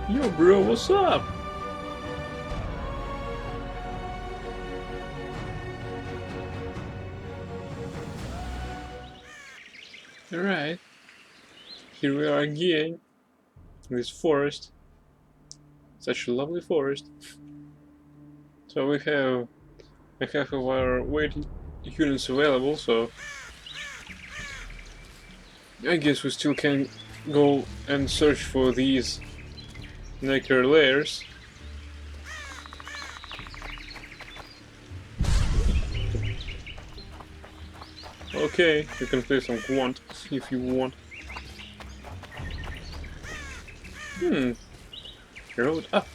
Yo, bro, what's up? Alright, here we are again in this forest. Such a lovely forest. So we have half of our waiting units available, so I guess we still can go and search for these nectar layers. Okay, you can play some Gwent if you want. Road up.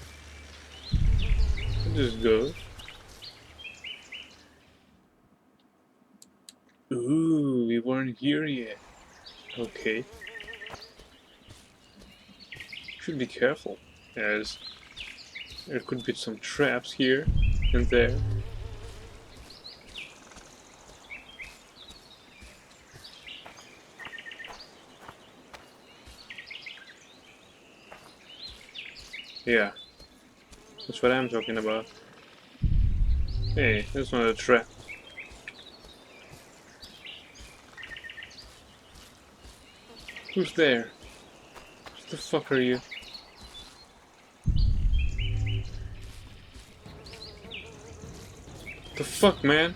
Just go. Ooh, we weren't here yet. Okay. Should be careful, as there could be some traps here and there. Yeah, that's what I'm talking about. Hey, that's not a trap. Who's there? What the fuck are you? The fuck, man?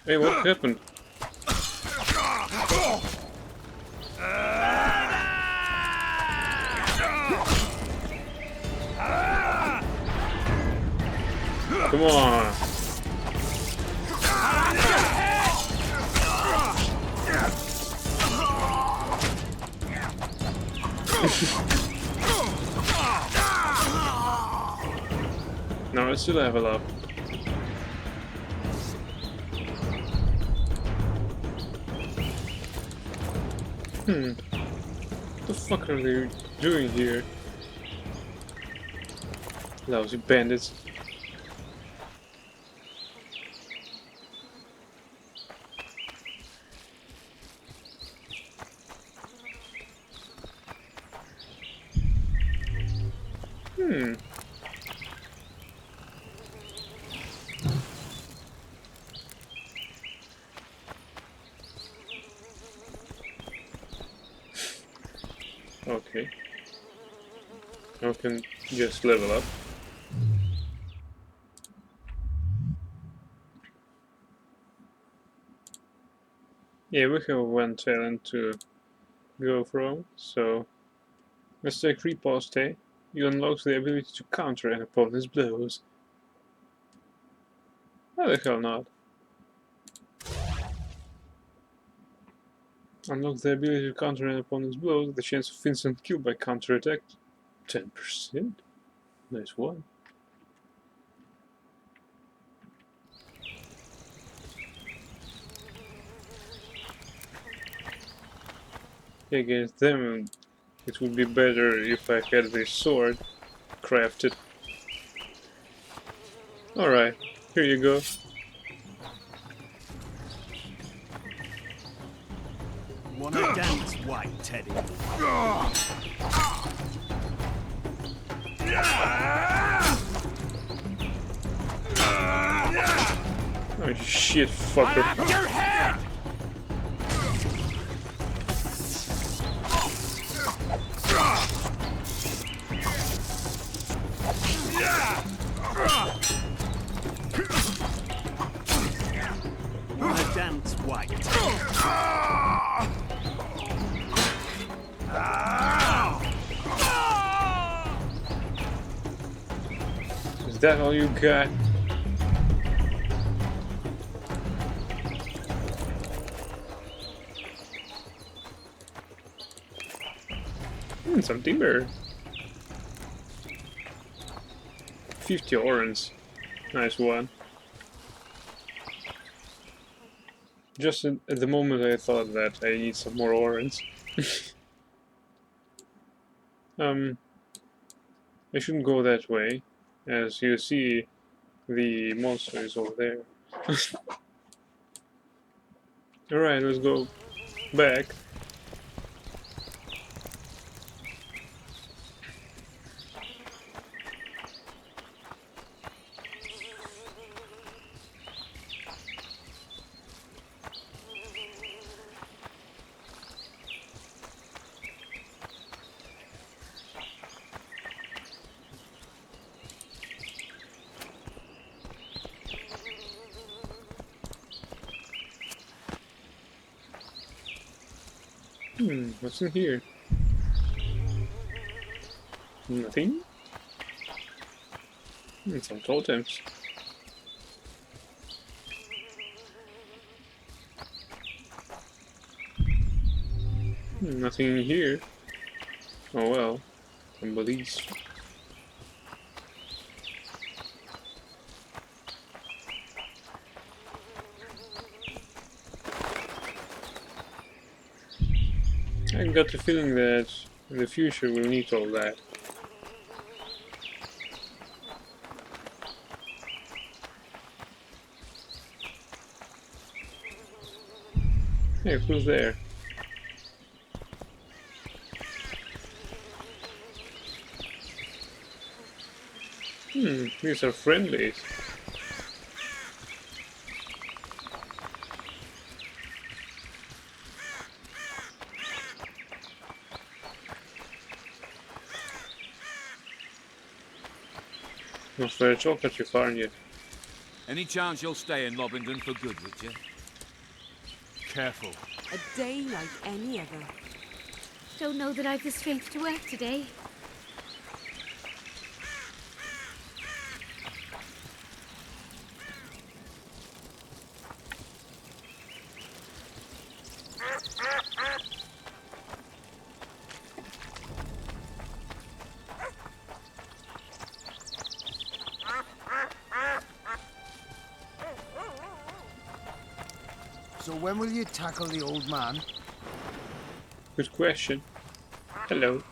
Hey, what happened? Come on. Now let's level up. What the fuck are they doing here? Lousy bandits. Hmm. Okay. Now we can just level up. Yeah, we have one talent to go from, so let's take Riposte. You unlock the ability to counter an opponent's blows. Why the hell not? Unlock the ability to counter an opponent's blows. The chance of instant kill by counter attack 10%. Nice one. Against them, it would be better if I had this sword crafted. Alright, here you go. Wanna dance, white teddy? Oh shit, fucker. Your head! Wanna dance, white? Is that all you got? Some timber. 50 orange. Nice one. Just at the moment I thought that I need some more orange. I shouldn't go that way. As you see, the monster is over there. Alright, let's go back. What's in here? Nothing? Some totems. Nothing in here. Oh well. Some bodies. I got the feeling that in the future we'll need all that. Hey, who's there? These are friendlies. Not very talkative, aren't you? Any chance you'll stay in Lobbington for good, Witcher? Careful. A day like any other. Don't know that I've the strength to work today. So when will you tackle the old man? Good question. Hello.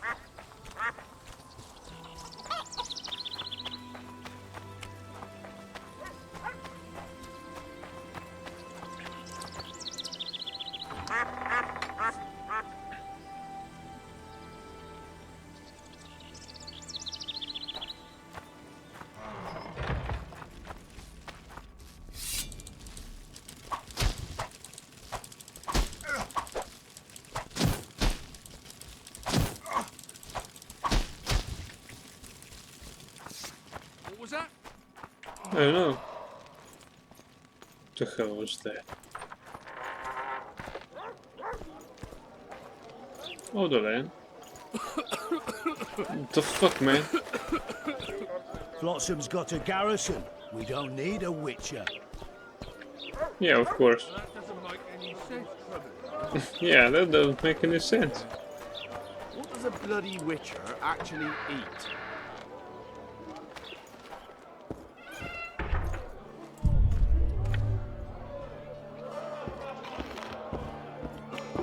What was that? I don't know. What the hell was that? Oh, the land. What the fuck, man? Flotsam's got a garrison. We don't need a witcher. Yeah, of course. That doesn't make any sense. Yeah, that doesn't make any sense. What does a bloody witcher actually eat?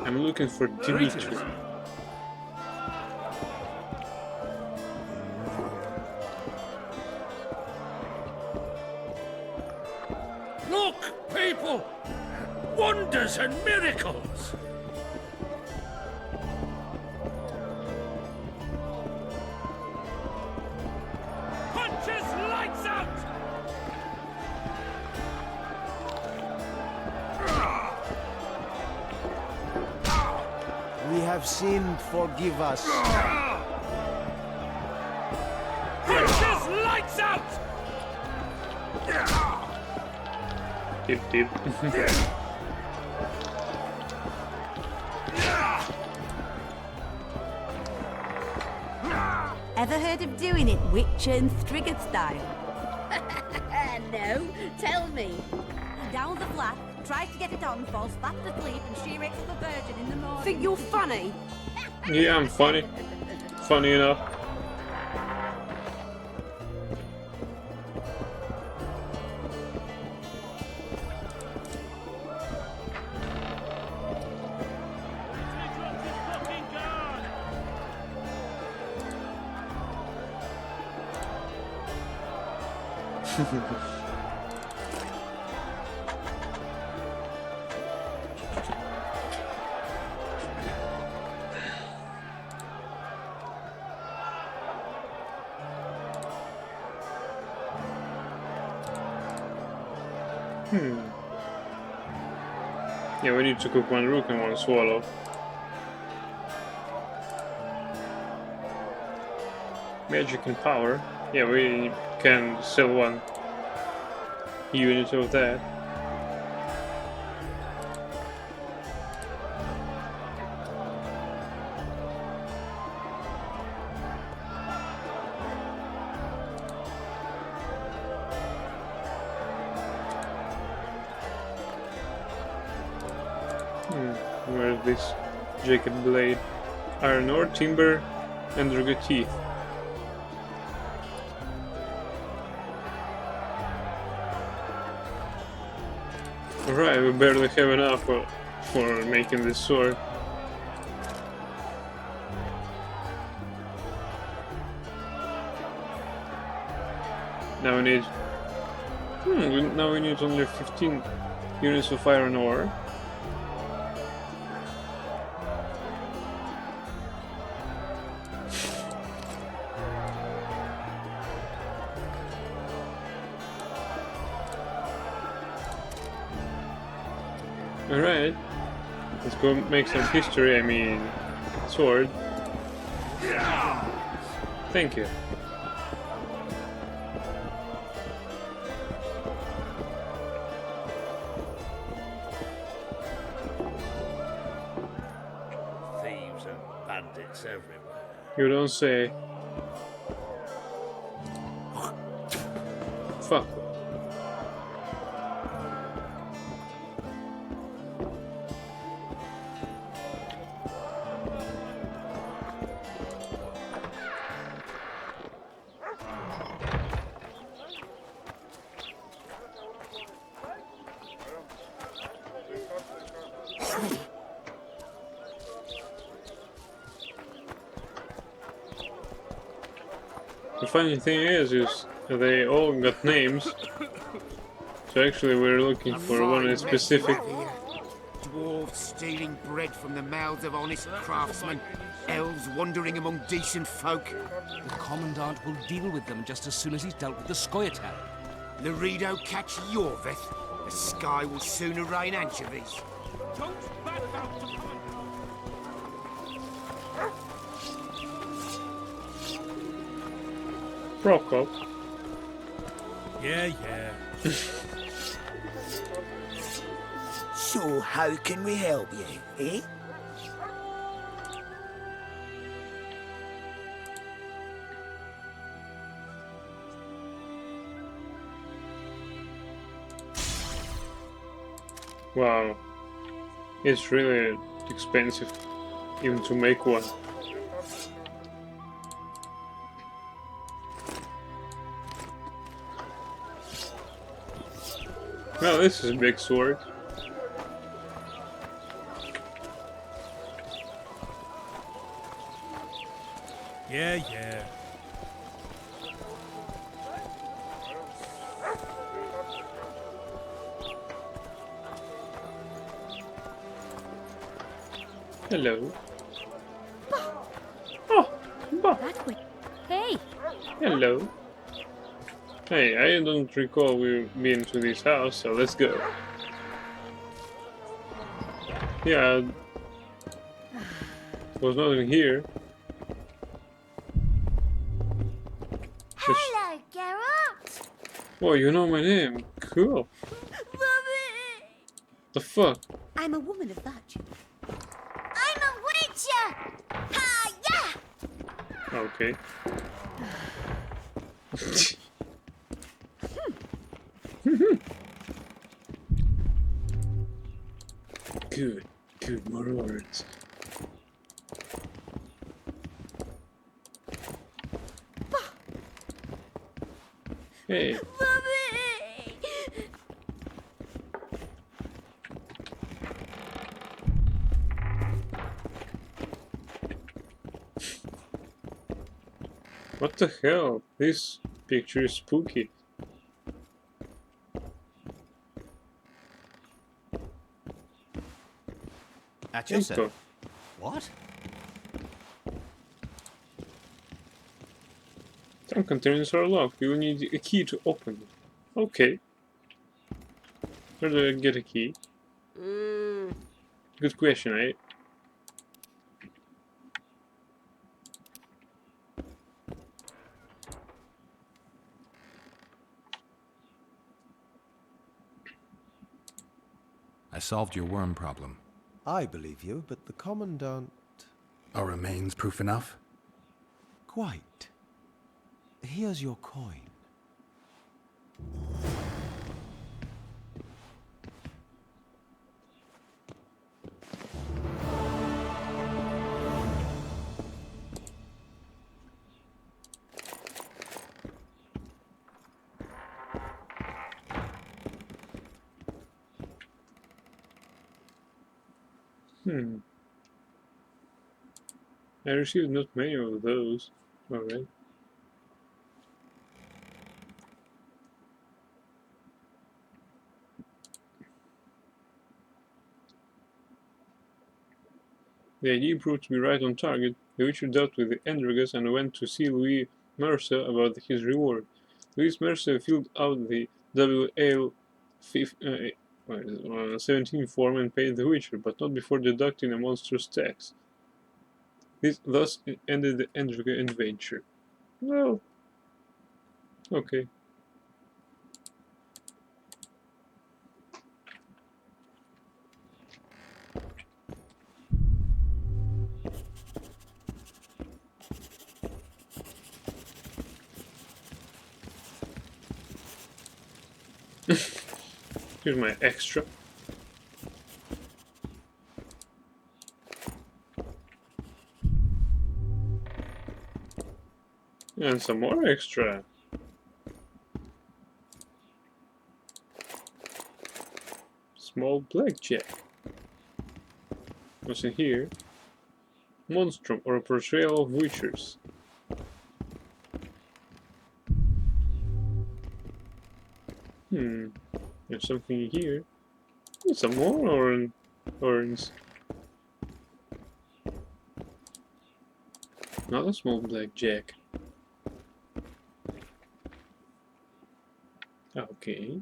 I'm looking for Dimitri. Look, people! Wonders and miracles! Punch his lights out! We have sinned, forgive us. Punch his lights out! Dip, dip. Ever heard of doing it Witcher and Striggett style? No, tell me. Down the flat, try to get it on, falls flat asleep, and shear it to the virgin in the morning. Think you're funny? Yeah, I'm funny. Funny enough. Yeah, we need to cook one rook and one swallow. Magic and power. Yeah, we can sell one unit of that. Where's this jagged blade? Iron ore, timber, and rugged teeth. Alright, we barely have enough for making this sword. Now we need... now we need only 15 units of iron ore. Alright, let's go make some history, I mean, sword. Thank you. Thieves and bandits everywhere. You don't say. Fuck. The funny thing is they all got names. So actually we're looking for one specific. Dwarves stealing bread from the mouths of honest craftsmen. Elves wandering among decent folk. The Commandant will deal with them just as soon as he's dealt with the Scoia'tael. Laredo catch Yorveth. The sky will sooner rain anchovies. Don't badmouth the Commandant. Prokop. Yeah. So how can we help you, eh? Wow. It's really expensive even to make one. Well, this is a big sword. Yeah. Hello. Oh, Bah. That way. Hey, Hello. Hey, I don't recall we've been to this house, so let's go. Yeah, was not in here. Hello, Geralt. Oh, you know my name. Cool. Mummy. The fuck? I'm a woman of virtue. I'm a witcher. Ha, yeah. Okay. Good, more words. Hey. Mummy. What the hell? This picture is spooky. At your Echo. service. What? Some containers are locked. We will need a key to open them. Okay. Where do I get a key? Good question, eh? I solved your worm problem. I believe you, but the Commandant... Are remains proof enough? Quite. Here's your coin. I received not many of those. Alright. The idea proved to be right on target. The Witcher dealt with the Endrigas and went to see Louis Mercer about his reward. Louis Mercer filled out the WL 17 form and paid the Witcher, but not before deducting a monstrous tax. This thus ended the Endriga adventure. Well, okay. Here's my extra. And some more extra. Small blackjack. What's in here? Monstrum, or a portrayal of witchers. There's something here. Some more orange. Not a small blackjack. Okay.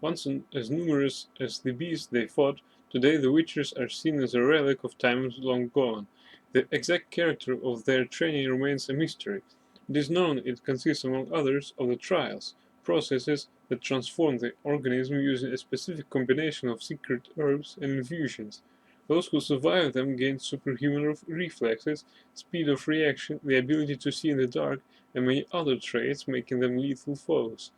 Once as numerous as the beasts they fought, today the Witchers are seen as a relic of times long gone. The exact character of their training remains a mystery. It is known it consists, among others, of the trials, processes that transform the organism using a specific combination of secret herbs and infusions. Those who survive them gain superhuman reflexes, speed of reaction, the ability to see in the dark, and many other traits, making them lethal foes.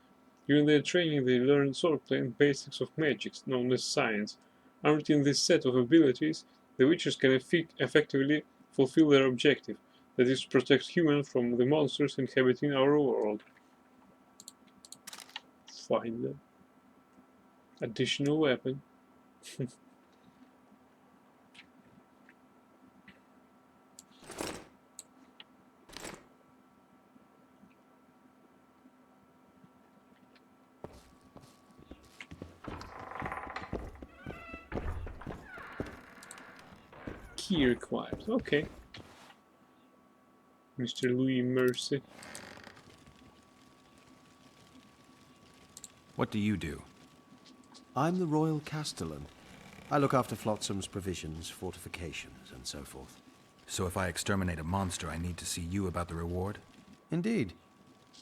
During their training they learn swordplay and basics of magics, known as science. Armed in this set of abilities, the Witchers can effectively fulfill their objective, that is to protect humans from the monsters inhabiting our world. Find them. Additional weapon. Key required. Okay. Mr. Louis Mercy. What do you do? I'm the Royal Castellan. I look after Flotsam's provisions, fortifications, and so forth. So if I exterminate a monster, I need to see you about the reward? Indeed.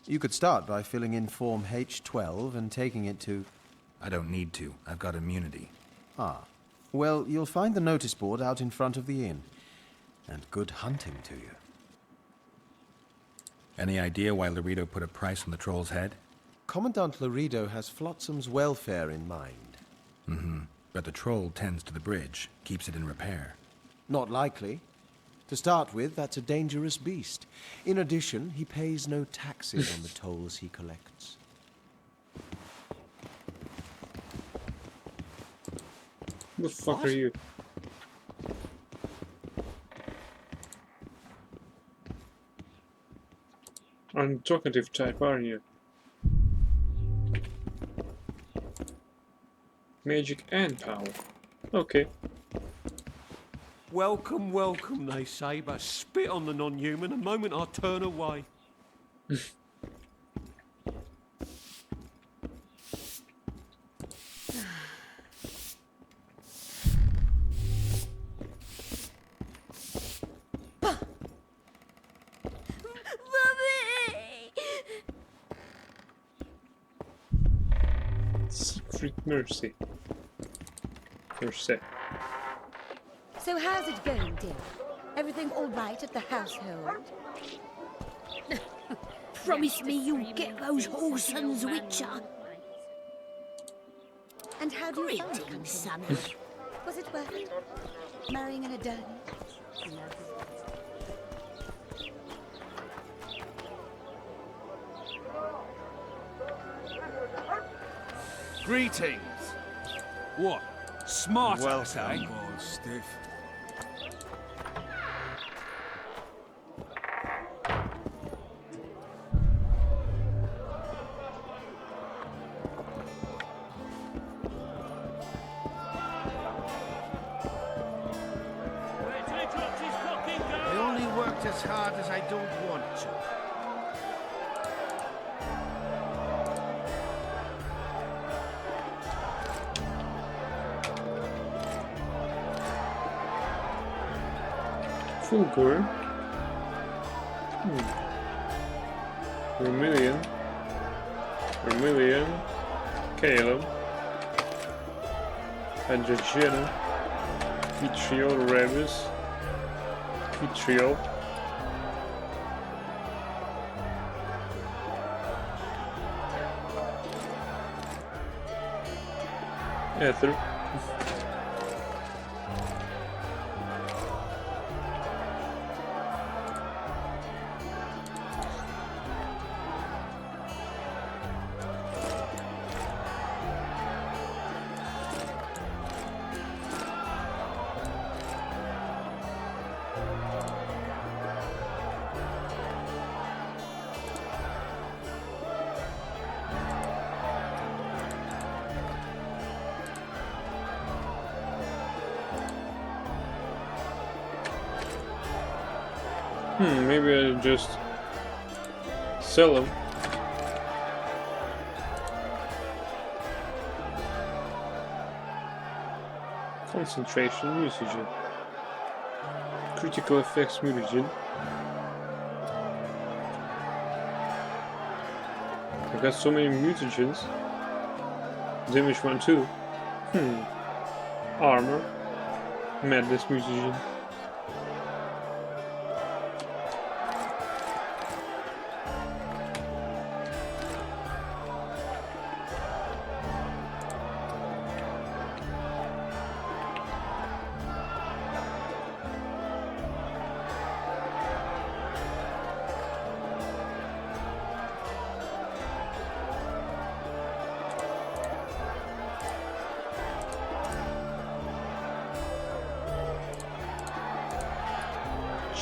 You could start by filling in Form H12 and taking it to... I don't need to. I've got immunity. Ah. Well, you'll find the notice board out in front of the inn. And good hunting to you. Any idea why Laredo put a price on the troll's head? Commandant Laredo has Flotsam's welfare in mind. But the troll tends to the bridge, keeps it in repair. Not likely. To start with, that's a dangerous beast. In addition, he pays no taxes on the tolls he collects. Who the fuck are you? Untalkative type, aren't you? Magic and power. Okay. Welcome, welcome, they say, but spit on the non-human the moment I turn away. Treat Mercy. Mercy. So how's it going, dear? Everything all right at the household? Promise me you'll get those whoresons, Witcher. And how do you find Greetings, son. Was it worth it? Marrying an Adonis? Greetings. What? Smart Well, ass, eh? stiff. I only worked as hard as I don't want to. Fulgur. Vermilion. Vermilion. Caleb. Adjacena. Vitriol Rebus. Vitriol. Ether. Maybe I just sell them. Concentration, mutagen. Critical effects, mutagen. I got so many mutagens. Damage 1 too. Armor. Madness mutagen.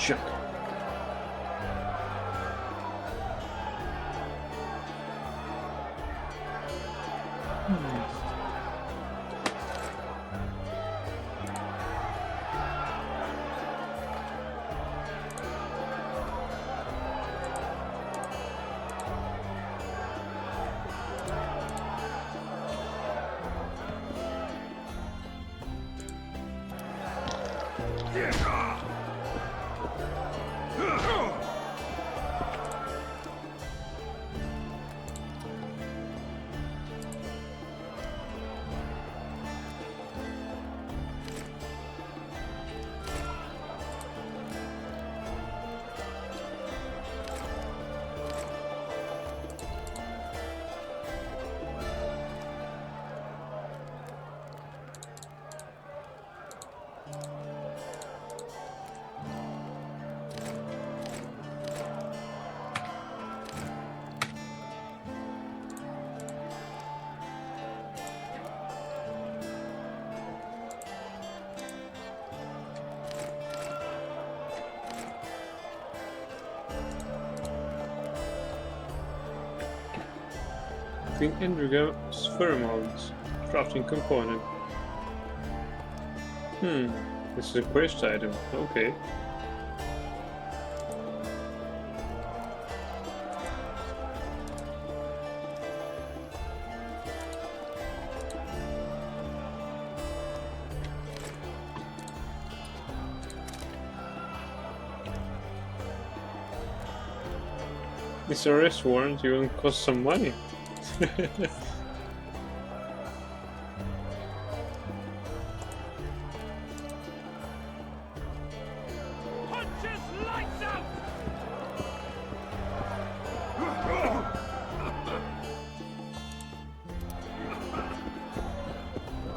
Chuck. Queen Endriga's pheromones. Crafting component. This is a quest item. Okay. This arrest warrant even costs some money.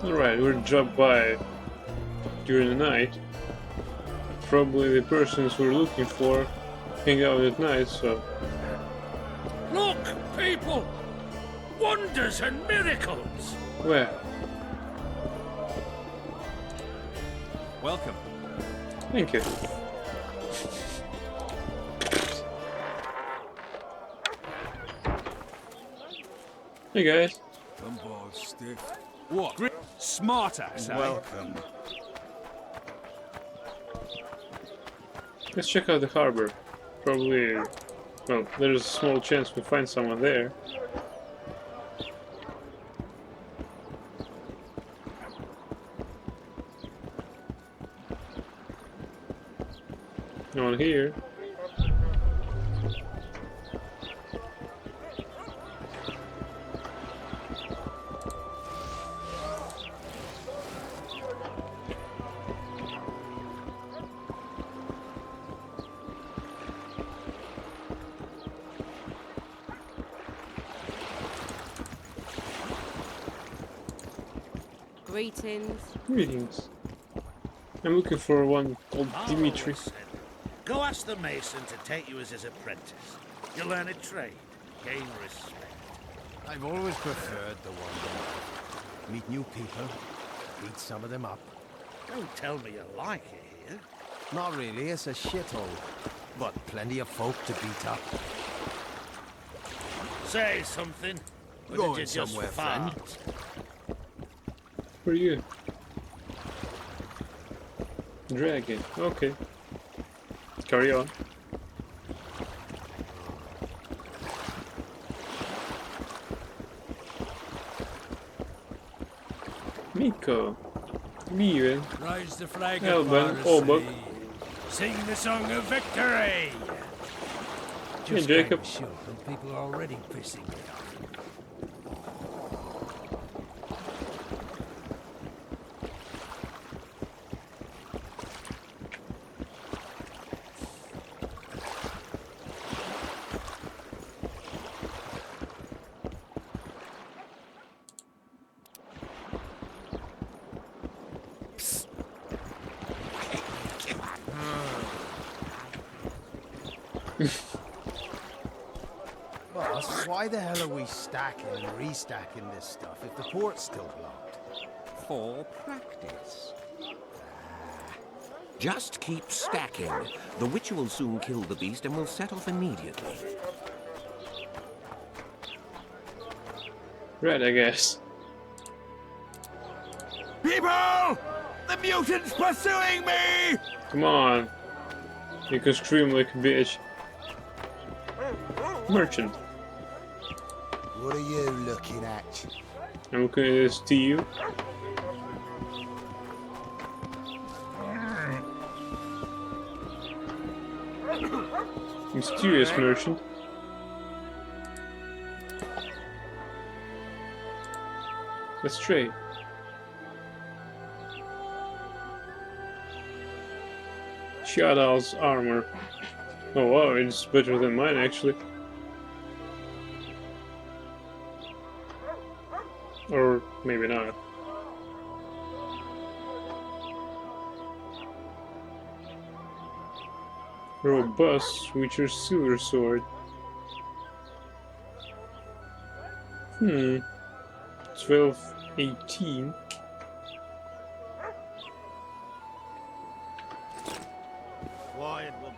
Alright, we're dropped by during the night. Probably the persons we're looking for hang out at night, so... Look, people! Wonders and miracles! Where? Welcome. Thank you. Hey guys. Come ball stiff. What? Smart ass, eh? Welcome. Let's check out the harbor. Probably... well, there's a small chance we find someone there. No one here. Greetings. Greetings. I'm looking for one called Dimitri. Go ask the mason to take you as his apprentice. You'll learn a trade, gain respect. I've always preferred the one. Meet new people, beat some of them up. Don't tell me you like it here. Not really, it's a shithole. But plenty of folk to beat up. Say something. Or did Going you just somewhere, fart? friend. Who are you? Dragon. Okay. Carry on. Miko. Liven. Raise the flag Elben. of Obok. piracy. Sing the song of victory. Hey, Jacob. Sure, and people are already pissing me off. Boss, why the hell are we stacking and restacking this stuff if the port's still blocked? For practice. Just keep stacking. The Witcher will soon kill the beast and will set off immediately. Right, I guess. People! The mutant's pursuing me! Come on. You can scream like a bitch. Merchant. What are you looking at? I'm looking at this to you. Mysterious merchant. Let's trade. Shadal's armor. Oh wow, it's better than mine actually. Or maybe not. Robust Witcher Silver Sword. 1218. Quiet woman.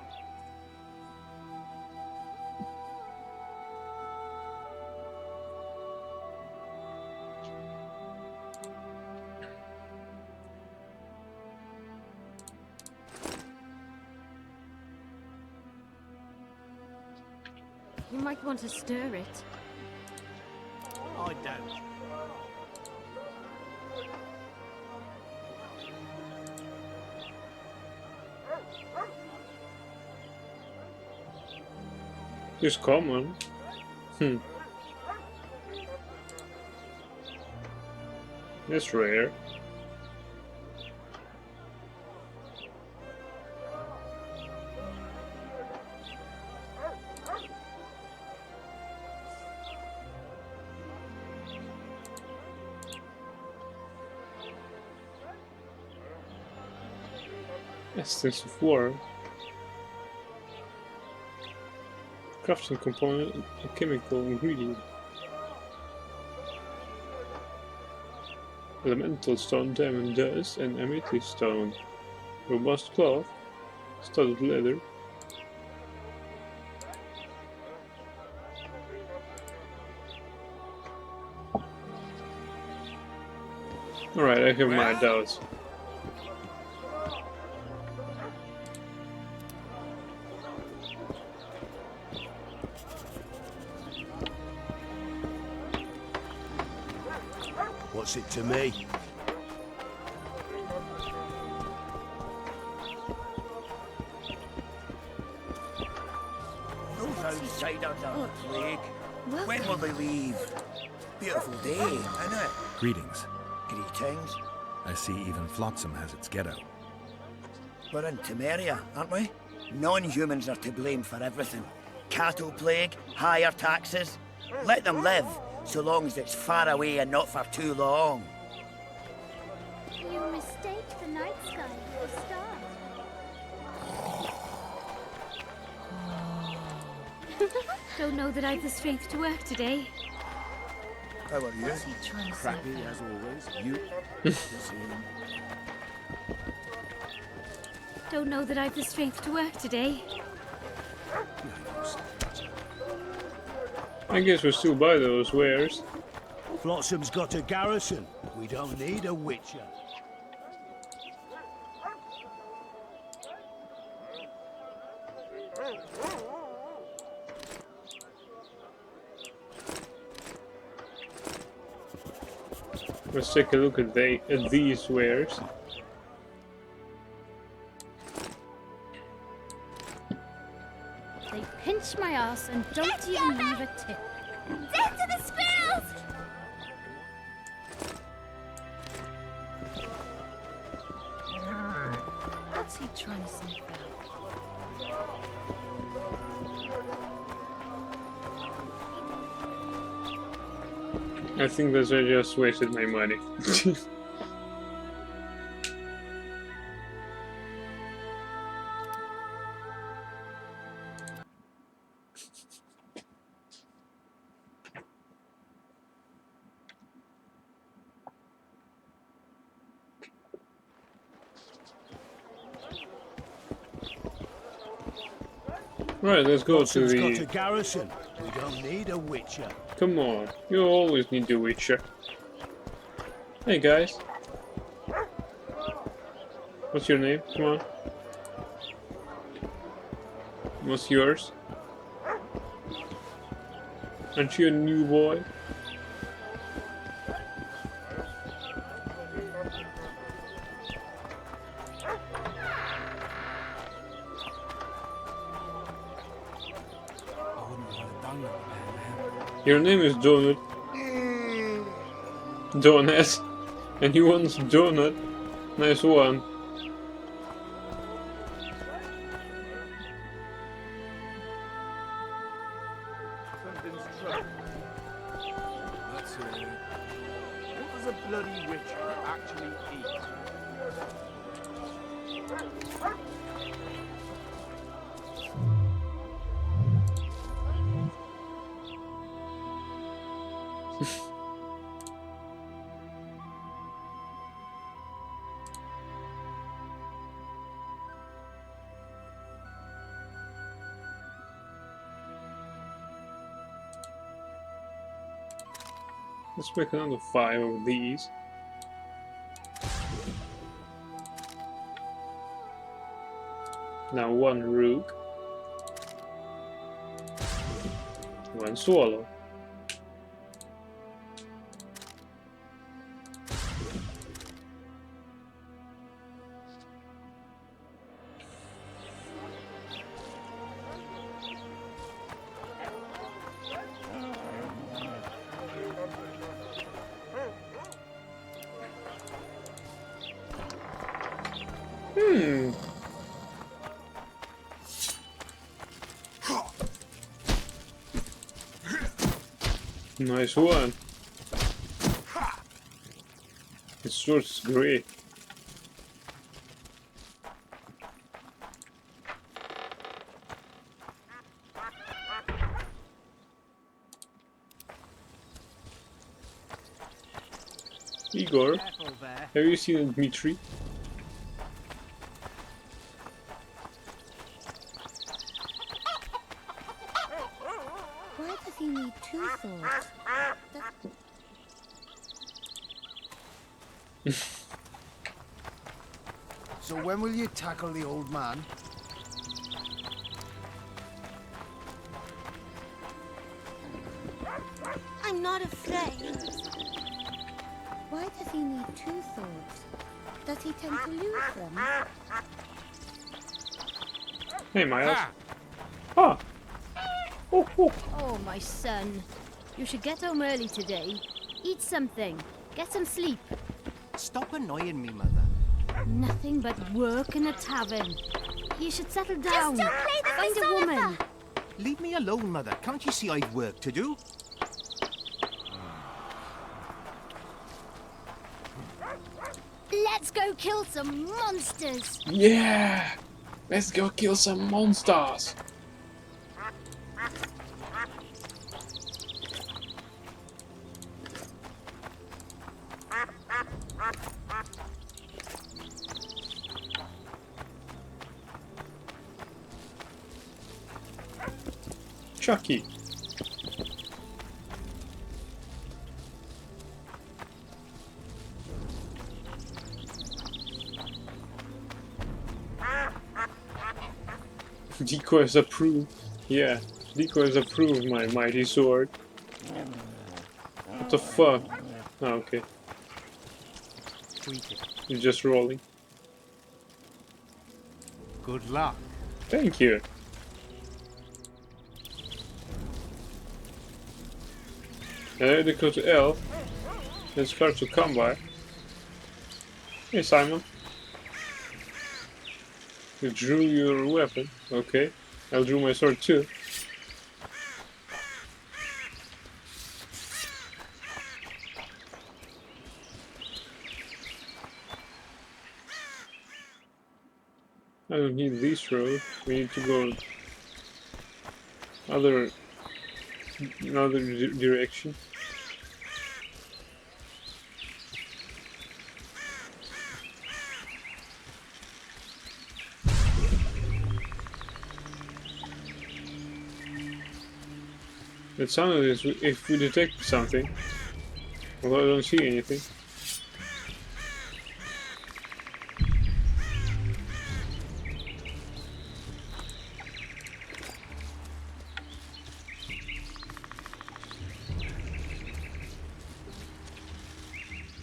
You might want to stir it. I don't. It's common. That's rare. Essence of War. Crafting component, a chemical ingredient. Elemental stone, diamond dust, and amethyst stone. Robust cloth, studded leather. Alright, I have my doubts. What's it to me? Those outsiders are a plague. Welcome. When will they leave? Beautiful day, isn't it? Greetings. Greetings. I see even Flotsam has its ghetto. We're in Temeria, aren't we? Non-humans are to blame for everything. Cattle plague, higher taxes. Let them live, so long as it's far away and not for too long. You mistake the night sky for stars. Don't know that I've the strength to work today. How are you? Crappy as always. You. Don't know that I've the strength to work today. I guess we'll still buy those wares. Flotsam's got a garrison. We don't need a witcher. Let's take a look at these wares. They pinch my ass and don't even leave a tip. Death to the squirrels! What's he trying to say? I think that I just wasted my money. Right, let's go to Flotsam's the... got a garrison. We don't need a witcher. Come on, you always need the Witcher. Hey guys. What's your name? Come on. What's yours? Aren't you a new boy? Your name is Donut. Donut. And you want donut? Nice one. Something's trouble. That's it. What does a bloody witcher actually eat? Let's make another 5 of these. Now 1 rook. 1 swallow. Nice one. His sword's great. Igor, have you seen Dmitri? Why does he need two swords? So when will you tackle the old man? I'm not afraid. Why does he need two swords? Does he tend to lose them? Hey, Miles. Ah. Oh, oh. Oh, my son. You should get home early today. Eat something. Get some sleep. Stop annoying me, Mother. Nothing but work in a tavern. You should settle down. Just don't play the Find a sonata. woman. Leave me alone, Mother. Can't you see I've work to do? Let's go kill some monsters. Yeah! Let's go kill some monsters! Chucky. Decoys approved. Yeah, Decoys approved my mighty sword. What the fuck? Oh, okay. You're just rolling. Good luck. Thank you. They go to L. It's hard to come by. Hey, Simon. You drew your weapon. Okay. I drew my sword too. I don't need this road. We need to go another direction. It sounded as if we detected something, although I don't see anything.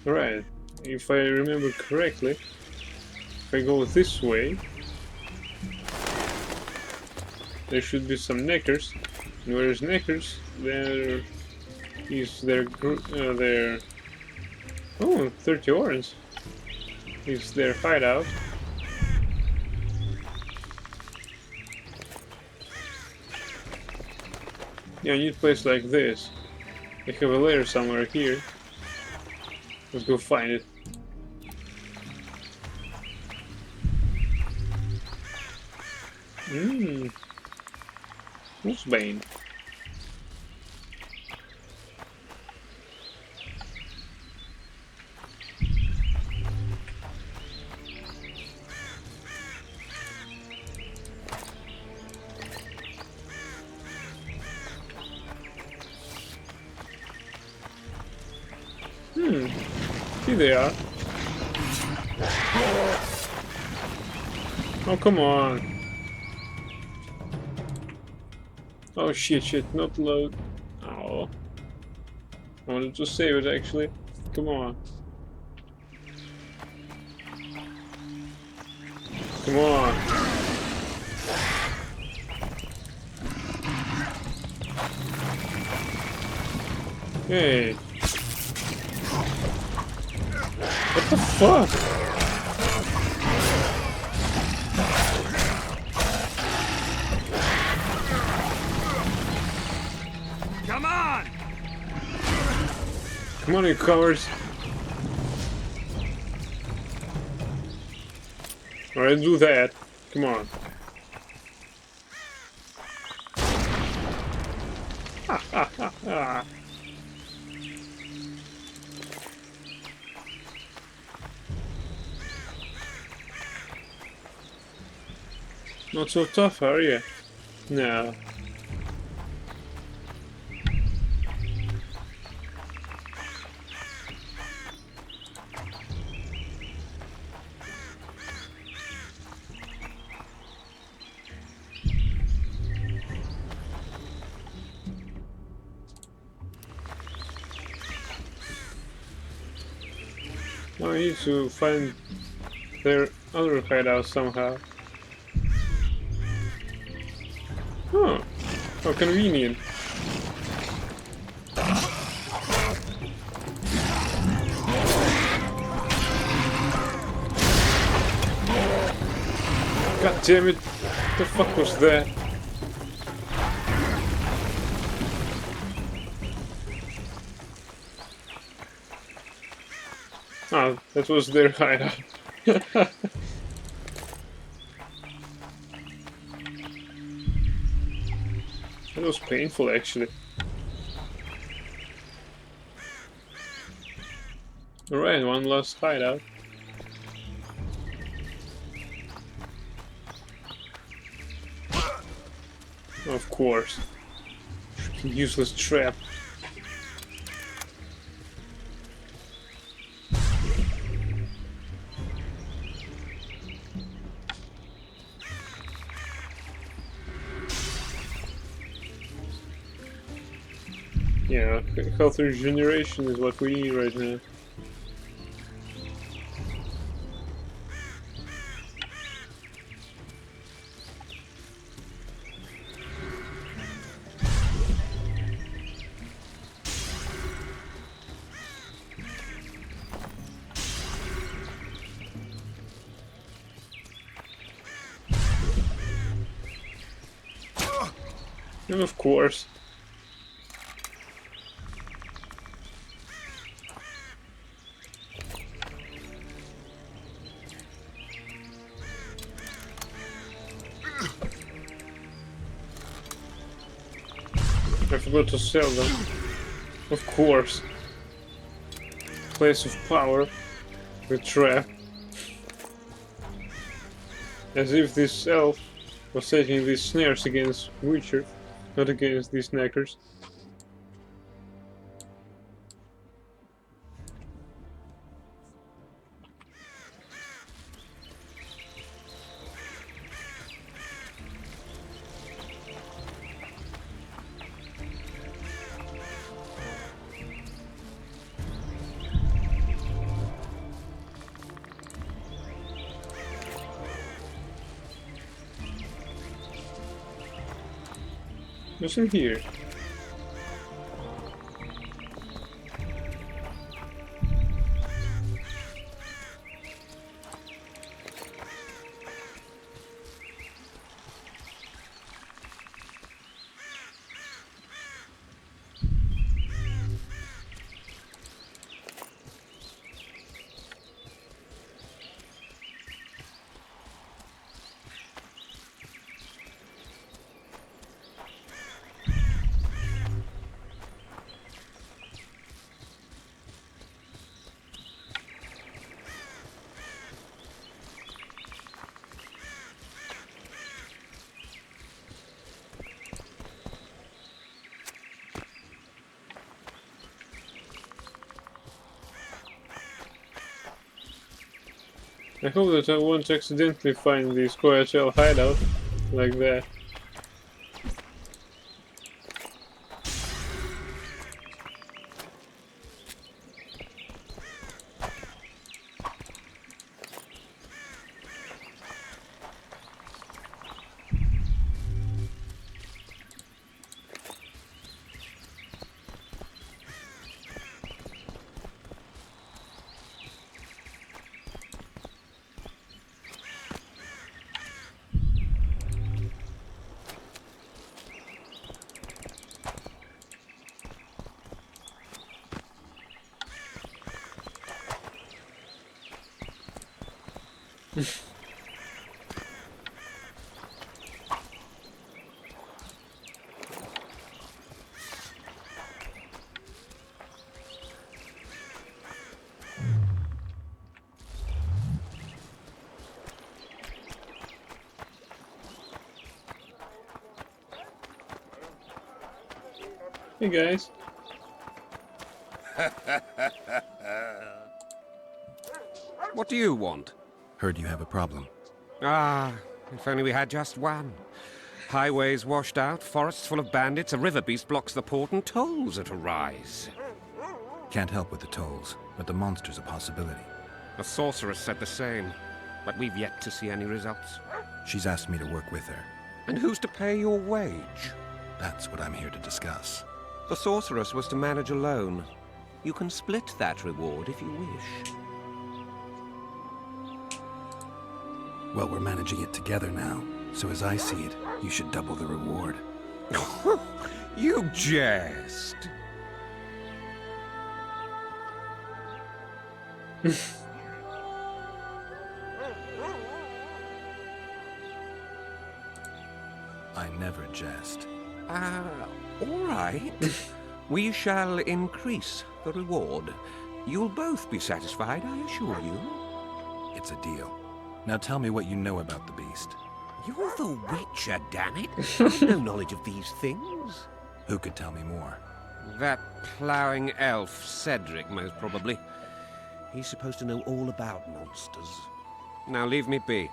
Right, if I remember correctly, if I go this way, there should be some knackers. And where is knackers, there is their oh, 30 orange is their hideout. Yeah, I need a place like this. I have a lair somewhere here. Let's go find it. Wolfsbane. Here they are. Oh, come on. Oh, shit, not load. Oh. I wanted to save it, actually. Come on. Come on. Hey. What the fuck? Come on! Come on, you cowards. Alright, do that. Come on. Ha ha ha ha. Not so tough, are you? No. Now I need to find their other hideout somehow. Oh, how convenient. God damn it, what the fuck was that? Oh, that was their hideout. That was painful, actually. Alright, one last hideout. Of course. Freaking useless trap. Yeah, health regeneration is what we need right now. And of course. I forgot to sell them. Of course. Place of power. The trap. As if this elf was setting these snares against Witcher, not against these knackers. What's in here? I hope that I won't accidentally find the Scoia'tael hideout like that. Hey guys. What do you want? Heard you have a problem. Ah, if only we had just one. Highways washed out, forests full of bandits, a river beast blocks the port, and tolls at a rise. Can't help with the tolls, but the monster's a possibility. The sorceress said the same, but we've yet to see any results. She's asked me to work with her. And who's to pay your wage? That's what I'm here to discuss. The sorceress was to manage alone. You can split that reward if you wish. Well, we're managing it together now, so as I see it, you should double the reward. You jest! I never jest. All right. We shall increase the reward. You'll both be satisfied, I assure you. It's a deal. Now tell me what you know about the beast. You're the Witcher, damn it. I've no knowledge of these things. Who could tell me more? That ploughing elf, Cedric, most probably. He's supposed to know all about monsters. Now leave me be.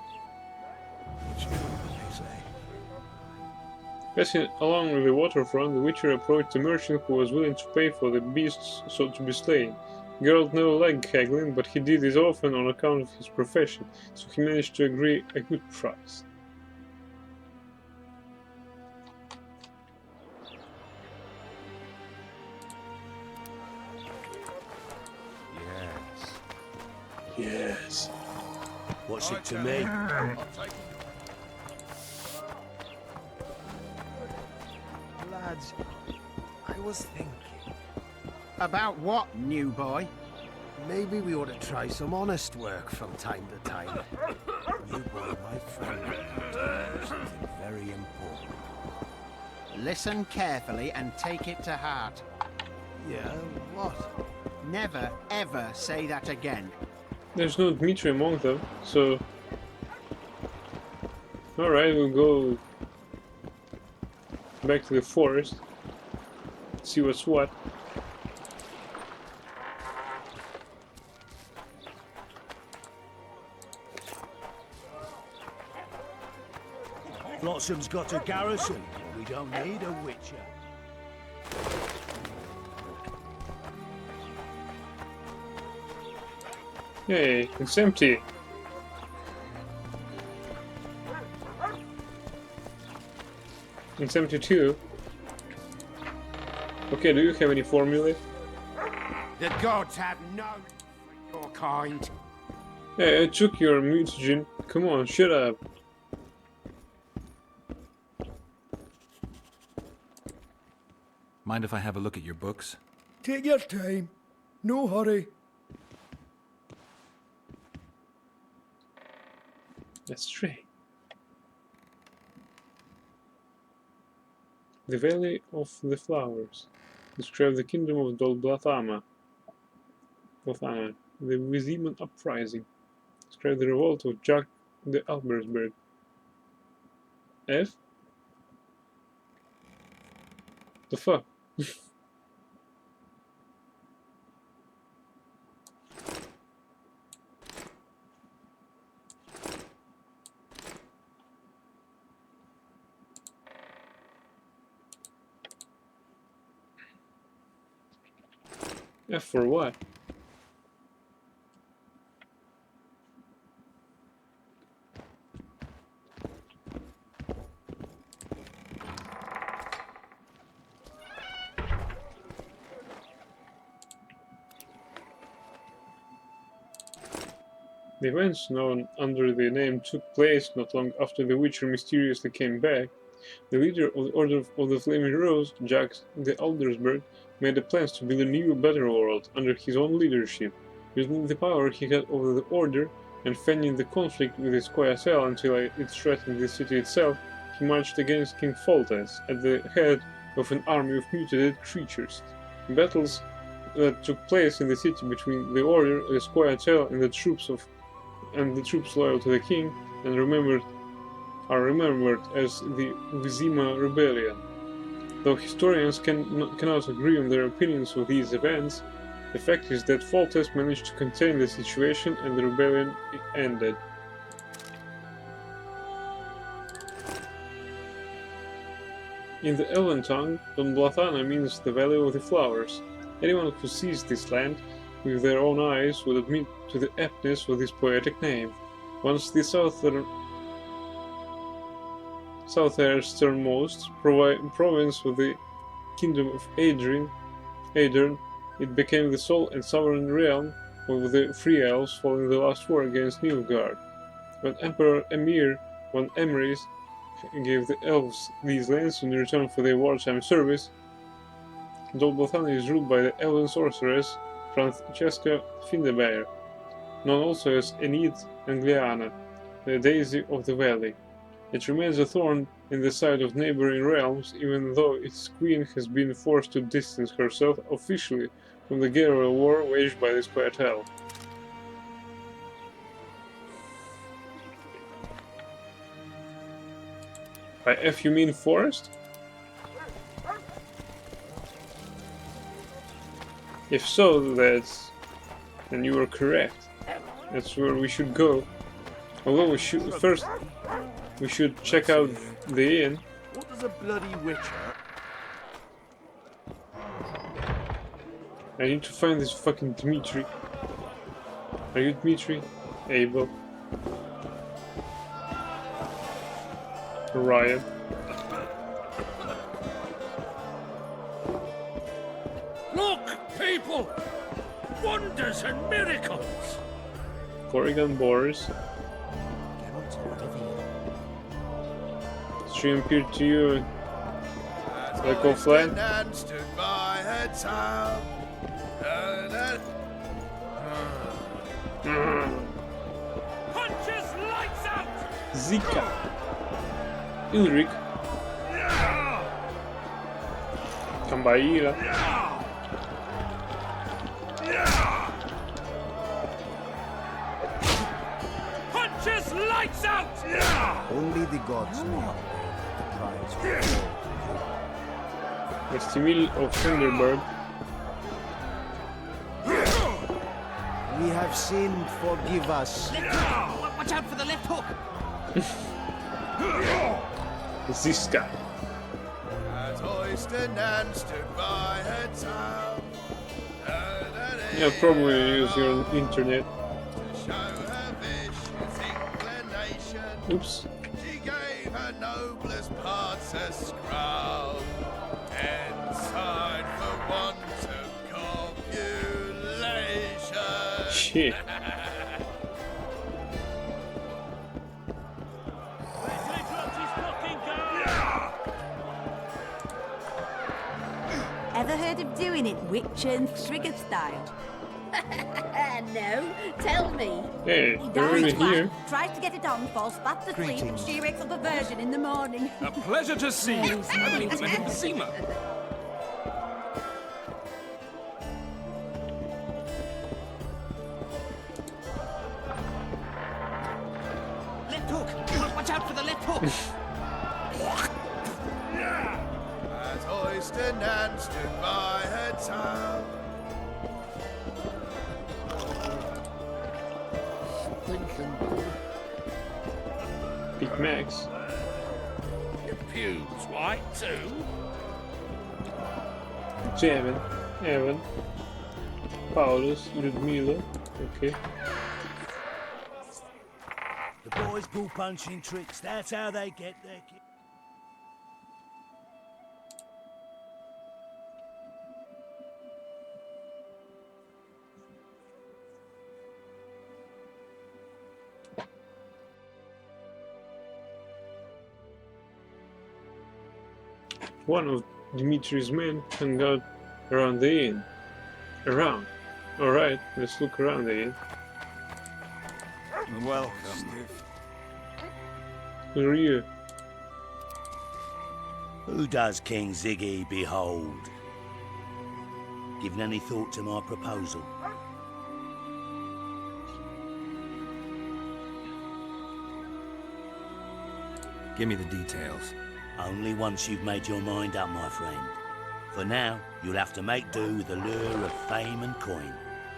Passing along the waterfront, the Witcher approached a merchant who was willing to pay for the beasts so to be slain. Geralt never liked haggling, but he did this often on account of his profession, so he managed to agree a good price. Yes. What's it to me? Lads, I was thinking. About what, new boy? Maybe we ought to try some honest work from time to time. New boy, my friend, something very important. Listen carefully and take it to heart. Yeah, what? Never, ever say that again. There's no Dmitri among them, so... Alright, we'll go back to the forest, see what's what. Blossom's got a garrison. We don't need a Witcher. Hey, it's empty. It's empty too. Okay, do you have any formulae? The gods have known for your kind. Hey, I took your mutagen. Come on, shut up. Mind if I have a look at your books? Take your time. No hurry. That's strange. The Valley of the Flowers. Describe the kingdom of Dol Blathama. The Vizimon Uprising. Describe the revolt of Jack the Albersberg. F? The fuck? F for what? The events known under the name took place not long after the Witcher mysteriously came back. The leader of the Order of the Flaming Rose, Jack the Aldersberg, made the plans to build a new, better world under his own leadership. Using the power he had over the Order and fanning the conflict with his Squire until it threatened the city itself, he marched against King Foltest at the head of an army of mutated creatures. Battles that took place in the city between the Order, the Squire and the troops loyal to the king are remembered as the Vizima Rebellion. Though historians cannot agree on their opinions of these events, the fact is that Foltest managed to contain the situation and the rebellion ended. In the Elven tongue, Don Blathana means the Valley of the Flowers. Anyone who sees this land with their own eyes would admit to the aptness of this poetic name. Once the southeasternmost province of the Kingdom of Aedirn, it became the sole and sovereign realm of the Free Elves following the last war against Nilfgaard. When Emperor Emhyr von Emrys gave the elves these lands in return for their wartime service, Dol Blathana is ruled by the elven sorceress Francesca Findabair, known also as Enid Angliana, the Daisy of the Valley. It remains a thorn in the side of neighboring realms, even though its queen has been forced to distance herself officially from the guerrilla war waged by this quiet elf. By F you mean forest? If so, then you are correct. That's where we should go. Although we should check out the inn. What does a bloody witcher? I need to find this fucking Dmitri. Are you Dmitri? Abel. Ryan. Look, people! Wonders and miracles! Corrigan Boris. Stream appeared to you like offline? Punches lights out! Zika. Ulrich. Cambaíra. Punches lights out! Only the gods know the prize will fall. Estimil of Thunderbird. We have sinned, forgive us. Watch out for the left hook! Ziska. Yeah, probably use your internet. Oops. She gave her noblest parts a scrub and sighed for want of copulation. Shit. Ever heard of doing it Witcher and Trigger style? No, tell me. Hey, He you're already dies once, here. tries to get it on, falls fast asleep, and Greetings. she wakes up a virgin in the morning. A pleasure to see you. I believe it's Enzima. Left hook! Watch out for the left hook! As Oyster Nan stood by her town. Big Max. Your pubes white too? Jamin. Evan. Paulus. Ludmila. Okay. The boys pull punching tricks. That's how they get their kids. One of Dimitri's men hung out around the inn. Around. Alright, let's look around the inn. Welcome. Who are you? Who does King Ziggy behold? Given any thought to my proposal? Give me the details. Only once you've made your mind up, my friend. For now, you'll have to make do with the lure of fame and coin.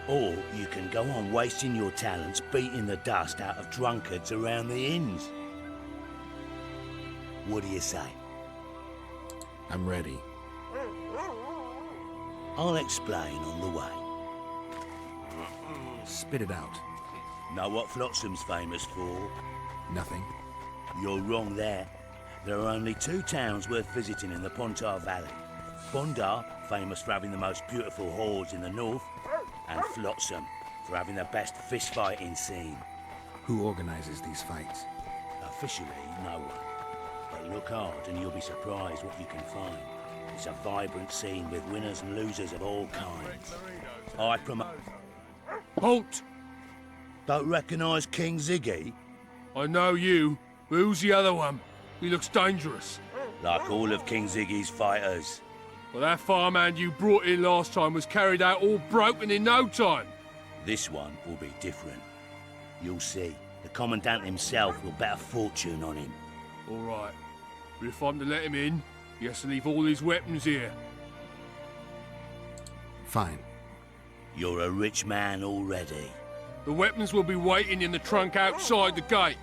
Or you can go on wasting your talents beating the dust out of drunkards around the inns. What do you say? I'm ready. I'll explain on the way. Spit it out. Know what Flotsam's famous for? Nothing. You're wrong there. There are only 2 towns worth visiting in the Pontar Valley. Bondar, famous for having the most beautiful whores in the north, and Flotsam, for having the best fist-fighting scene. Who organizes these fights? Officially, no one. But look hard and you'll be surprised what you can find. It's a vibrant scene with winners and losers of all kinds. I promote... Halt! Don't recognise King Ziggy? I know you, but who's the other one? He looks dangerous. Like all of King Ziggy's fighters. Well, that farmhand you brought in last time was carried out all broken in no time. This one will be different. You'll see. The Commandant himself will bet a fortune on him. All right. But if I'm to let him in, he has to leave all his weapons here. Fine. You're a rich man already. The weapons will be waiting in the trunk outside the gate.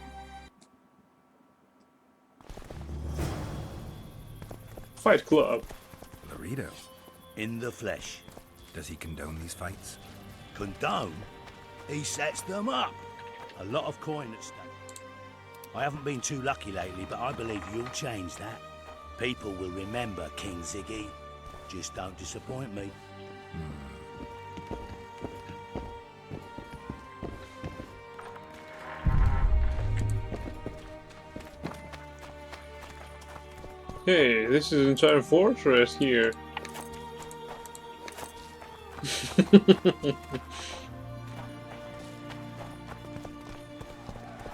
Fight Club. Laredo. In the flesh. Does he condone these fights? Condone? He sets them up. A lot of coin at stake. I haven't been too lucky lately, but I believe you'll change that. People will remember King Ziggy. Just don't disappoint me. Hey, this is an entire fortress here.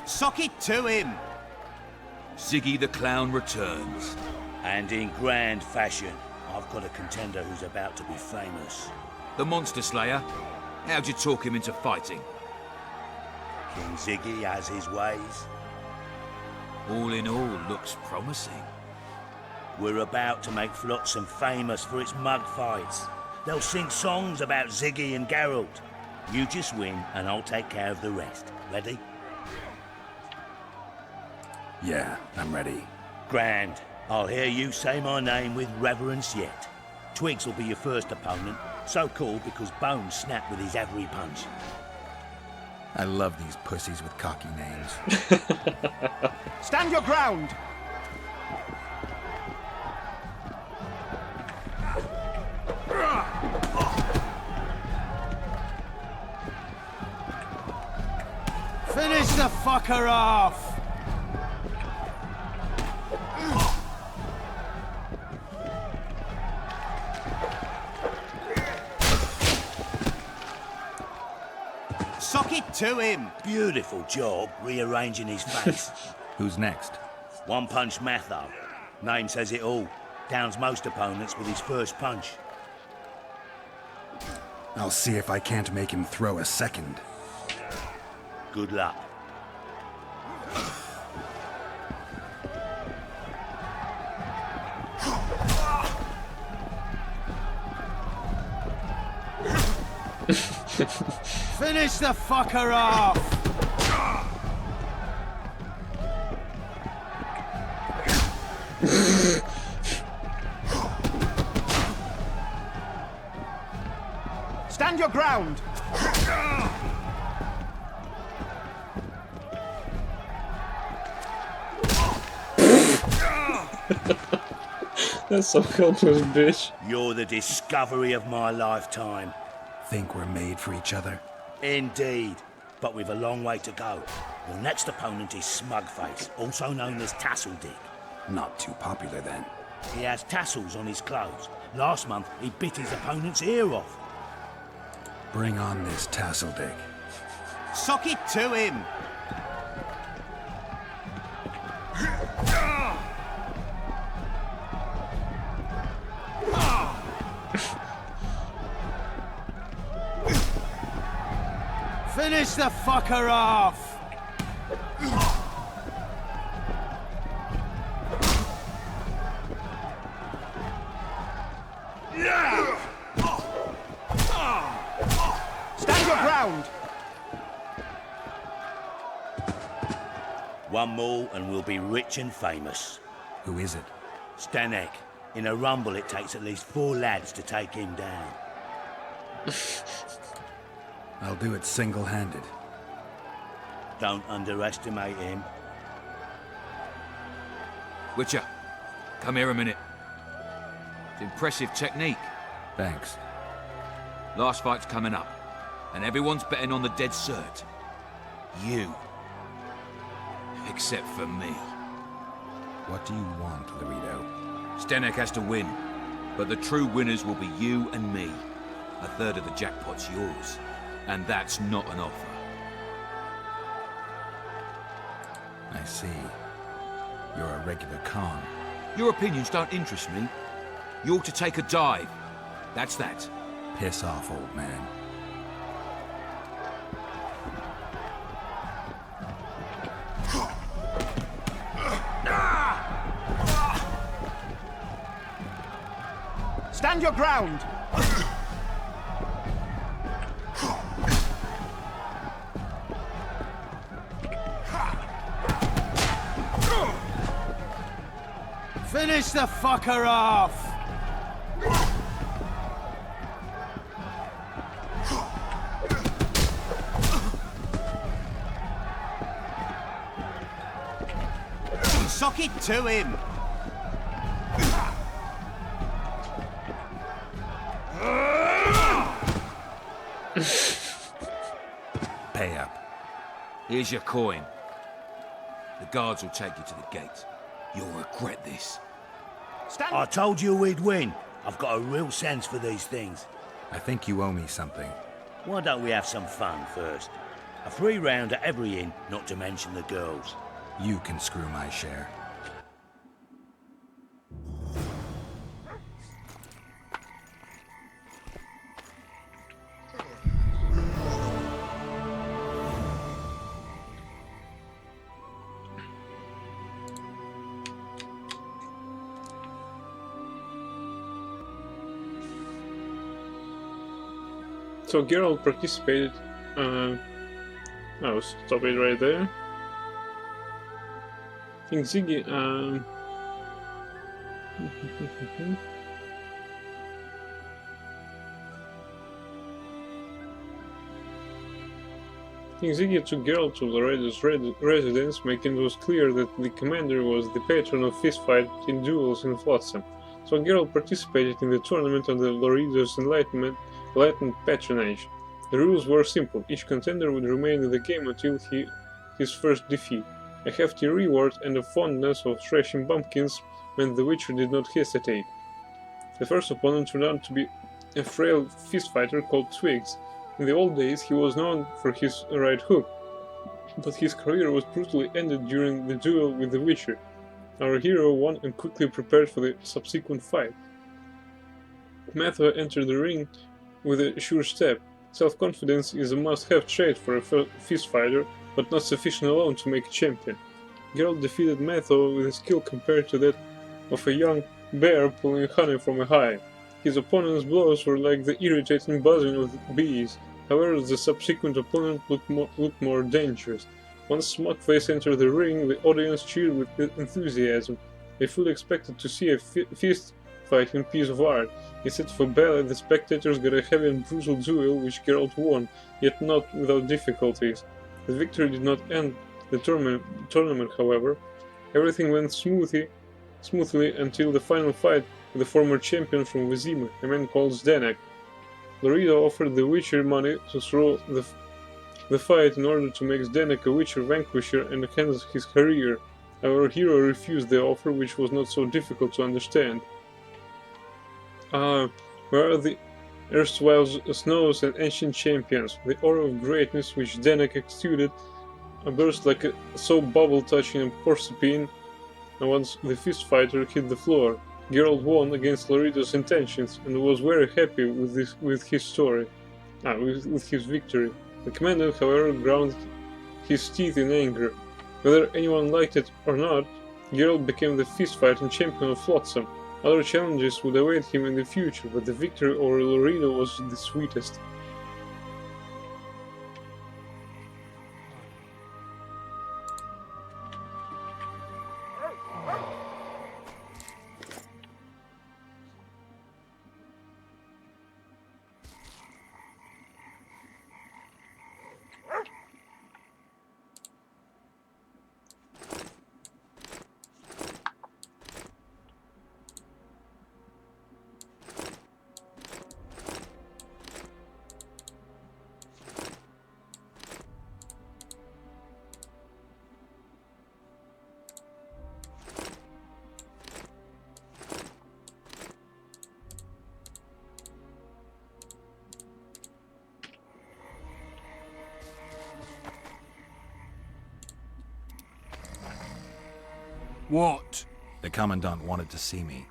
Sock it to him! Ziggy the Clown returns. And in grand fashion. I've got a contender who's about to be famous. The Monster Slayer? How'd you talk him into fighting? King Ziggy has his ways. All in all, looks promising. We're about to make Flotsam famous for its mug fights. They'll sing songs about Ziggy and Geralt. You just win, and I'll take care of the rest. Ready? Yeah, I'm ready. Grand. I'll hear you say my name with reverence yet. Twigs will be your first opponent, so called because Bones snapped with his every punch. I love these pussies with cocky names. Stand your ground! Finish the fucker off! Sock it to him! Beautiful job rearranging his face. Who's next? One Punch Matho. Name says it all. Downs most opponents with his first punch. I'll see if I can't make him throw a second. Good luck. Finish the fucker off! Stand your ground! That's so helpless, bitch. You're the discovery of my lifetime. Think we're made for each other? Indeed, but we've a long way to go. Your next opponent is Smugface, also known as Tasseldick. Not too popular then. He has tassels on his clothes. Last month, he bit his opponent's ear off. Bring on this Tasseldick. Sock it to him! Finish the fucker off! One more and we'll be rich and famous. Who is it? Stanek. In a rumble it takes at least 4 lads to take him down. I'll do it single-handed. Don't underestimate him. Witcher, come here a minute. It's impressive technique. Thanks. Last fight's coming up, and everyone's betting on the dead cert. You. Except for me. What do you want, Laredo? Stanek has to win, but the true winners will be you and me. A third of the jackpot's yours, and that's not an offer. I see. You're a regular con. Your opinions don't interest me. You ought to take a dive. That's that. Piss off, old man. Stand your ground! Finish the fucker off! Sock it to him! Pay up. Here's your coin. The guards will take you to the gate. You'll regret this. I told you we'd win. I've got a real sense for these things. I think you owe me something. Why don't we have some fun first? A free round at every inn, not to mention the girls. You can screw my share. So Geralt participated. I'll stop it right there. King Ziggy. King Ziggy took Geralt to Laredo's residence, making it was clear that the commander was the patron of fistfight in duels in Flotsam. So Geralt participated in the tournament under Laredo's enlightened patronage. The rules were simple: each contender would remain in the game until his first defeat. A hefty reward and a fondness of thrashing bumpkins meant the Witcher did not hesitate. The first opponent turned out to be a frail fistfighter called Twigs. In the old days he was known for his right hook, but his career was brutally ended during the duel with the Witcher. Our hero won and quickly prepared for the subsequent fight. Matthew entered the ring with a sure step. Self-confidence is a must-have trait for a fistfighter, but not sufficient alone to make a champion. Geralt defeated Matthew with a skill compared to that of a young bear pulling honey from a hive. His opponent's blows were like the irritating buzzing of bees. However, the subsequent opponent looked more dangerous. Once Smugface entered the ring, the audience cheered with enthusiasm. They fully expected to see a fist fighting piece of art. Instead of a ballet, the spectators got a heavy and brutal duel which Geralt won, yet not without difficulties. The victory did not end the tournament, however. Everything went smoothly until the final fight with the former champion from Vizima, a man called Zdenek. Laredo offered the Witcher money to throw the fight in order to make Zdenek a Witcher vanquisher and enhance his career. Our hero refused the offer, which was not so difficult to understand. Where are the erstwhile snows and ancient champions? The aura of greatness which Zdenek exuded burst like a soap bubble touching a porcupine once the fistfighter hit the floor. Geralt won against Laredo's intentions and was very happy with his story. With his victory. The commander, however, ground his teeth in anger. Whether anyone liked it or not, Geralt became the fistfighting champion of Flotsam. Other challenges would await him in the future, but the victory over Laredo was the sweetest. What? The Commandant wanted to see me.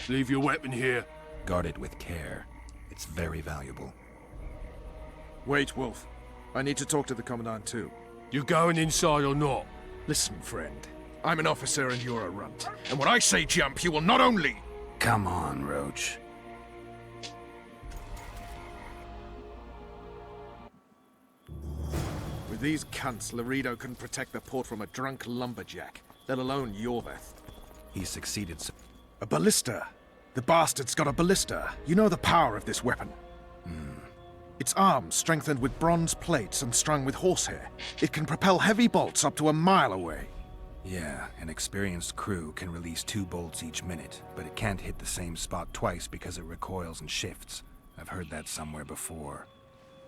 Leave your weapon here. Guard it with care. It's very valuable. Wait, Wolf. I need to talk to the Commandant too. You going inside or not? Listen, friend. I'm an officer and you're a runt. And when I say jump, you will not only... Come on, Roach. With these cunts, Laredo couldn't protect the port from a drunk lumberjack, let alone Yorveth. He succeeded, sir. A ballista! The bastard's got a ballista. You know the power of this weapon. Its arms strengthened with bronze plates and strung with horsehair. It can propel heavy bolts up to a mile away. Yeah, an experienced crew can release 2 bolts each minute, but it can't hit the same spot twice because it recoils and shifts. I've heard that somewhere before.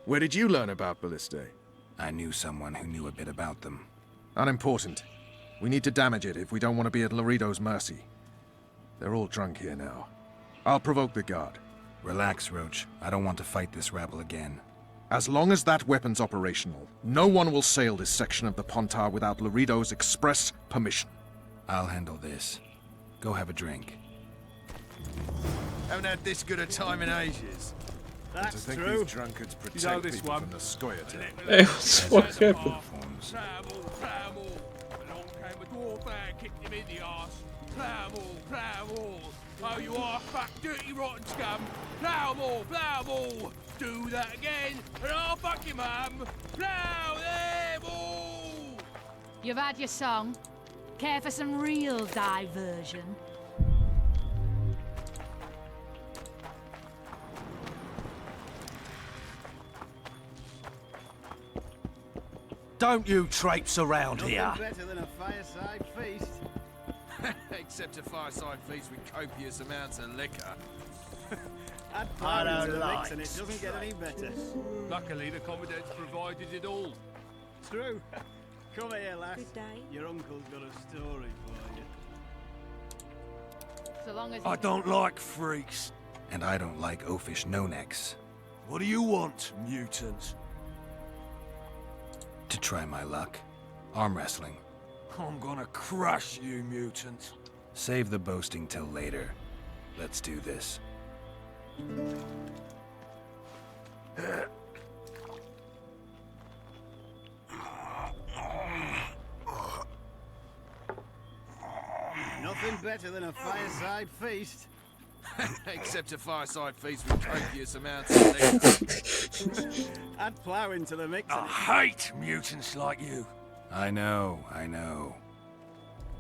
Where did you learn about ballistae? I knew someone who knew a bit about them. Unimportant. We need to damage it if we don't want to be at Laredo's mercy. They're all drunk here now. I'll provoke the guard. Relax, Roach. I don't want to fight this rabble again. As long as that weapon's operational, no one will sail this section of the Pontar without Laredo's express permission. I'll handle this. Go have a drink. Haven't had this good a time in ages. To think these drunkards protect people from the Scoia town. Hey, what happened? Along came a dwarf and kicked him in the arse. Plough. Oh, you are fat, dirty, rotten scum. Plough. Do that again, and I'll fuck your mum. Plough them all. You've had your song. Care for some real diversion? Don't you traipse around here. Better than a fireside feast. Except a fireside feast with copious amounts of liquor. Add power to the mix and it doesn't get any better. Luckily, the Commandant's provided it all. True. Come here, lass. Good day. Your uncle's got a story for you. So long as I don't like freaks. And I don't like oafish no-necks. What do you want, mutant? To try my luck. Arm wrestling. I'm gonna crush you, mutant. Save the boasting till later. Let's do this. Nothing better than a fireside feast. Except a fireside feast with copious amounts of liquor. Add plough into the mix. I hate mutants like you. I know.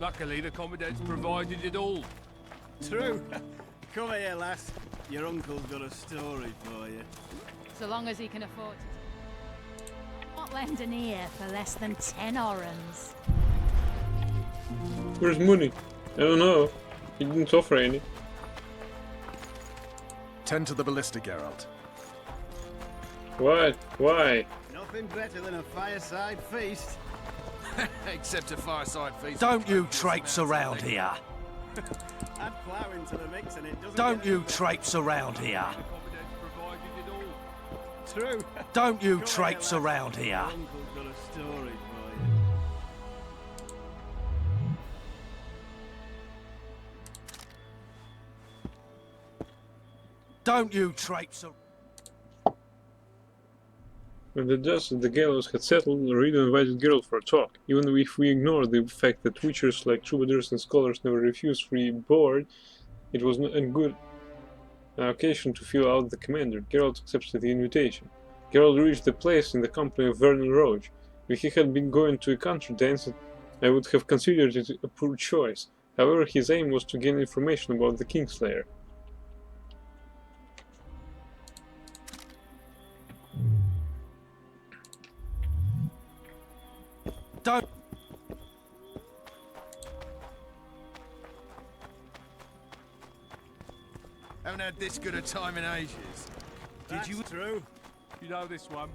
Luckily, the Commandant's provided it all. True. Come here, lass. Your uncle's got a story for you. So long as he can afford it. Not lend an ear for less than 10 orans. Where's money? I don't know. He didn't offer any. Tend to the ballista, Geralt. What? Why? Nothing better than a fireside feast. Except a fireside feast. Don't you traipse around here. Add plough into the mix and it doesn't. Don't you traipse around here. True. Don't you traipse around here. Your uncle's got a story for you. Don't you traipse around. When the dust of the gallows had settled, Laredo invited Geralt for a talk. Even if we ignore the fact that witchers like troubadours and scholars never refuse free board, it was a good occasion to feel out the commander. Geralt accepted the invitation. Geralt reached the place in the company of Vernon Roach. If he had been going to a country dance, I would have considered it a poor choice. However, his aim was to gain information about the Kingslayer. Don't. Haven't had this good a time in ages. Did you? True. You know this one.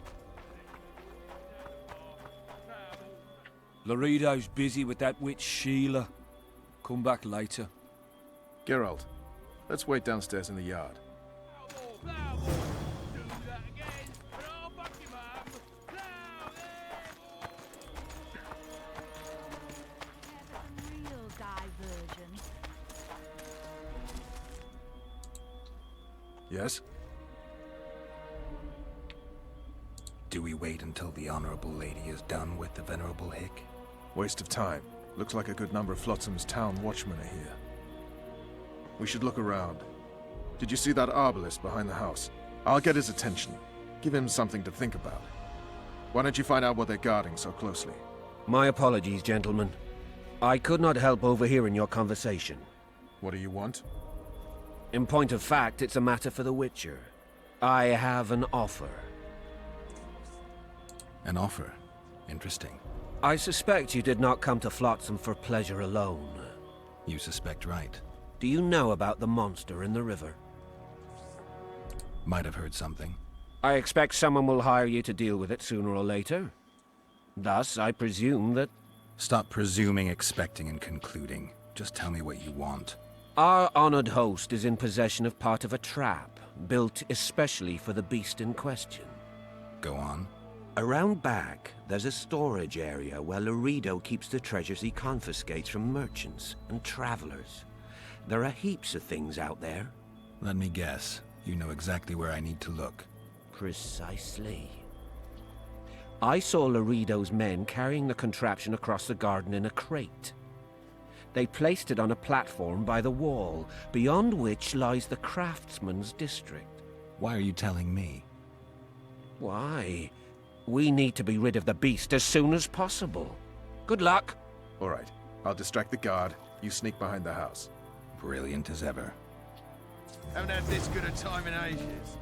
Laredo's busy with that witch Sheila. Come back later. Geralt, let's wait downstairs in the yard. Real diversion. Yes? Do we wait until the Honorable Lady is done with the Venerable Hick? Waste of time. Looks like a good number of Flotsam's town watchmen are here. We should look around. Did you see that arbalist behind the house? I'll get his attention. Give him something to think about. Why don't you find out what they're guarding so closely? My apologies, gentlemen. I could not help overhearing your conversation. What do you want? In point of fact, it's a matter for the Witcher. I have an offer. An offer? Interesting. I suspect you did not come to Flotsam for pleasure alone. You suspect right. Do you know about the monster in the river? Might have heard something. I expect someone will hire you to deal with it sooner or later. Thus, I presume that... Stop presuming, expecting, and concluding. Just tell me what you want. Our honored host is in possession of part of a trap, built especially for the beast in question. Go on. Around back, there's a storage area where Laredo keeps the treasures he confiscates from merchants and travelers. There are heaps of things out there. Let me guess. You know exactly where I need to look. Precisely. I saw Laredo's men carrying the contraption across the garden in a crate. They placed it on a platform by the wall, beyond which lies the craftsman's district. Why are you telling me? Why? We need to be rid of the beast as soon as possible. Good luck. All right. I'll distract the guard. You sneak behind the house. Brilliant as ever. Haven't had this good a time in ages.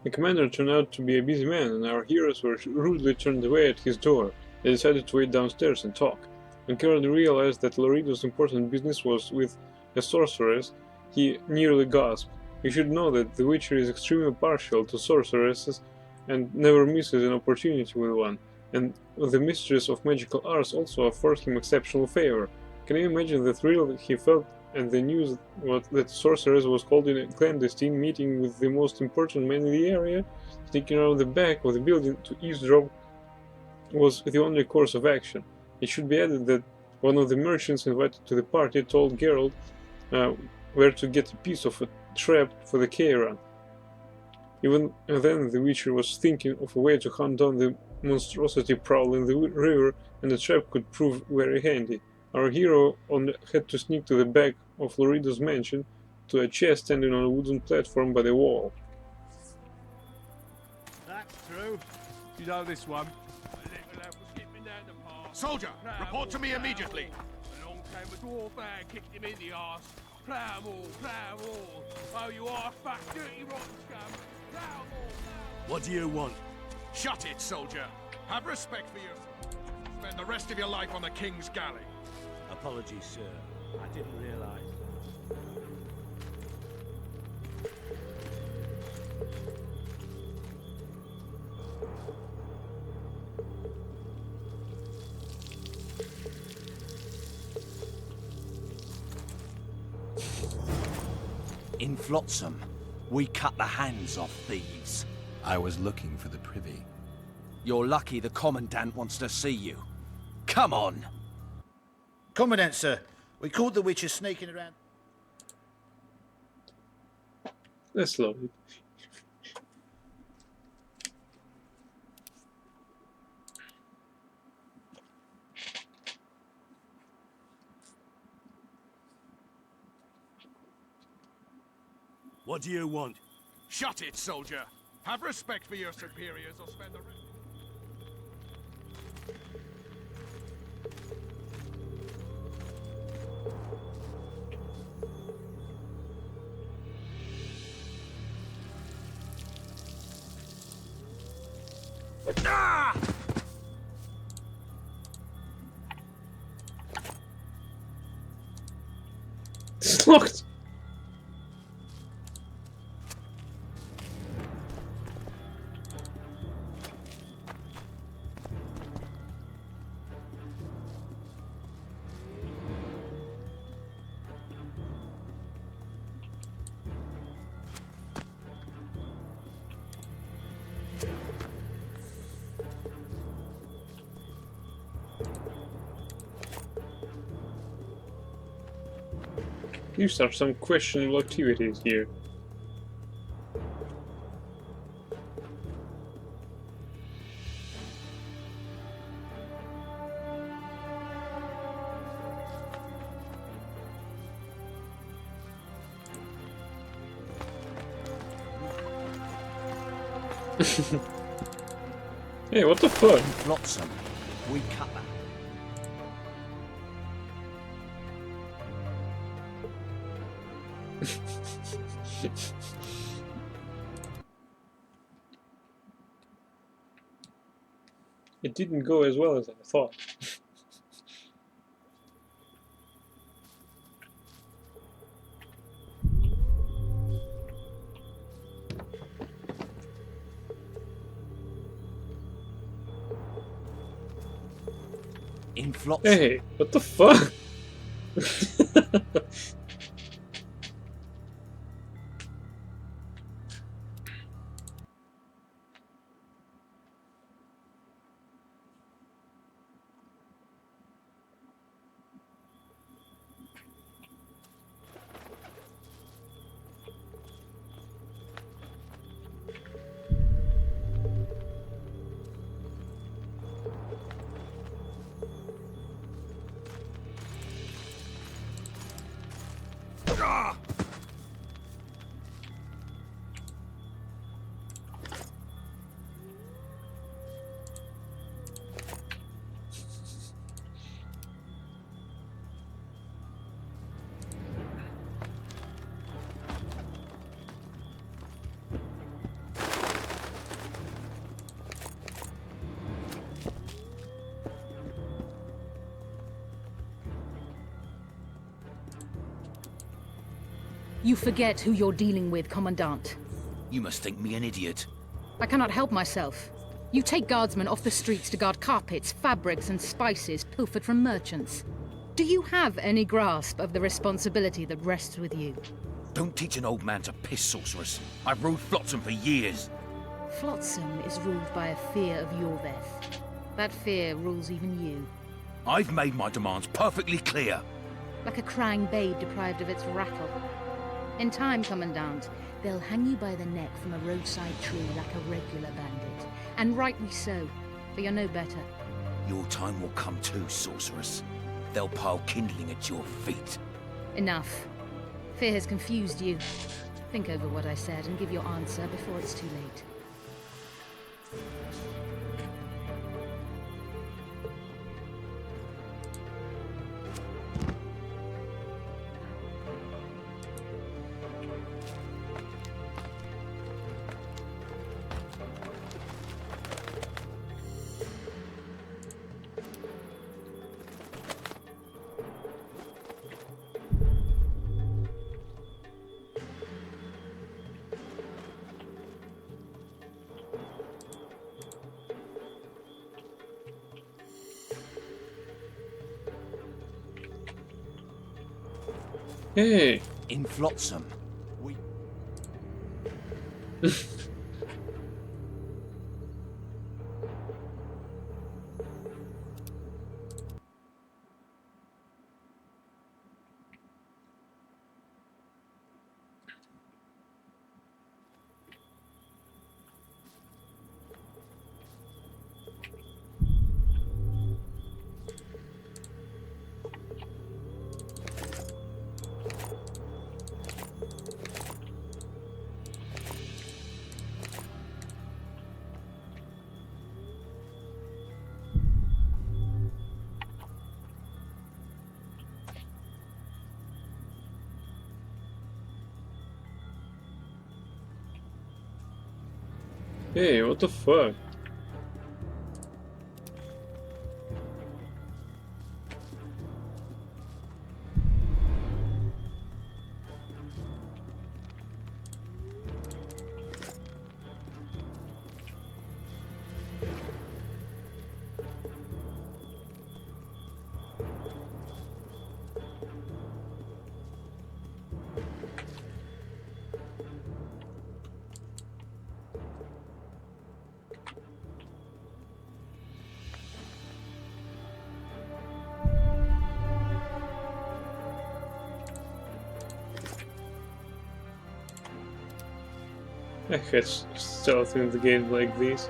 The commander turned out to be a busy man, and our heroes were rudely turned away at his door. They decided to wait downstairs and talk. When Geralt realized that Laredo's important business was with a sorceress, he nearly gasped. You should know that the Witcher is extremely partial to sorceresses and never misses an opportunity with one, and the mistress of magical arts also afforded him exceptional favor. Can you imagine the thrill he felt at the news that sorceress was called in a clandestine meeting with the most important man in the area? Sneaking around the back of the building to eavesdrop was the only course of action. It should be added that one of the merchants invited to the party told Geralt where to get a piece of a trap for the caravan. Even then, the Witcher was thinking of a way to hunt down the monstrosity prowling the river, and the trap could prove very handy. Our hero had to sneak to the back of Laredo's mansion, to a chest standing on a wooden platform by the wall. That's true. You know this one. Soldier, report to me immediately. Along came a dwarf and kicked him in the arse. Plough 'em all, plough 'em all. Oh, you are fat, dirty, rotten scum. Plough 'em all, What do you want? Shut it, soldier. Have respect for yourself. Spend the rest of your life on the King's galley. Apologies, sir. I didn't realize. In Flotsam, we cut the hands off thieves. I was looking for the privy. You're lucky the Commandant wants to see you. Come on! Commandant, sir. We caught the Witcher sneaking around. Let's load it. What do you want? Shut it, soldier. Have respect for your superiors or spend the rest... Ah! It's locked. These are some questionable activities here. Hey, what the fuck? Flotsam. We cut that. It didn't go as well as I thought. In Flotsam. Hey, what the fuck? You forget who you're dealing with, Commandant. You must think me an idiot. I cannot help myself. You take guardsmen off the streets to guard carpets, fabrics, and spices pilfered from merchants. Do you have any grasp of the responsibility that rests with you? Don't teach an old man to piss, sorceress. I've ruled Flotsam for years. Flotsam is ruled by a fear of Yorveth. That fear rules even you. I've made my demands perfectly clear. Like a crying babe deprived of its rattle. In time, Commandant, they'll hang you by the neck from a roadside tree like a regular bandit. And rightly so, for you're no better. Your time will come too, sorceress. They'll pile kindling at your feet. Enough. Fear has confused you. Think over what I said and give your answer before it's too late. Hey! In Flotsam. We... Hey, what the fuck? I had stealth in the game like this.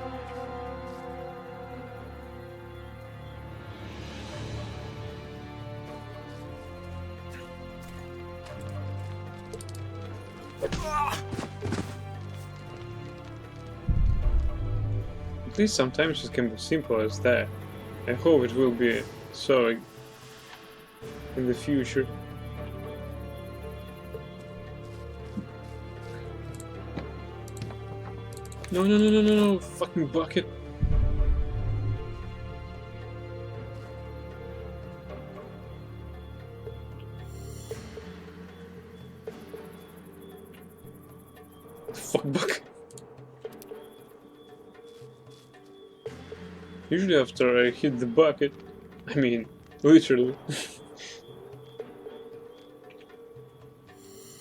At least sometimes it can be simple as that. I hope it will be so in the future. No, no, no, no, no, no, fucking bucket. Fuck bucket. Usually after I hit the bucket, I mean, literally,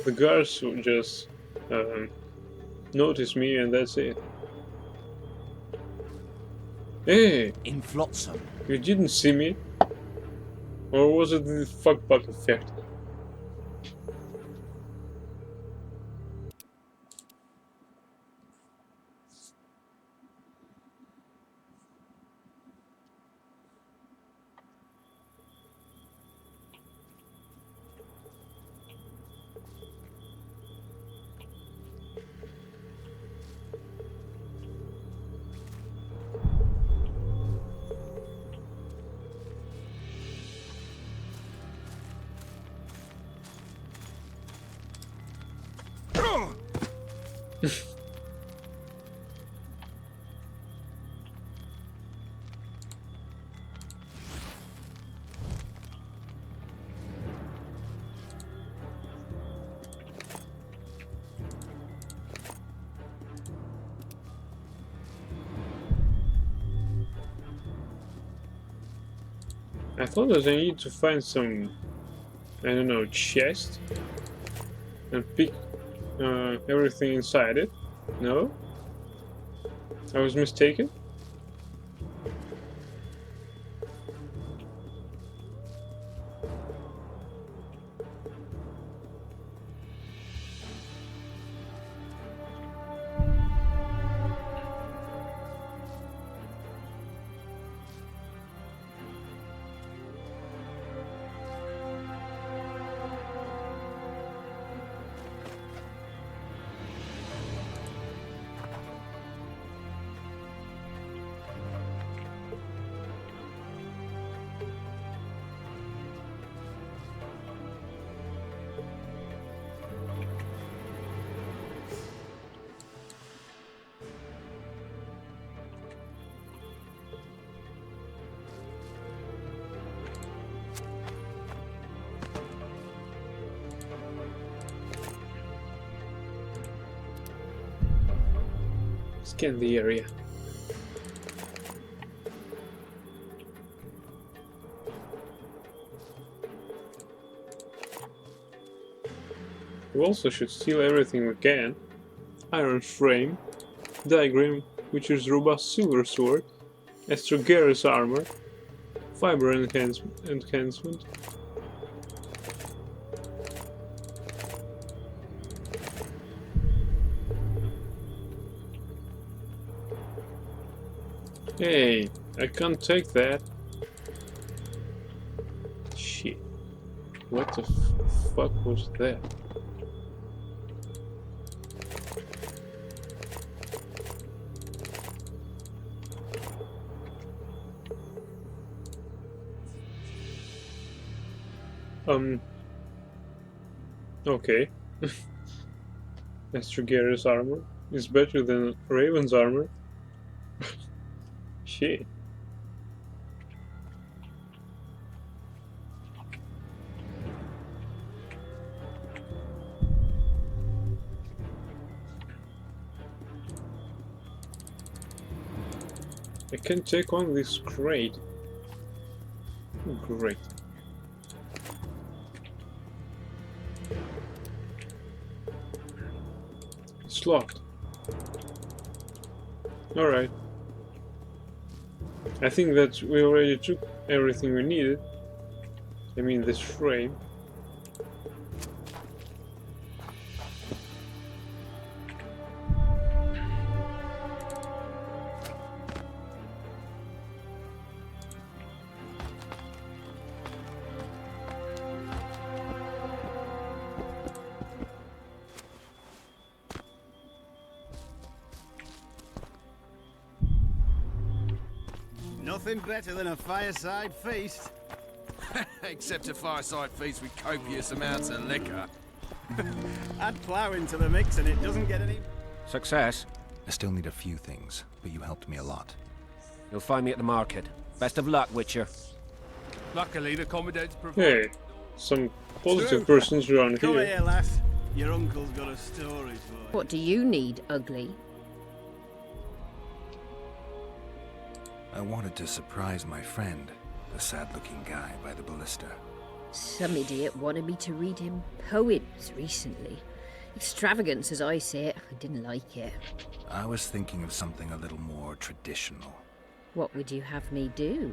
the guards will just notice me and that's it. Hey! In Flotsam. You didn't see me? Or was it the fuck bug effect? I thought that I need to find some, I don't know, chest and pick everything inside it. No? I was mistaken? Scan the area. We also should steal everything we can. Iron frame, diagram, which is robust silver sword, Astrogeras armor, fiber enhancement. Hey, I can't take that. Shit. What the fuck was that? Okay. Astrogeras armor is better than Raven's armor. Shit. I can take on this crate. Great. It's locked. Alright. I think that we already took everything we needed. I mean this frame. Nothing better than a fireside feast. Except a fireside feast with copious amounts of liquor. Add plough into the mix and it doesn't get any... Success. I still need a few things, but you helped me a lot. You'll find me at the market. Best of luck, Witcher. Luckily, the Commandant's provided. Hey, some positive persons around Come here. here, lass. Your uncle's got a story for you. What do you need, Ugly? I wanted to surprise my friend, the sad-looking guy by the ballista. Some idiot wanted me to read him poems recently. Extravagance, as I say it. I didn't like it. I was thinking of something a little more traditional. What would you have me do?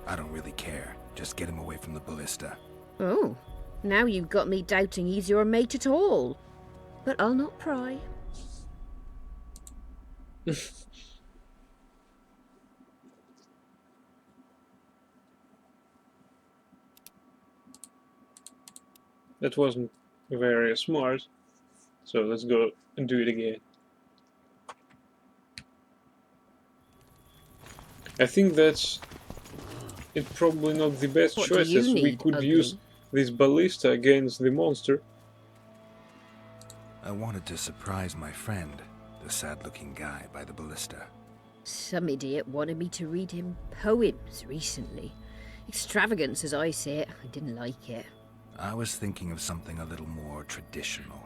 I don't really care. Just get him away from the ballista. Oh, now you've got me doubting he's your mate at all. But I'll not pry. That wasn't very smart, so let's go and do it again. I think that's it. Probably not the best What do choice, you as we need, could Ugly? use this ballista against the monster. I wanted to surprise my friend, the sad-looking guy by the ballista. Some idiot wanted me to read him poems recently. Extravagance, as I say it. I didn't like it. I was thinking of something a little more traditional.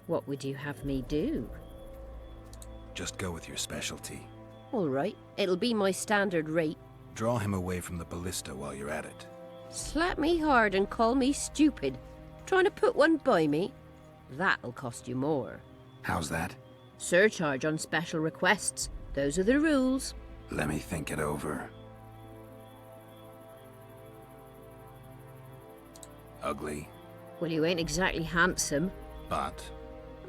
What would you have me do? Just go with your specialty. All right, it'll be my standard rate. Draw him away from the ballista while you're at it. Slap me hard and call me stupid. Trying to put one by me? That'll cost you more. How's that? Surcharge on special requests. Those are the rules. Let me think it over. Ugly, Well, you ain't exactly handsome. but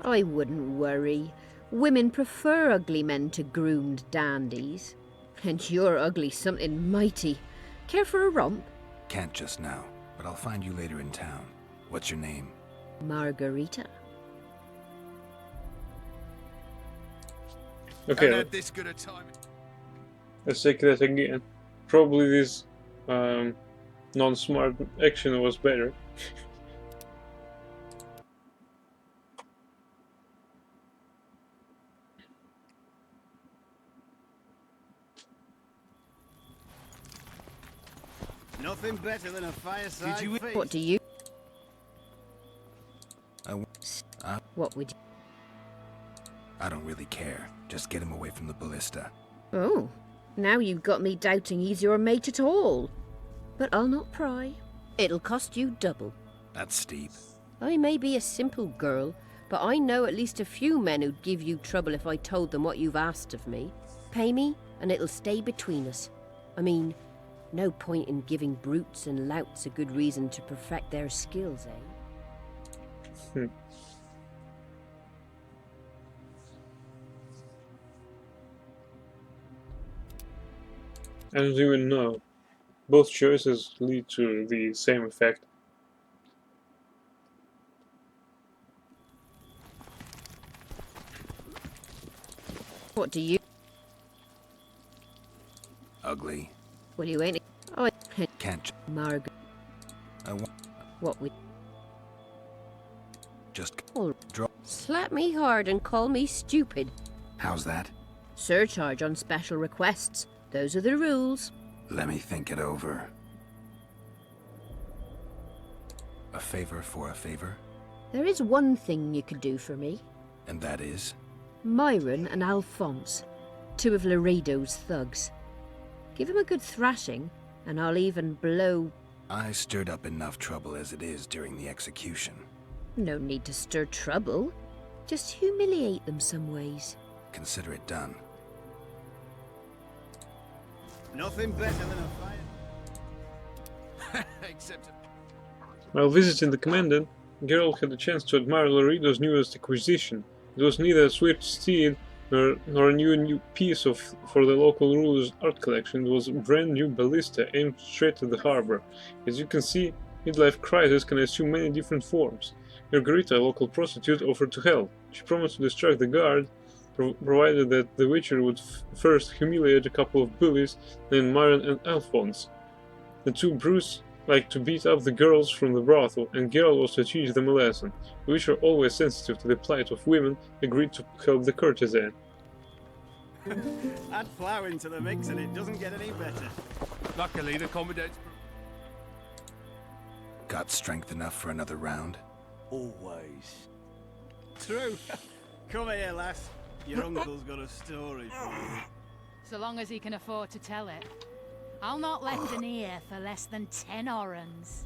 I wouldn't worry. Women prefer ugly men to groomed dandies. And you're ugly something mighty. Care for a romp? can't just now. But I'll find you later in town. What's your name? Margarita. Okay, Haven't had this good a time. let's take that again. Probably this non-smart action was better. Nothing better than a fireside feast. What do you... I What would you... don't really care. Just get him away from the ballista. Oh, now you've got me doubting he's your mate at all. But I'll not pry. It'll cost you double. That's steep. I may be a simple girl, but I know at least a few men who'd give you trouble if I told them what you've asked of me. Pay me, and it'll stay between us. I mean, no point in giving brutes and louts a good reason to perfect their skills, eh? I don't even know. Both choices lead to the same effect. What do you... Ugly. Well, you ain't... Oh, Can't. Margaret. I want. What would... Just Oh, draw. slap me hard and call me stupid. How's that? Surcharge on special requests. Those are the rules. Let me think it over. A favor for a favor? There is one thing you could do for me. And that is? Myron and Alphonse, two of Laredo's thugs. Give him a good thrashing, and I'll even blow... I stirred up enough trouble as it is during the execution. No need to stir trouble. Just humiliate them some ways. Consider it done. Nothing better than a fire. Except While visiting the Commandant, Geralt had a chance to admire Laredo's newest acquisition. It was neither a swift steed nor a new piece for the local ruler's art collection. It was a brand new ballista aimed straight at the harbor. As you can see, midlife crisis can assume many different forms. Margarita, a local prostitute, offered to help. She promised to distract the guard provided that the Witcher would first humiliate a couple of bullies named Myron and Alphonse. The two Bruce liked to beat up the girls from the brothel, and Geralt was to teach them a lesson. The Witcher, always sensitive to the plight of women, agreed to help the courtesan. Add plough into the mix and it doesn't get any better. Luckily, the Commandant's... Got strength enough for another round? Always. True. Come here, lass. Your uncle's got a story for you. So long as he can afford to tell it. I'll not lend an ear for less than 10 orens.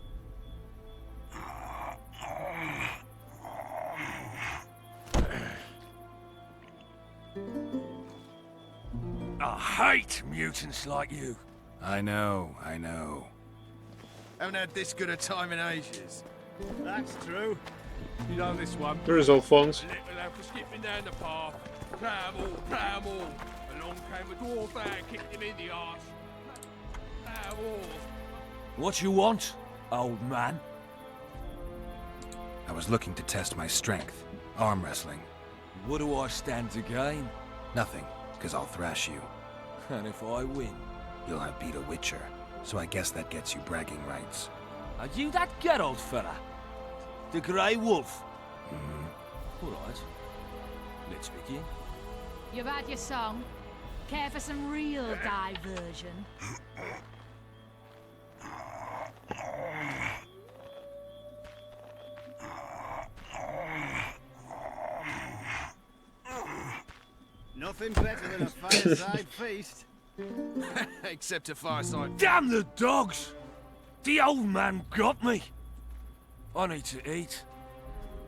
I hate mutants like you. I know, I know. Haven't had this good a time in ages. That's true. You know this one. There is Alphonse. A little lad was skipping down the path. Bramble. Along came a dwarf and kicked him in the arse. Bramble. What you want, old man? I was looking to test my strength. Arm wrestling. What do I stand to gain? Nothing, because I'll thrash you. And if I win? You'll have beat a Witcher, so I guess that gets you bragging rights. Are you that Geralt fella? The Grey Wolf? Mm-hmm. All right. Let's begin. You've had your song. Care for some real diversion? Nothing better than a fireside feast. Except a fireside. Damn the dogs! The old man got me. I need to eat.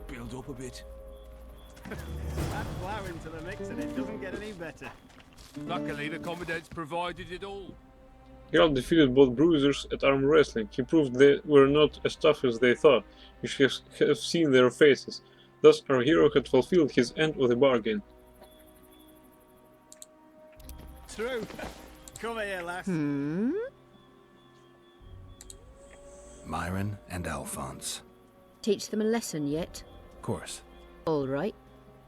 Build up a bit. Add plough into the mix and it doesn't get any better. Luckily, the Commandant's provided it all. Geralt defeated both bruisers at arm wrestling. He proved they were not as tough as they thought. You should have seen their faces. Thus, our hero had fulfilled his end of the bargain. True. Come here, lass. Myron and Alphonse. Teach them a lesson yet? Of course. All right.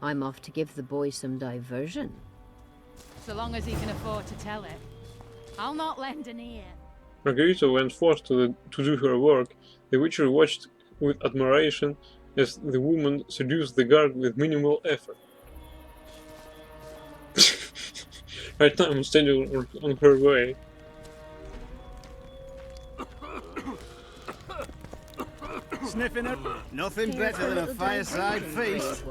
I'm off to give the boy some diversion. So long as he can afford to tell it. I'll not lend an ear. Margarita went forth to do her work. The Witcher watched with admiration as the woman seduced the guard with minimal effort. Right now I'm standing on her way. Sniffing up. Nothing better than a fireside feast.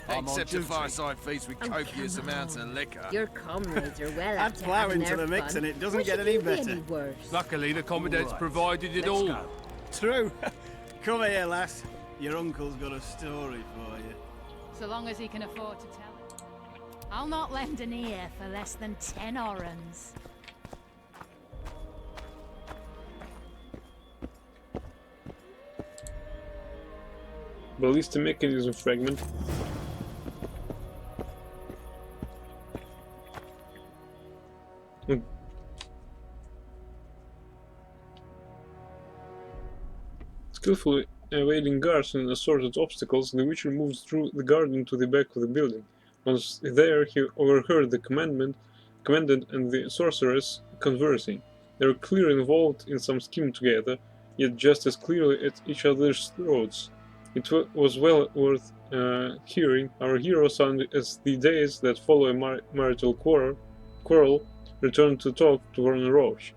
Except a fireside feast with copious amounts of liquor. Your comrades are well Add plough into the mix and it doesn't get any better. Luckily, the Commandant's provided it all. True. Come here, lass. Your uncle's got a story for you. So long as he can afford to tell it. I'll not lend an ear for less than 10 orens. Ballista mechanism fragment. Skillfully evading guards and assorted obstacles, the Witcher moved through the garden to the back of the building. Once there, he overheard the commandant and the sorceress conversing. They were clearly involved in some scheme together, yet just as clearly at each other's throats. It was well worth hearing. Our hero sounded as the days that follow a marital quarrel returned to talk to Werner Roche.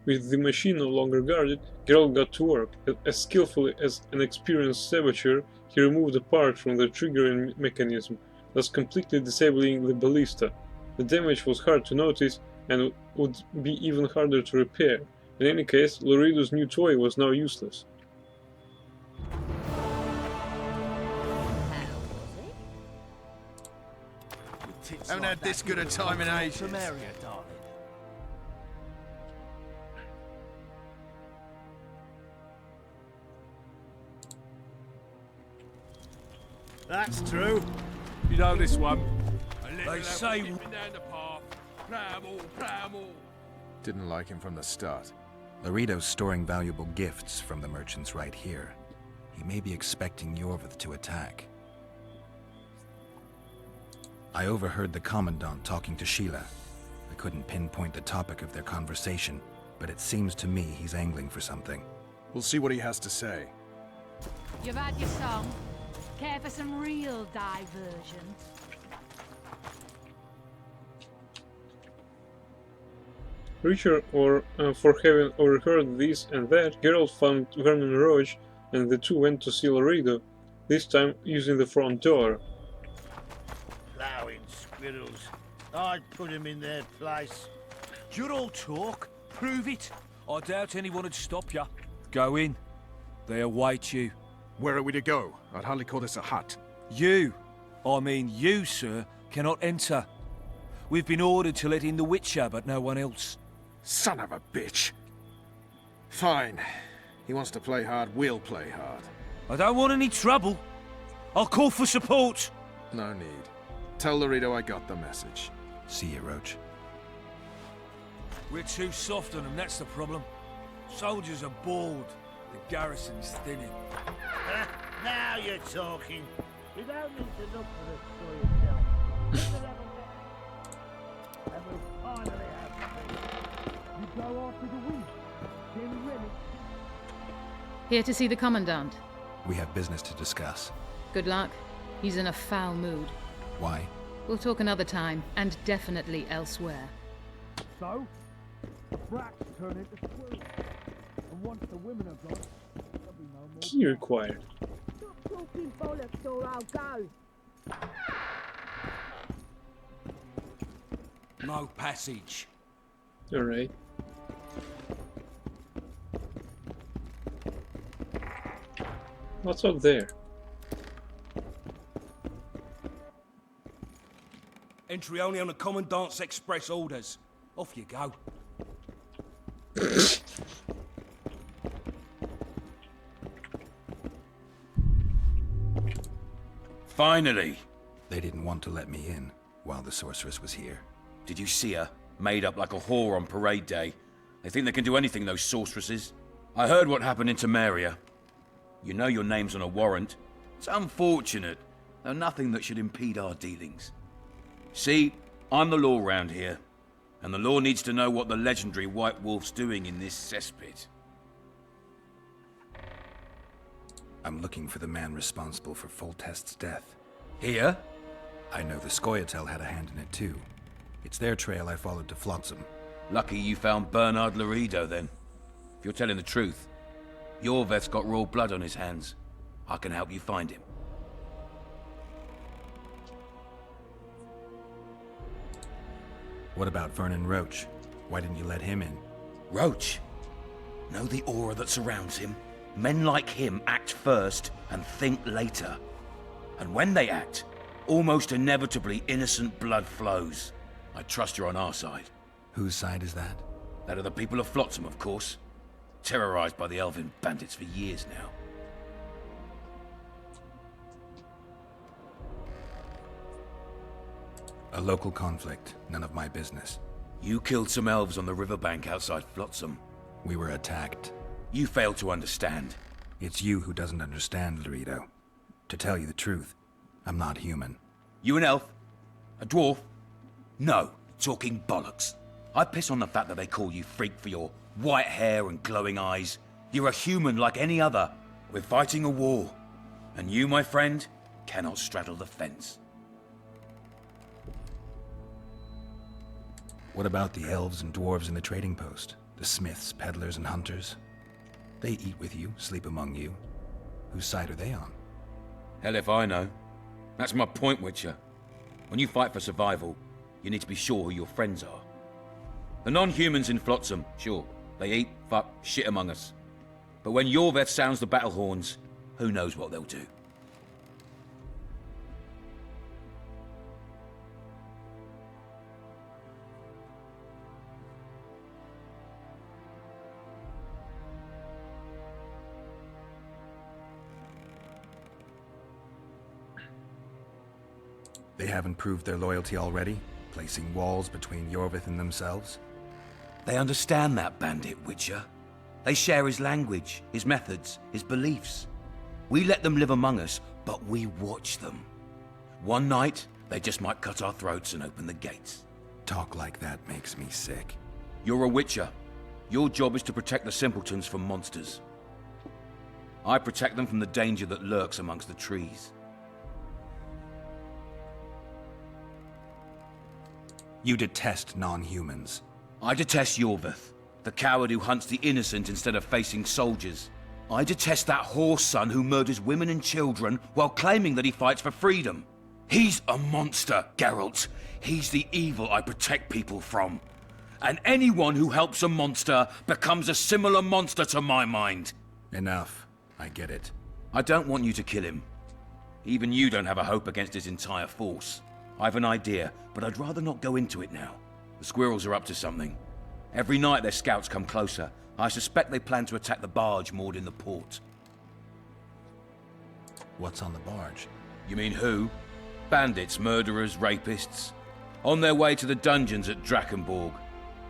With the machine no longer guarded, Geralt got to work. As skillfully as an experienced saboteur, he removed a part from the triggering mechanism, thus completely disabling the ballista. The damage was hard to notice and would be even harder to repair. In any case, Loredo's new toy was now useless. Haven't had this good a time in ages. That's true. You know this one. They say... Down the path. Bramble. Didn't like him from the start. Loredo's storing valuable gifts from the merchants right here. He may be expecting Yorvith to attack. I overheard the Commandant talking to Sheila. I couldn't pinpoint the topic of their conversation, but it seems to me he's angling for something. We'll see what he has to say. You've had your song. Care for some real diversion? Richer or for having overheard this and that, Geralt found Vernon Roach and the two went to see Laredo, this time using the front door. Plowing squirrels. I'd put him in their place. You're all talk. Prove it. I doubt anyone would stop you. Go in. They await you. Where are we to go? I'd hardly call this a hut. You, I mean you, sir, cannot enter. We've been ordered to let in the Witcher, but no one else. Son of a bitch. Fine. He wants to play hard, we'll play hard. I don't want any trouble. I'll call for support. No need. Tell Laredo I got the message. See you, Roach. We're too soft on them, that's the problem. Soldiers are bored. The garrison's thinning. Now you're talking. You don't need to look for this for yourself. And we'll finally have peace. You go after the wind. Then ready. Here to see the Commandant. We have business to discuss. Good luck. He's in a foul mood. Why? We'll talk another time, and definitely elsewhere. So, the brats turn into squirrels. And once the women are gone, there'll be no more. Key required. Stop talking bollocks or I'll go. No passage. Alright. What's up there? Entry only on the Commandant's express orders. Off you go. Finally! They didn't want to let me in while the sorceress was here. Did you see her? Made up like a whore on parade day. They think they can do anything, those sorceresses. I heard what happened in Temeria. You know your name's on a warrant. It's unfortunate, though nothing that should impede our dealings. See, I'm the law round here, and the law needs to know what the legendary White Wolf's doing in this cesspit. I'm looking for the man responsible for Foltest's death. Here? I know the Scoia'tael had a hand in it too. It's their trail I followed to Flotsam. Lucky you found Bernard Laredo, then. If you're telling the truth, Yorveth's got royal blood on his hands. I can help you find him. What about Vernon Roach? Why didn't you let him in? Roach? Know the aura that surrounds him? Men like him act first and think later. And when they act, almost inevitably innocent blood flows. I trust you're on our side. Whose side is that? That of the people of Flotsam, of course. Terrorized by the elven bandits for years now. A local conflict, none of my business. You killed some elves on the riverbank outside Flotsam. We were attacked. You failed to understand. It's you who doesn't understand, Laredo. To tell you the truth, I'm not human. You an elf? A dwarf? No, talking bollocks. I piss on the fact that they call you freak for your white hair and glowing eyes. You're a human like any other. We're fighting a war. And you, my friend, cannot straddle the fence. What about the elves and dwarves in the trading post? The smiths, peddlers, and hunters? They eat with you, sleep among you. Whose side are they on? Hell if I know. That's my point, Witcher. When you fight for survival, you need to be sure who your friends are. The non-humans in Flotsam, sure, they eat, fuck, shit among us. But when Yorveth sounds the battle horns, who knows what they'll do. They haven't proved their loyalty already, placing walls between Yorvith and themselves? They understand that bandit, Witcher. They share his language, his methods, his beliefs. We let them live among us, but we watch them. One night, they just might cut our throats and open the gates. Talk like that makes me sick. You're a witcher. Your job is to protect the simpletons from monsters. I protect them from the danger that lurks amongst the trees. You detest non-humans. I detest Yorveth, the coward who hunts the innocent instead of facing soldiers. I detest that whore son who murders women and children while claiming that he fights for freedom. He's a monster, Geralt. He's the evil I protect people from. And anyone who helps a monster becomes a similar monster to my mind. Enough. I get it. I don't want you to kill him. Even you don't have a hope against his entire force. I've an idea, but I'd rather not go into it now. The squirrels are up to something. Every night their scouts come closer. I suspect they plan to attack the barge moored in the port. What's on the barge? You mean who? Bandits, murderers, rapists. On their way to the dungeons at Drakenborg.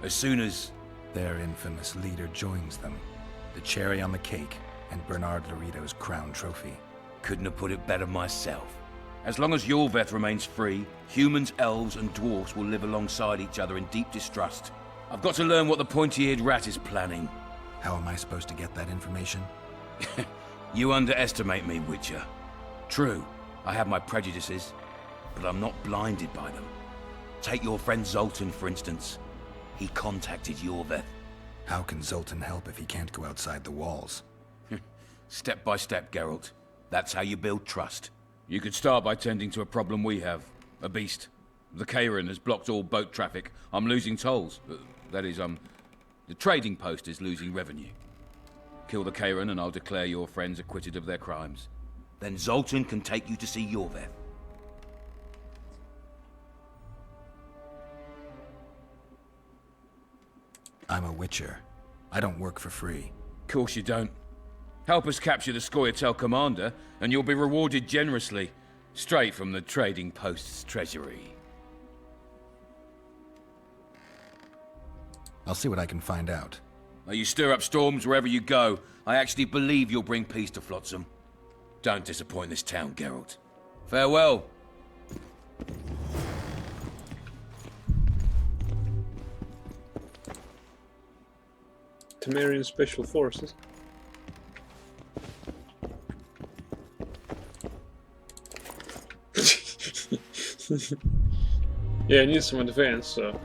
As soon as... Their infamous leader joins them. The cherry on the cake, and Bernard Laredo's crown trophy. Couldn't have put it better myself. As long as Yorveth remains free, humans, elves, and dwarfs will live alongside each other in deep distrust. I've got to learn what the pointy-eared rat is planning. How am I supposed to get that information? You underestimate me, Witcher. True, I have my prejudices, but I'm not blinded by them. Take your friend Zoltan, for instance. He contacted Yorveth. How can Zoltan help if he can't go outside the walls? Step by step, Geralt. That's how you build trust. You could start by tending to a problem we have. A beast. The Kairan has blocked all boat traffic. I'm losing tolls. That is, the trading post is losing revenue. Kill the Kairan and I'll declare your friends acquitted of their crimes. Then Zoltan can take you to see Yorveth. I'm a witcher. I don't work for free. Course you don't. Help us capture the Scoia'tael commander, and you'll be rewarded generously. Straight from the trading post's treasury. I'll see what I can find out. Now you stir up storms wherever you go. I actually believe you'll bring peace to Flotsam. Don't disappoint this town, Geralt. Farewell. Temerian Special Forces. Yeah, I need some advance, so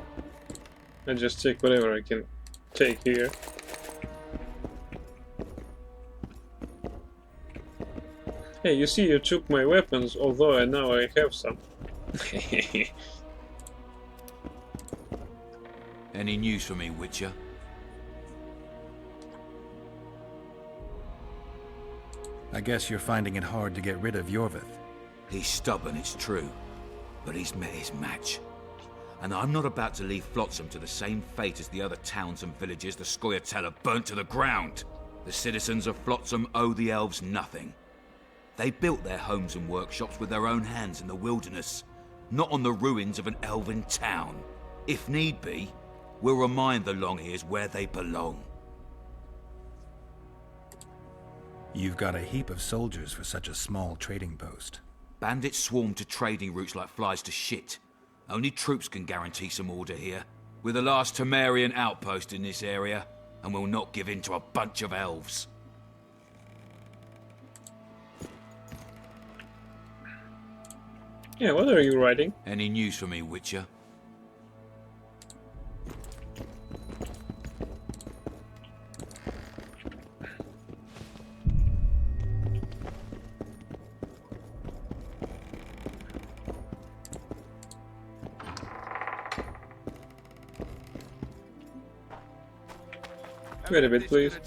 I just take whatever I can take here. Hey, you see, you took my weapons, although now I have some. Any news for me, Witcher? I guess you're finding it hard to get rid of Yorveth. He's stubborn, it's true, but he's met his match. And I'm not about to leave Flotsam to the same fate as the other towns and villages the Scoia'tael have burnt to the ground. The citizens of Flotsam owe the elves nothing. They built their homes and workshops with their own hands in the wilderness, not on the ruins of an elven town. If need be, we'll remind the Longears where they belong. You've got a heap of soldiers for such a small trading post. Bandits swarm to trading routes like flies to shit. Only troops can guarantee some order here. We're the last Temerian outpost in this area, and we'll not give in to a bunch of elves. Yeah, what are you writing? Any news for me, Witcher? Wait a bit, please.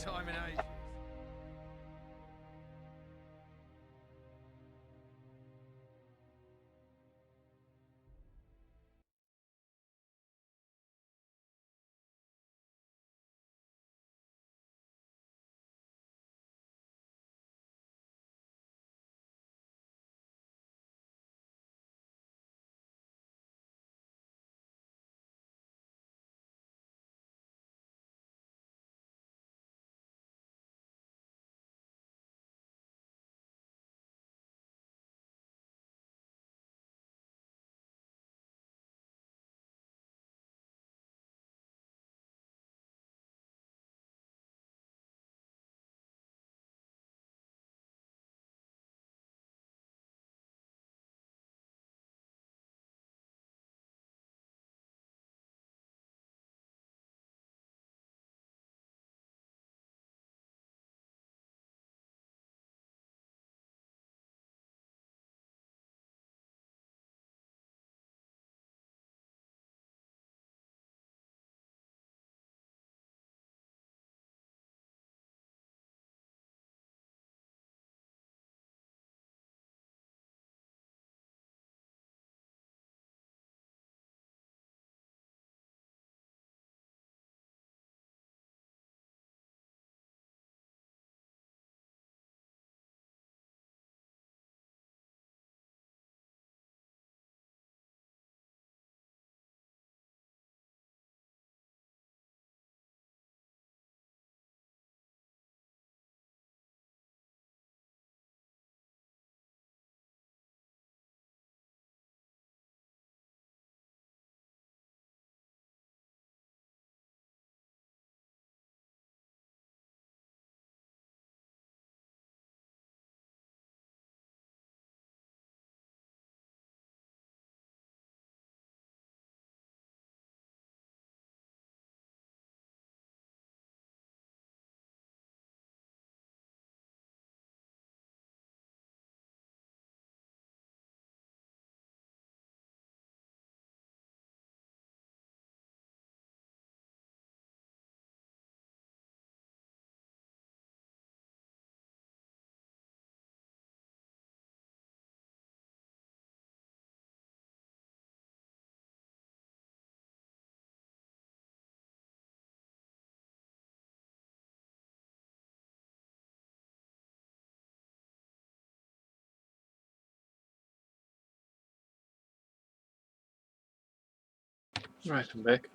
Right, I'm back.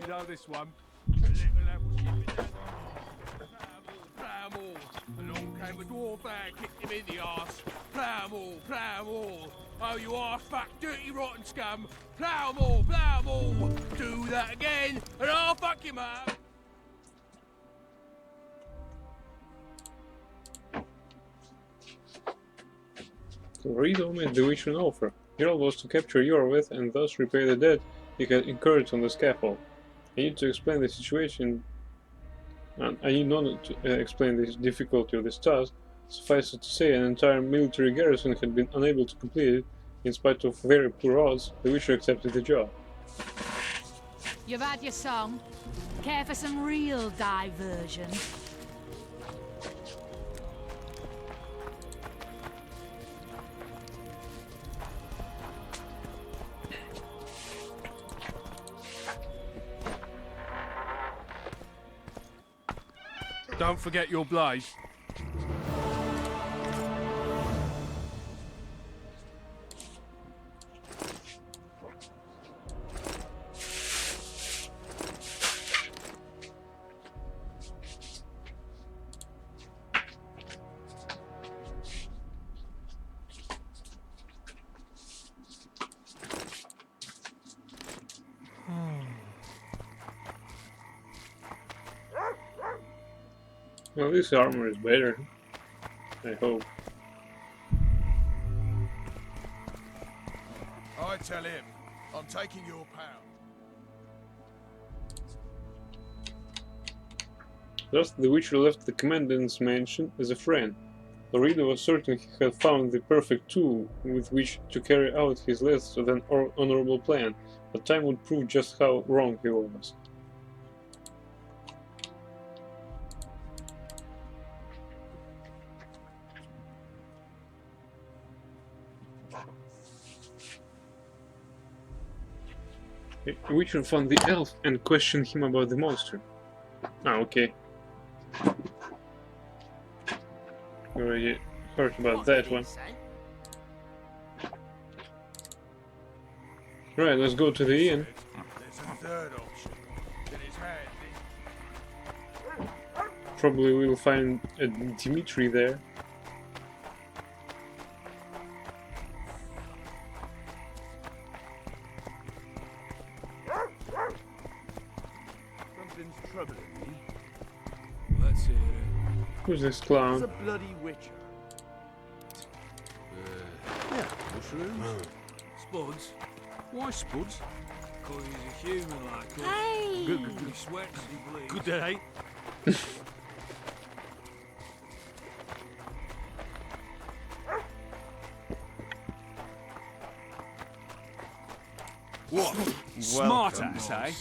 You know this one. A little apple shipping down plough 'em all. Along came a dwarf and kicked him in the arse. Plough 'em all, plough 'em all. Oh, you arse fuck, dirty rotten scum. Plough 'em all, plough 'em all. Do that again, and I'll fuck him up. Loredo made the witch an offer. Geralt was to capture Yorwith and thus repay the debt he had incurred on the scaffold. I need to explain the situation, and I need not to explain the difficulty of this task. Suffice it to say, an entire military garrison had been unable to complete it. In spite of very poor odds, the Witcher accepted the job. You've had your song. Care for some real diversion? Don't forget your blade. Well, this armor is better, I hope. I tell him, I'm taking your pound. Thus, the Witcher left the Commandant's mansion as a friend. Loredo was certain he had found the perfect tool with which to carry out his less than honorable plan, but time would prove just how wrong he was. Witcher found the elf and questioned him about the monster. Ah, okay. We already heard about that one. Right, let's go to the inn. There's a third option. In his hand. Probably we'll find a Dimitri there. Something's troubling me. Let's hear it. Who's this It's clown? a bloody witcher. Yeah, mushrooms. Spuds? Why Spuds? Because he's a human like us. Hey! He sweats, he bleeds. Good day. What? Smart ass, eh?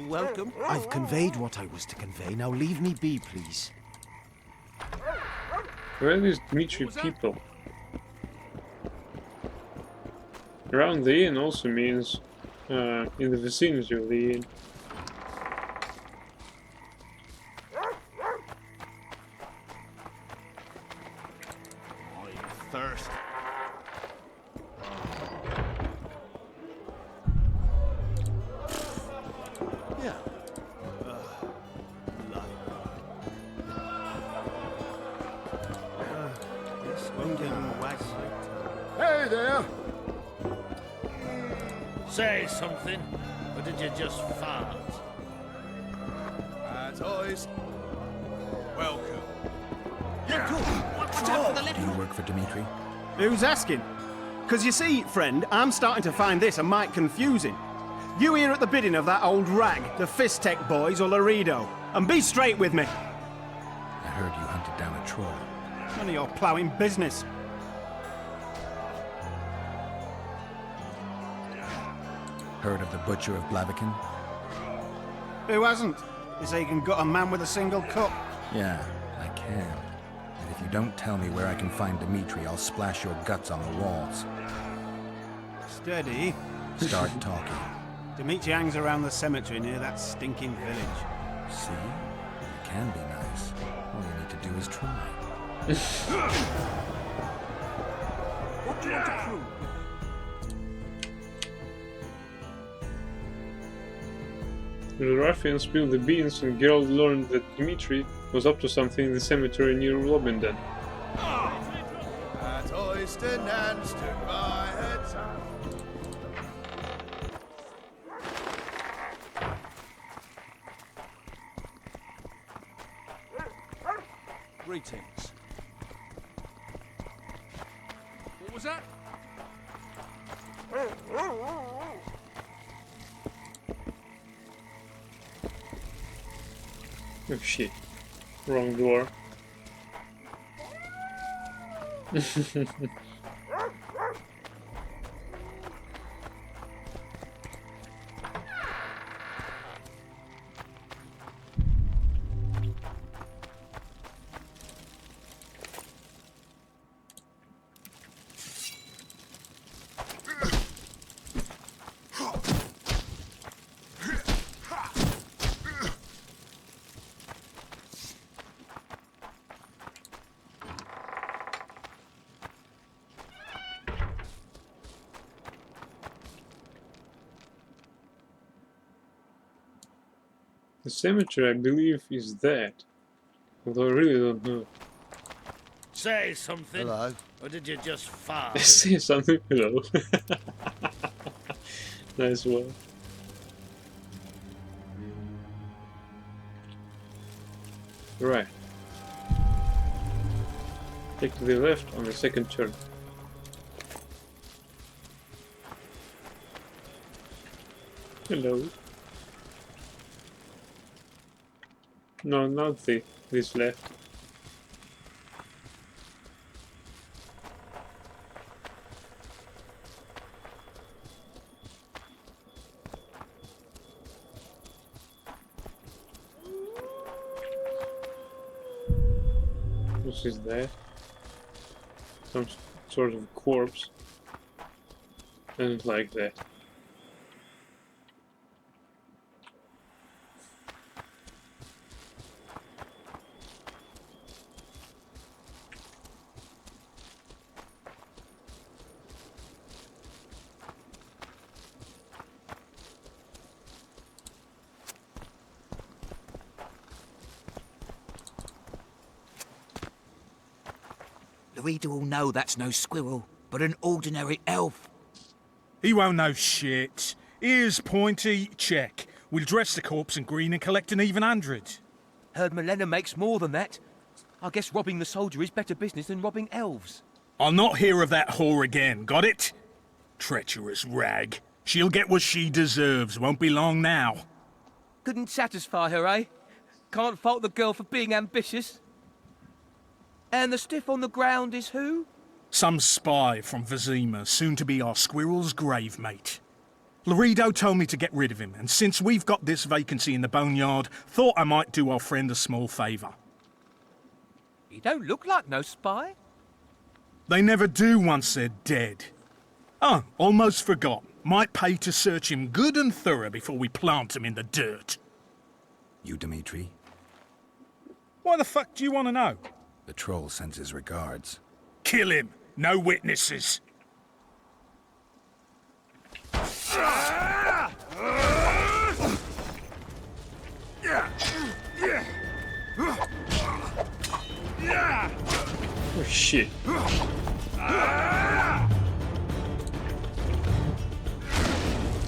Welcome. I've conveyed what I was to convey. Now leave me be, please. Where are these Dimitri people? Around the inn also means in the vicinity of the inn. I'm thirsty. Yeah. Hey there! Say something, or did you just fart? As always, welcome. You work for Dimitri? Who's asking? Because you see, friend, I'm starting to find this a mite confusing. You here at the bidding of that old rag, the Fistech boys or Loredo? And be straight with me. I heard you hunted down a troll. None of your ploughing business. Heard of the Butcher of Blaviken? Who hasn't? You say you can gut a man with a single cut? Yeah, I can. And if you don't tell me where I can find Dimitri, I'll splash your guts on the walls. Steady. Start talking. Dimitri hangs around the cemetery near that stinking village. See? You can be nice. All you need to do is try. What do you want to prove? The ruffians spilled the beans and Geralt learned that Dmitri was up to something in the cemetery near Lobenden. At Oysternan stood by her side. Greetings. What was that? Oh shit. Wrong door. The cemetery, I believe, is that. Although I really don't know. Say something. Hello. Or did you just fart? Say something. Hello. Nice one. Right. Take to the left on the second turn. Hello. No, not this left. What is that? Some sort of corpse. And like that. The reader will know that's no squirrel, but an ordinary elf. He won't know shit. Here's Pointy, check. We'll dress the corpse in green and collect an even 100. Heard Milena makes more than that. I guess robbing the soldier is better business than robbing elves. I'll not hear of that whore again, got it? Treacherous rag. She'll get what she deserves, won't be long now. Couldn't satisfy her, eh? Can't fault the girl for being ambitious. And the stiff on the ground is who? Some spy from Vizima, soon to be our squirrel's grave mate. Laredo told me to get rid of him, and since we've got this vacancy in the boneyard, thought I might do our friend a small favour. He don't look like no spy. They never do once they're dead. Oh, almost forgot. Might pay to search him good and thorough before we plant him in the dirt. You, Dmitri? Why the fuck do you want to know? The troll sends his regards. Kill him. No witnesses. Oh shit.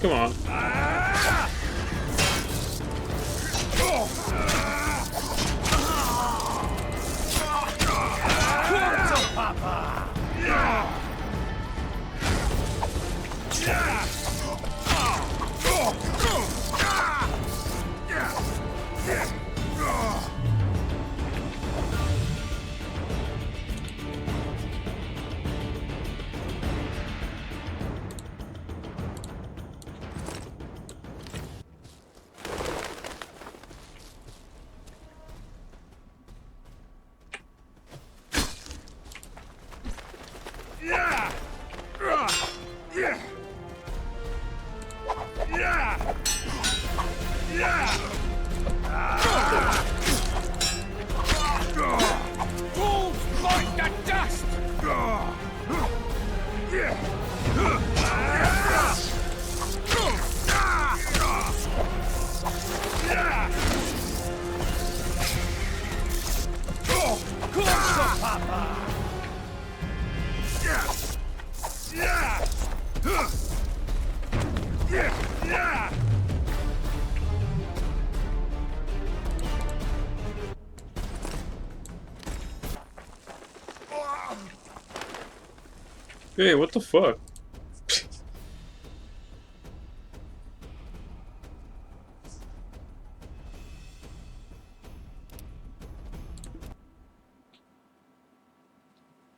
Come on. Hey, what the fuck?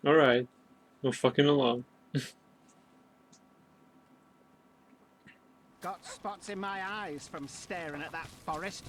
Alright, no fucking alarm. Got spots in my eyes from staring at that forest.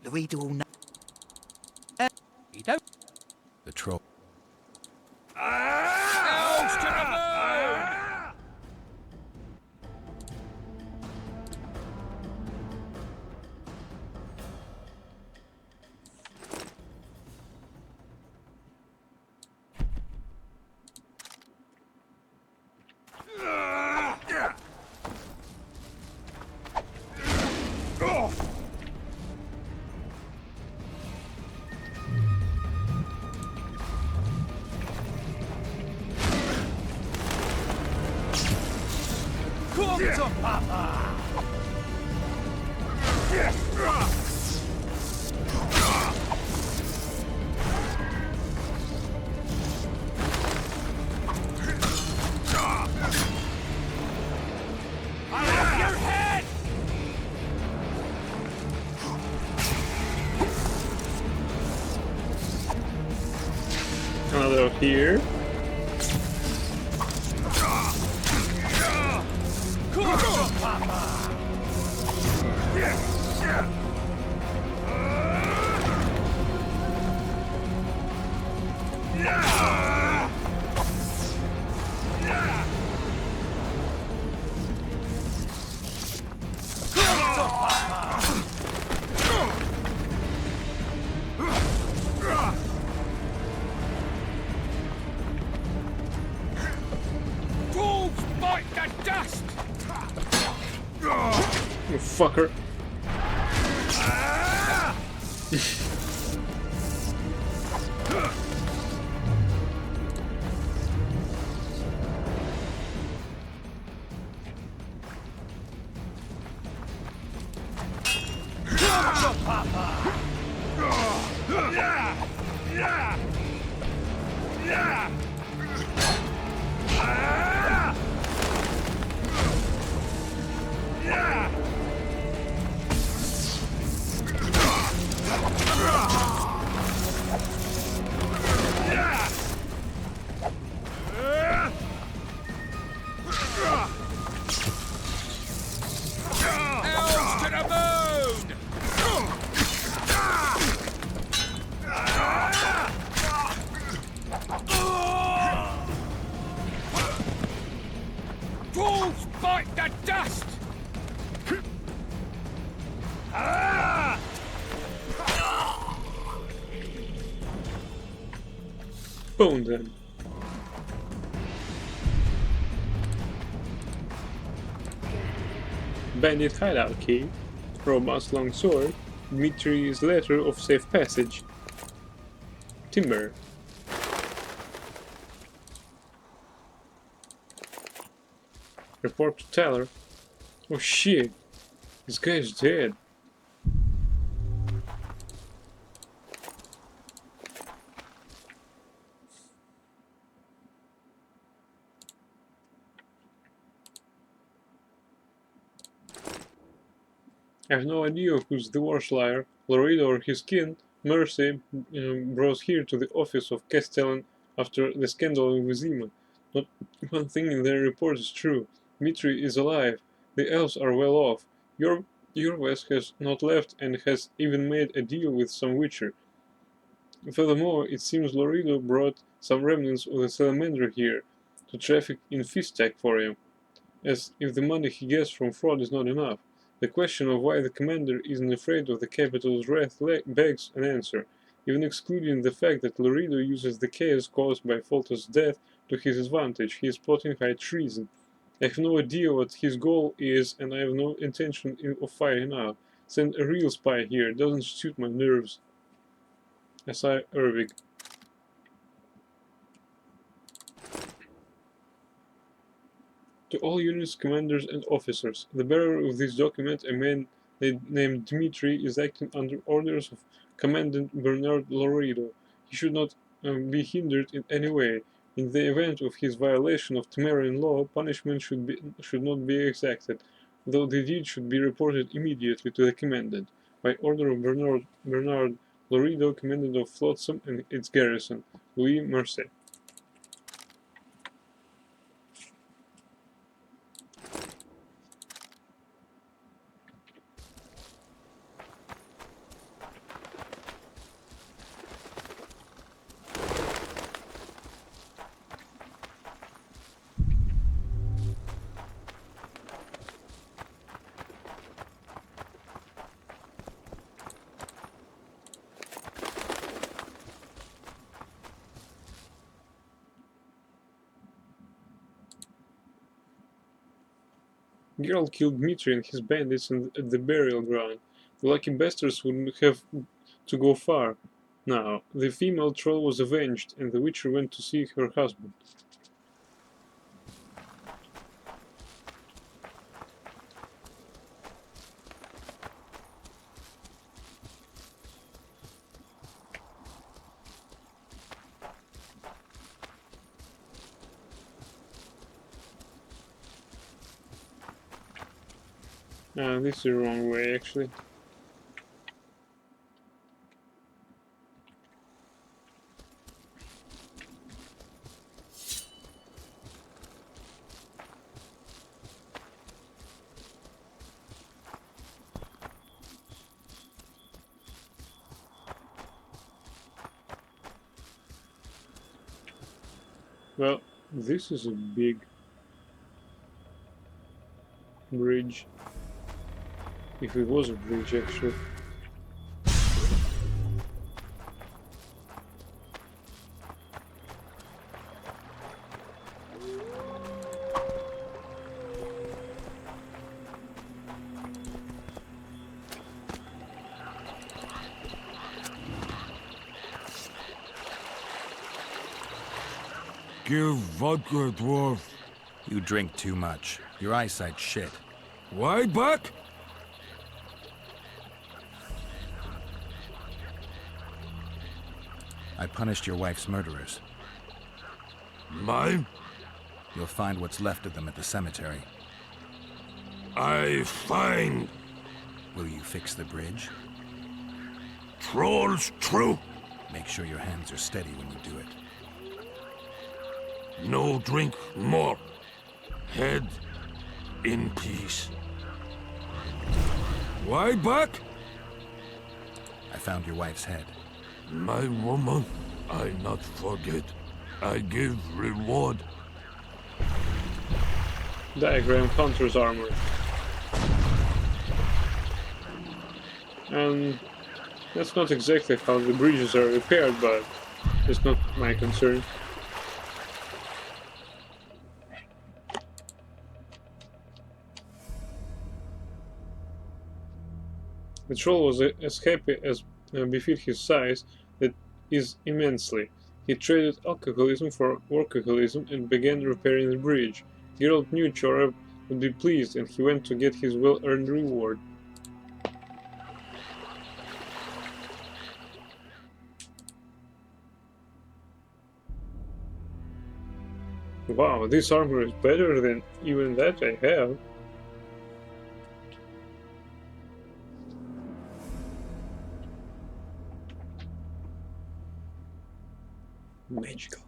Louis all know. You don't. The troll. Elves to the moon! Come to Papa! I'll have your head! Another here. Come to Papa! Wolves bite the dust! You fucker. Come to Papa! Elves to the moon! Wolves bite the dust! Bone them. Bandit hideout key. Robot's long sword. Dmitri's letter of safe passage. Timber. Report to Teller. Oh shit. This guy's dead. I have no idea who's the worst liar, Laredo or his kin. Mercy brought here to the office of Castellan after the scandal in Vizima. Not one thing in their report is true. Dmitri is alive. The elves are well off. Your Urwes has not left and has even made a deal with some witcher. Furthermore, it seems Lorido brought some remnants of the salamander here to traffic in Fistek for him, as if the money he gets from fraud is not enough. The question of why the commander isn't afraid of the capital's wrath begs an answer, even excluding the fact that Lorido uses the chaos caused by Foltest's death to his advantage. He is plotting high treason. I have no idea what his goal is, and I have no intention of firing out. Send a real spy here, doesn't suit my nerves. S.I. Ervig. To all units, commanders, and officers, the bearer of this document, a man named Dmitri, is acting under orders of Commandant Bernard Lorido. He should not be hindered in any way. In the event of his violation of Temerian law, punishment should not be exacted, though the deed should be reported immediately to the Commandant. By order of Bernard Lorido, Commandant of Flotsam and its garrison, Louis Mercier. Geralt killed Dmitri and his bandits at the burial ground. The lucky bastards wouldn't have to go far. Now, the female troll was avenged, and the witcher went to see her husband. This is the wrong way, actually. Well, this is a big bridge. If it was a bridge, actually. Give vodka, dwarf. You drink too much. Your eyesight's shit. Why, Buck? I punished your wife's murderers. Mine? You'll find what's left of them at the cemetery. I find... Will you fix the bridge? Trolls true. Make sure your hands are steady when you do it. No drink more. Head in peace. Why, Buck? I found your wife's head. My woman, I not forget. I give reward. Diagram Hunter's armor. And that's not exactly how the bridges are repaired, but it's not my concern. The troll was as happy as befit his size, that is immensely. He traded alcoholism for workaholism and began repairing the bridge. Geralt knew Chorab would be pleased, and he went to get his well-earned reward. Wow, this armor is better than even that I have. Magical.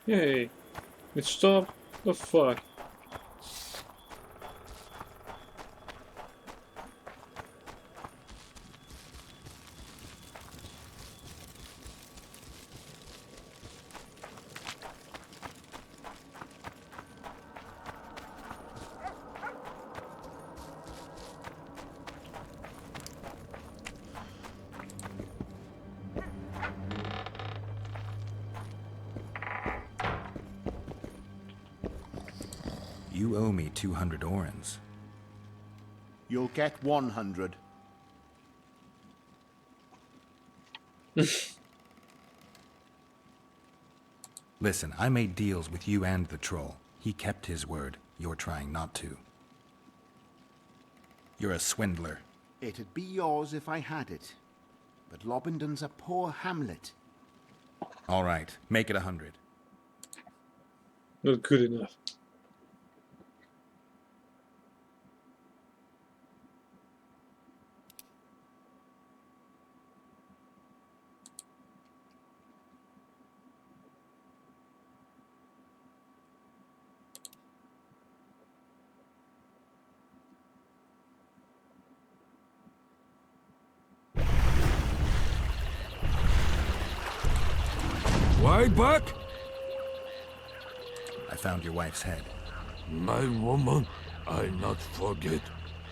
Hey, it stopped? The fuck? You owe me 200 orens. You'll get 100. Listen, I made deals with you and the troll. He kept his word. You're trying not to. You're a swindler. It'd be yours if I had it. But Lobendon's a poor hamlet. All right, make it 100. Not good enough. Way back? I found your wife's head. My woman, I not forget.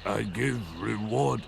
I give reward.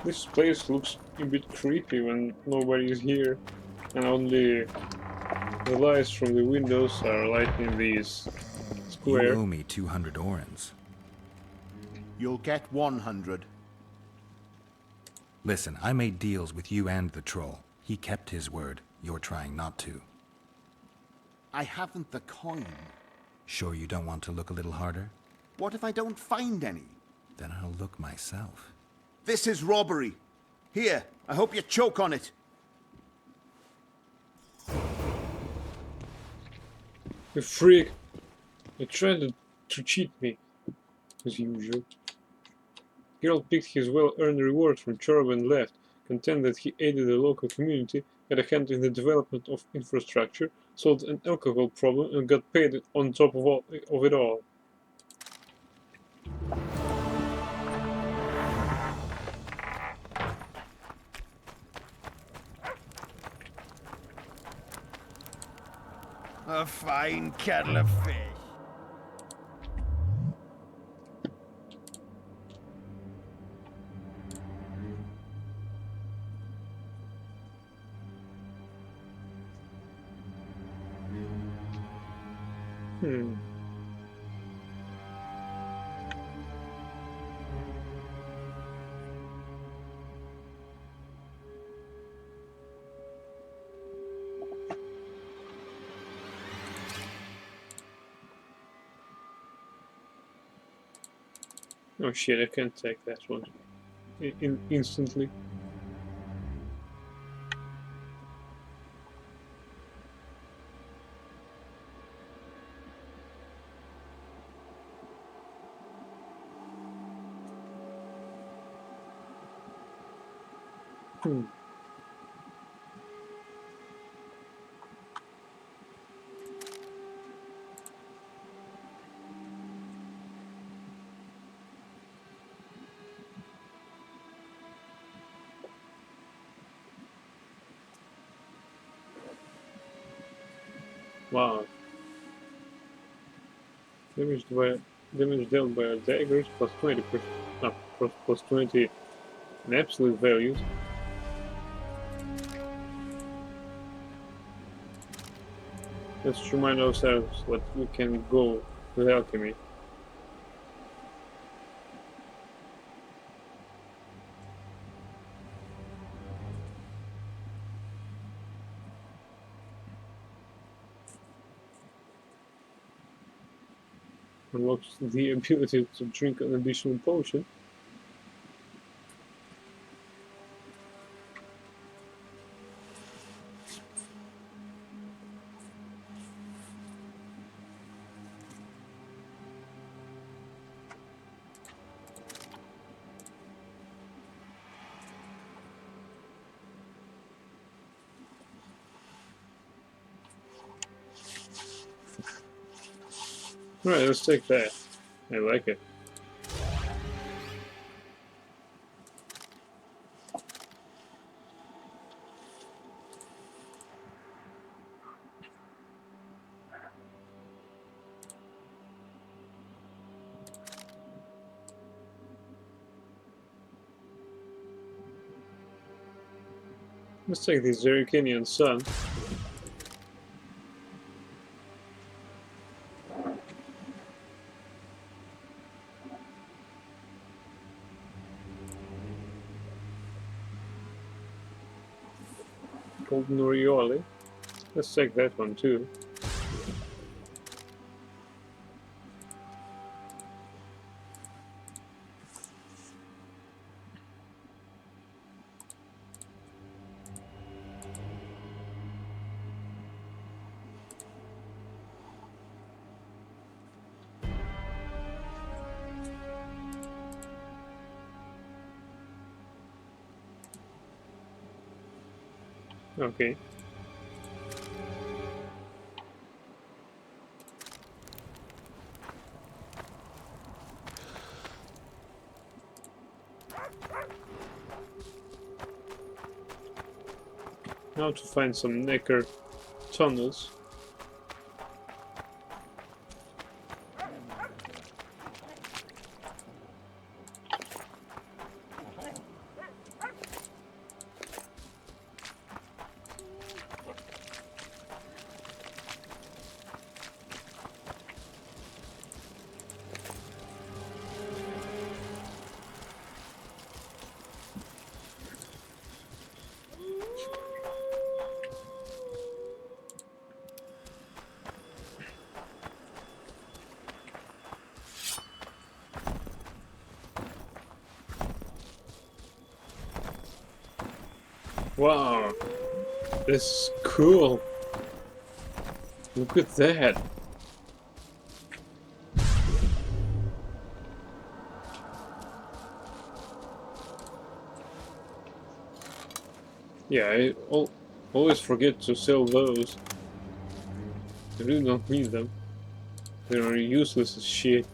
This place looks a bit creepy when nobody is here, and only the lights from the windows are lighting this square. You owe me 200 orens. You'll get 100. Listen, I made deals with you and the troll. He kept his word. You're trying not to. I haven't the coin. Sure you don't want to look a little harder? What if I don't find any? Then I'll look myself. This is robbery. Here, I hope you choke on it. You freak! You tried to cheat me, as usual. Geralt picked his well-earned reward from Chorb and left, content that he aided the local community, had a hand in the development of infrastructure, solved an alcohol problem, and got paid on top of it all. A fine kettle of fish. Oh shit, I can't take that one instantly. Wow. Damage dealt by daggers plus 20%, plus 20 in absolute values. Let's remind ourselves that we can go with alchemy. Unlocks the ability to drink an additional potion. Alright, let's take that. I like it. Let's take the Zerrikanian sun. Golden Oriole. Let's take that one too. Okay. Now to find some Neckar tunnels. Wow, this is cool. Look at that. Yeah, I always forget to sell those. I really don't need them. They're useless as shit.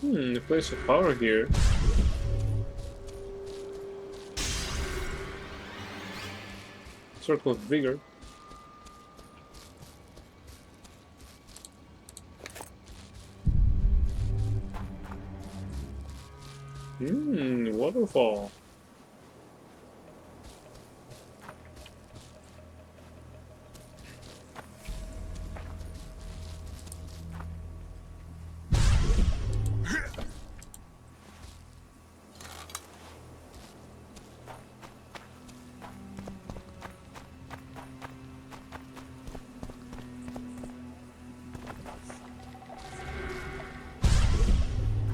A place of power here. Circle of Vigor. Waterfall.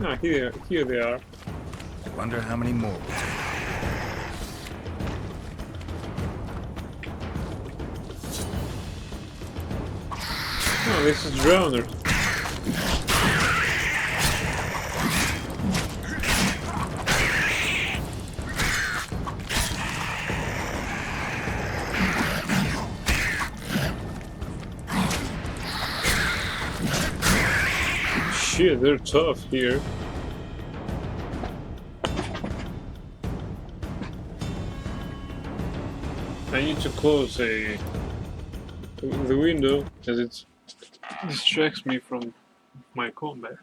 Ah, here they are. I wonder how many more. Oh, this is Drowner. Shit, they're tough here. I need to close the window as it distracts me from my combat.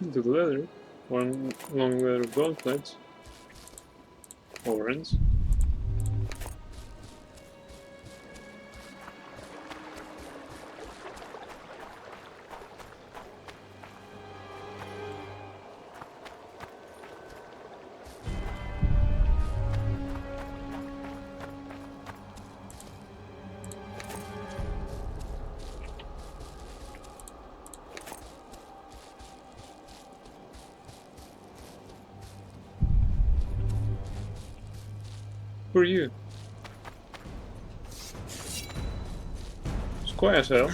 The leather. One long leather gauntlets. Horns. Who are you? It's quiet as hell.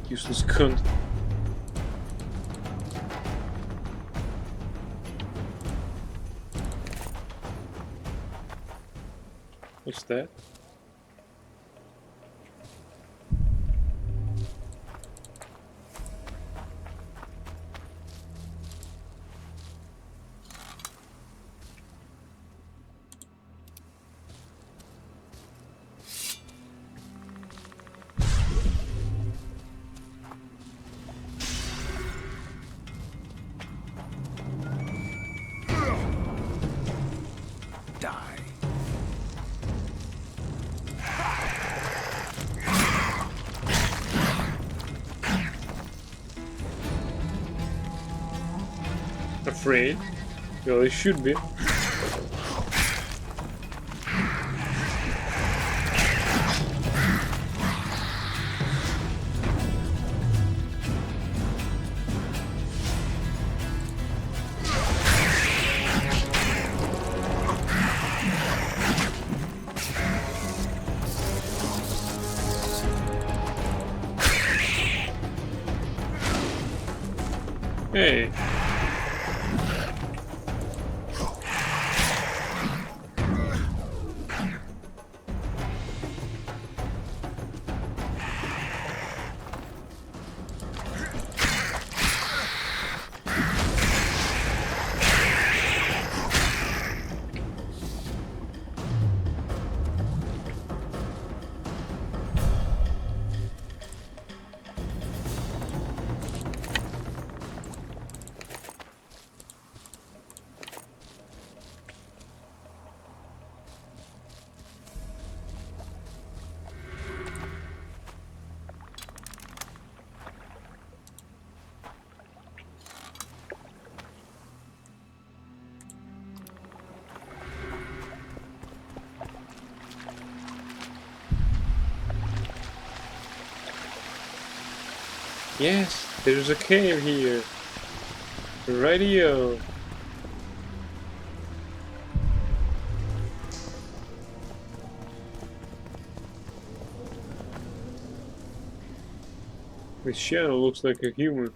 Useless cunt. What's that? Afraid? Well, it should be. Hey. Yes, there's a cave here. Radio. This shadow looks like a human.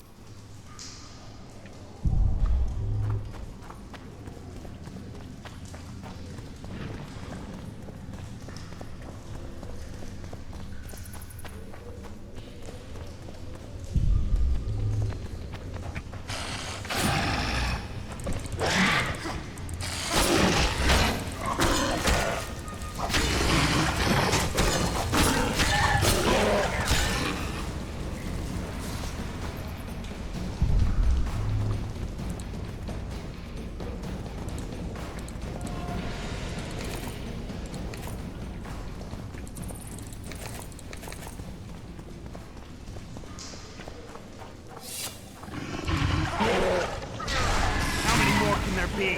Be.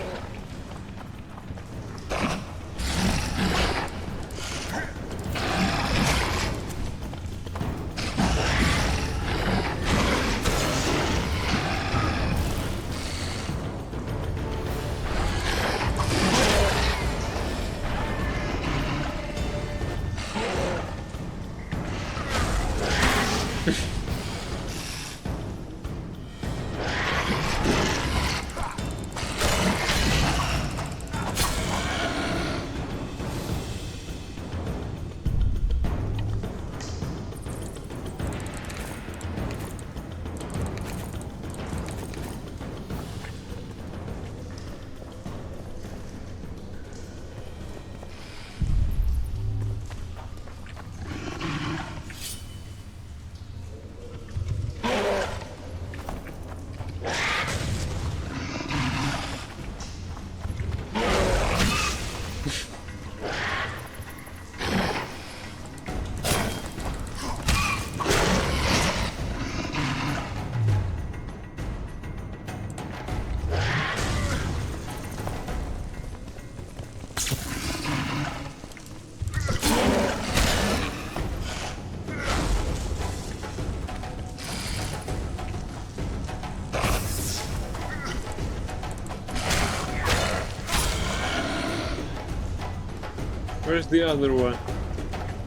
Where's the other one?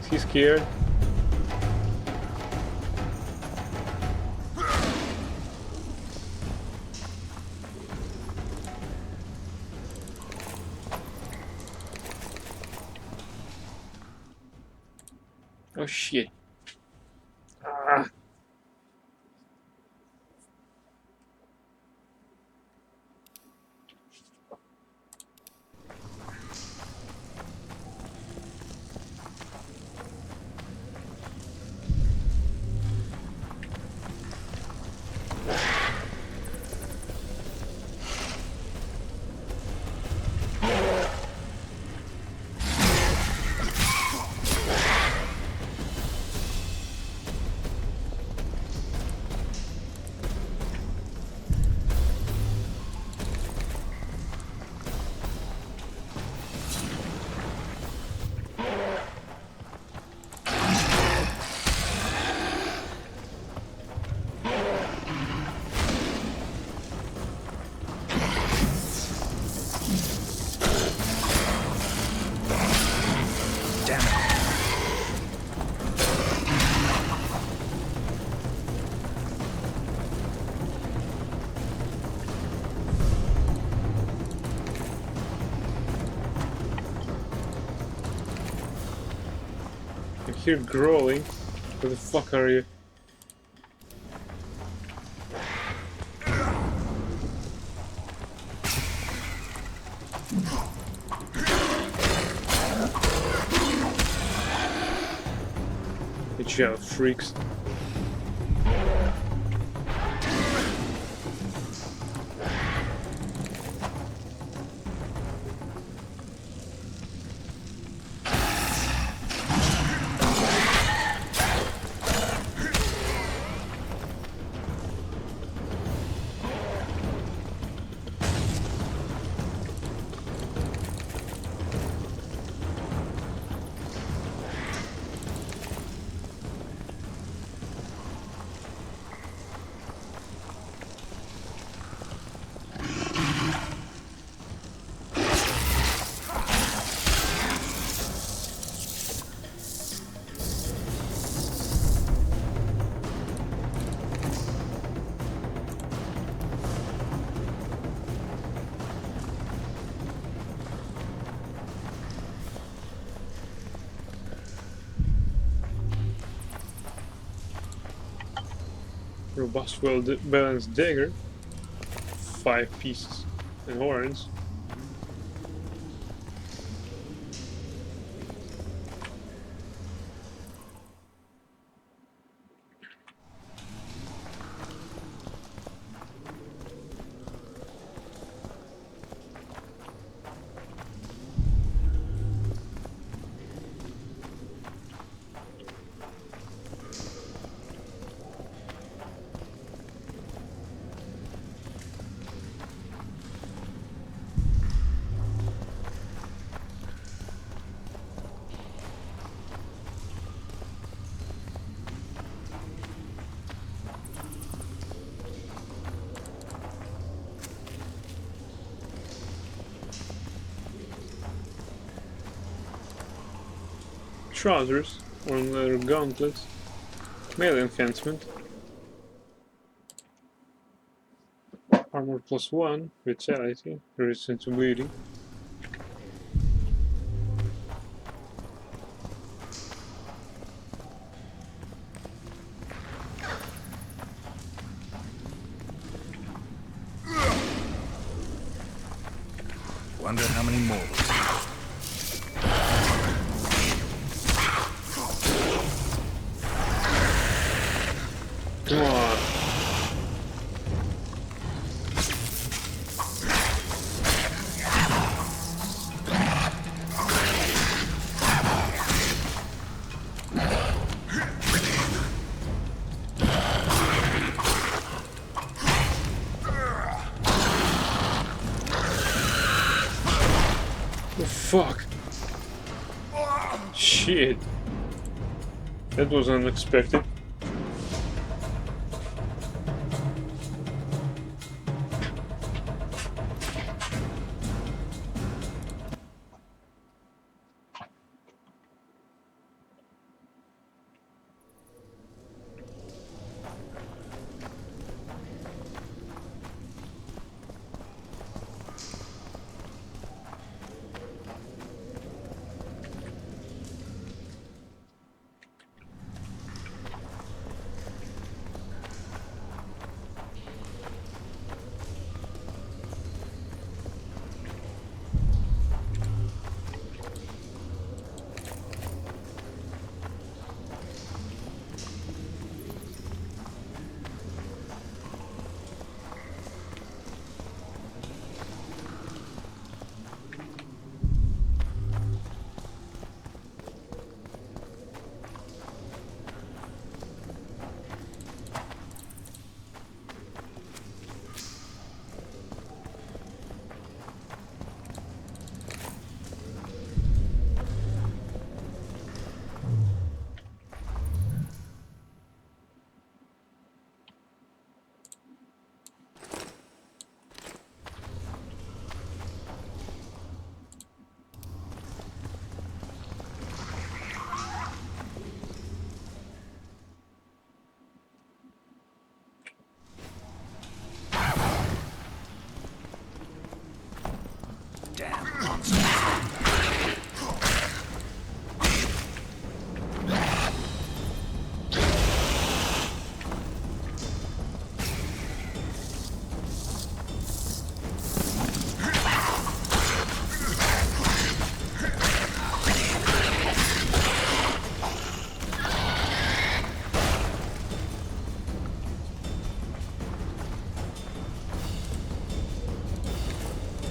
Is he scared? Oh shit. Ah. I hear growling. Where the fuck are you? Watch out, freaks. Robust, well-balanced dagger. 5 pieces and horns. Trousers, on leather gauntlets, melee enhancement, armor +1, vitality, resistance to bleeding. Wonder how many more. Come on. Oh, fuck. Shit. That was unexpected.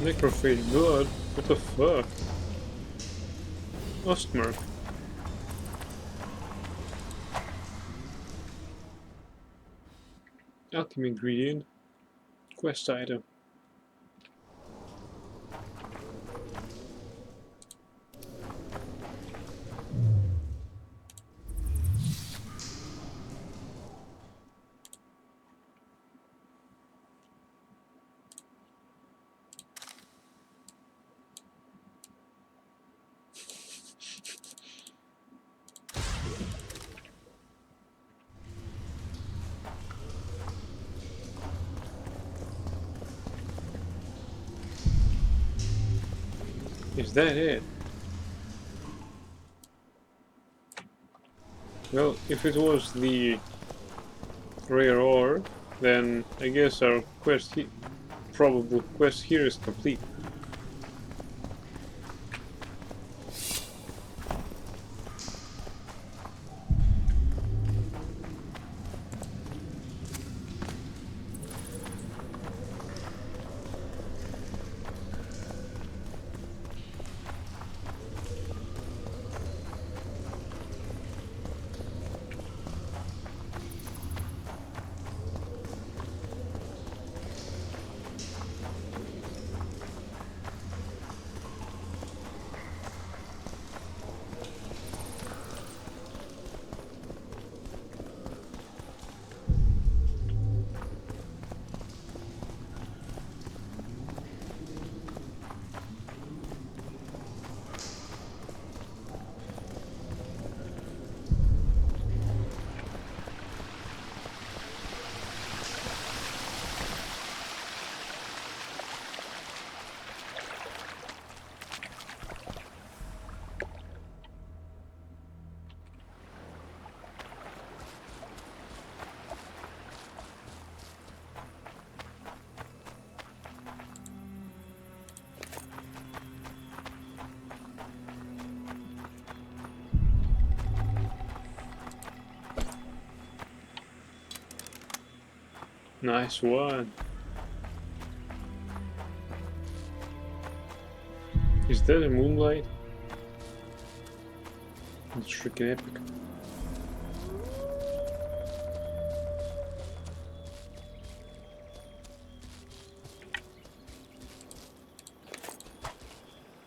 Necrophage blood? What the fuck? Ostmark. Alchemy ingredient. Quest item. Is that it? Well, if it was the rare ore, then I guess our probable quest here is complete. Nice one. Is that a moonlight? It's freaking epic.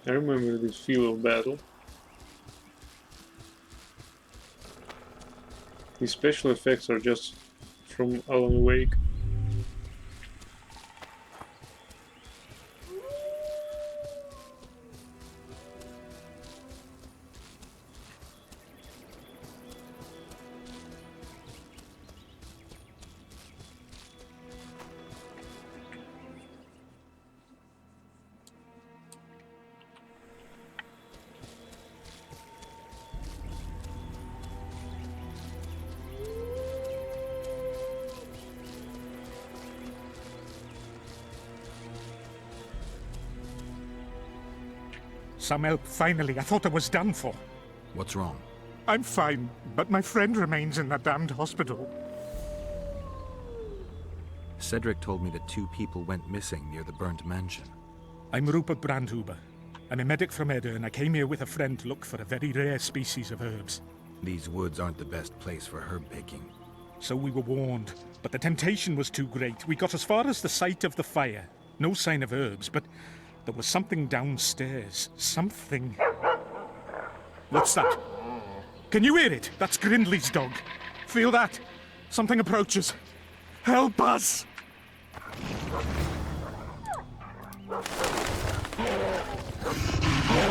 I remember this field of battle. These special effects are just from Alan Wake. Some help, finally. I thought I was done for. What's wrong? I'm fine, but my friend remains in that damned hospital. Cedric told me that 2 people went missing near the burnt mansion. I'm Rupert Brandhuber. I'm a medic from Edda, and I came here with a friend to look for a very rare species of herbs. These woods aren't the best place for herb picking. So we were warned, but the temptation was too great. We got as far as the site of the fire. No sign of herbs, but there was something downstairs. Something. What's that? Can you hear it? That's Grindley's dog. Feel that? Something approaches. Help us!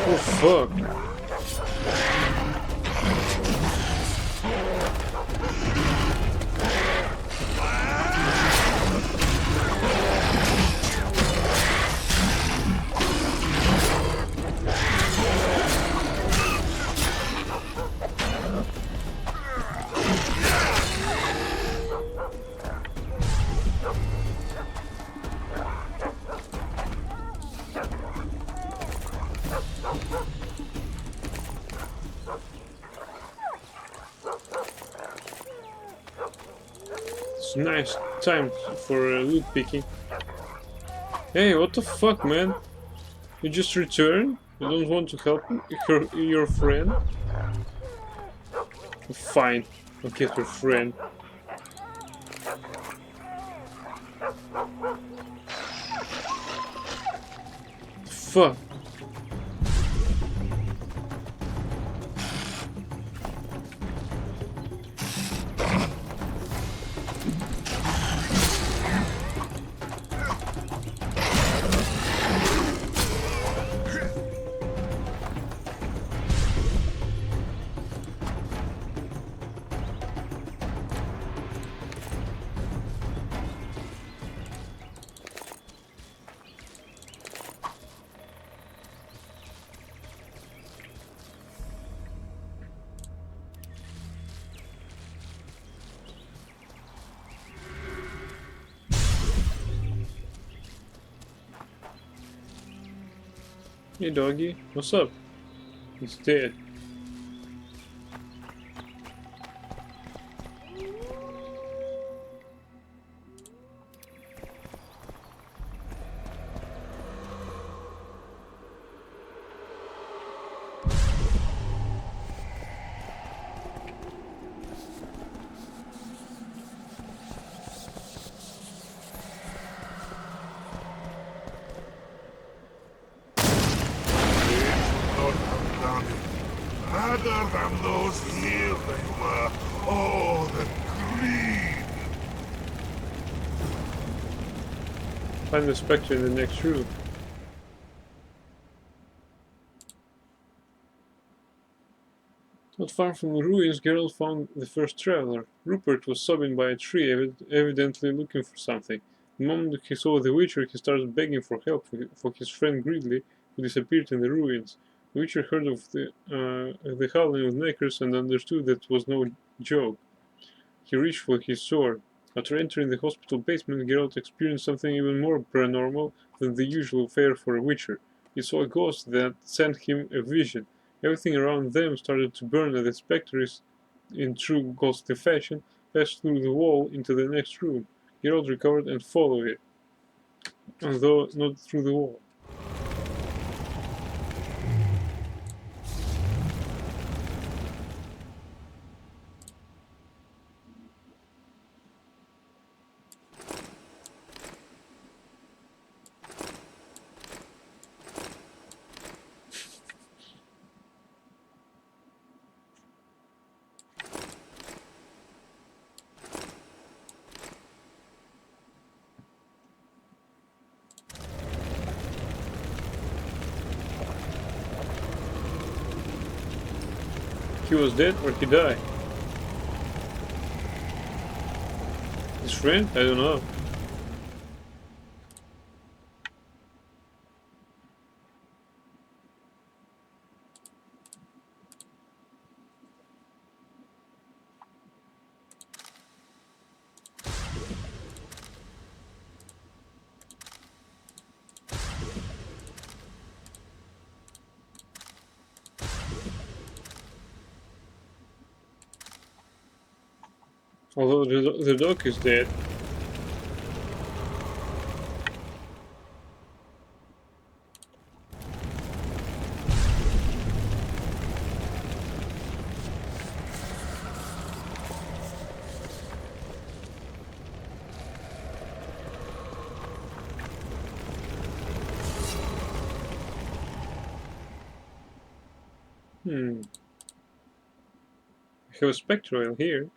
Oh fuck. It's a nice time for loot picking. Hey, what the fuck, man? You just returned? You don't want to help your friend? Fine, I'll get your friend. Fuck. Hey doggy, what's up? He's dead. Other than those here they were. Oh, the greed! Find the spectre in the next room. Not far from the ruins, Geralt found the first traveler. Rupert was sobbing by a tree, evidently looking for something. The moment he saw the Witcher, he started begging for help for his friend Gridley, who disappeared in the ruins. The Witcher heard of the howling of Neckers and understood that it was no joke. He reached for his sword. After entering the hospital basement, Geralt experienced something even more paranormal than the usual fare for a Witcher. He saw a ghost that sent him a vision. Everything around them started to burn, and the spectres, in true ghostly fashion, passed through the wall into the next room. Geralt recovered and followed it, although not through the wall. He was dead or he died? His friend? I don't know. Although the dog is dead. I have a spectral here.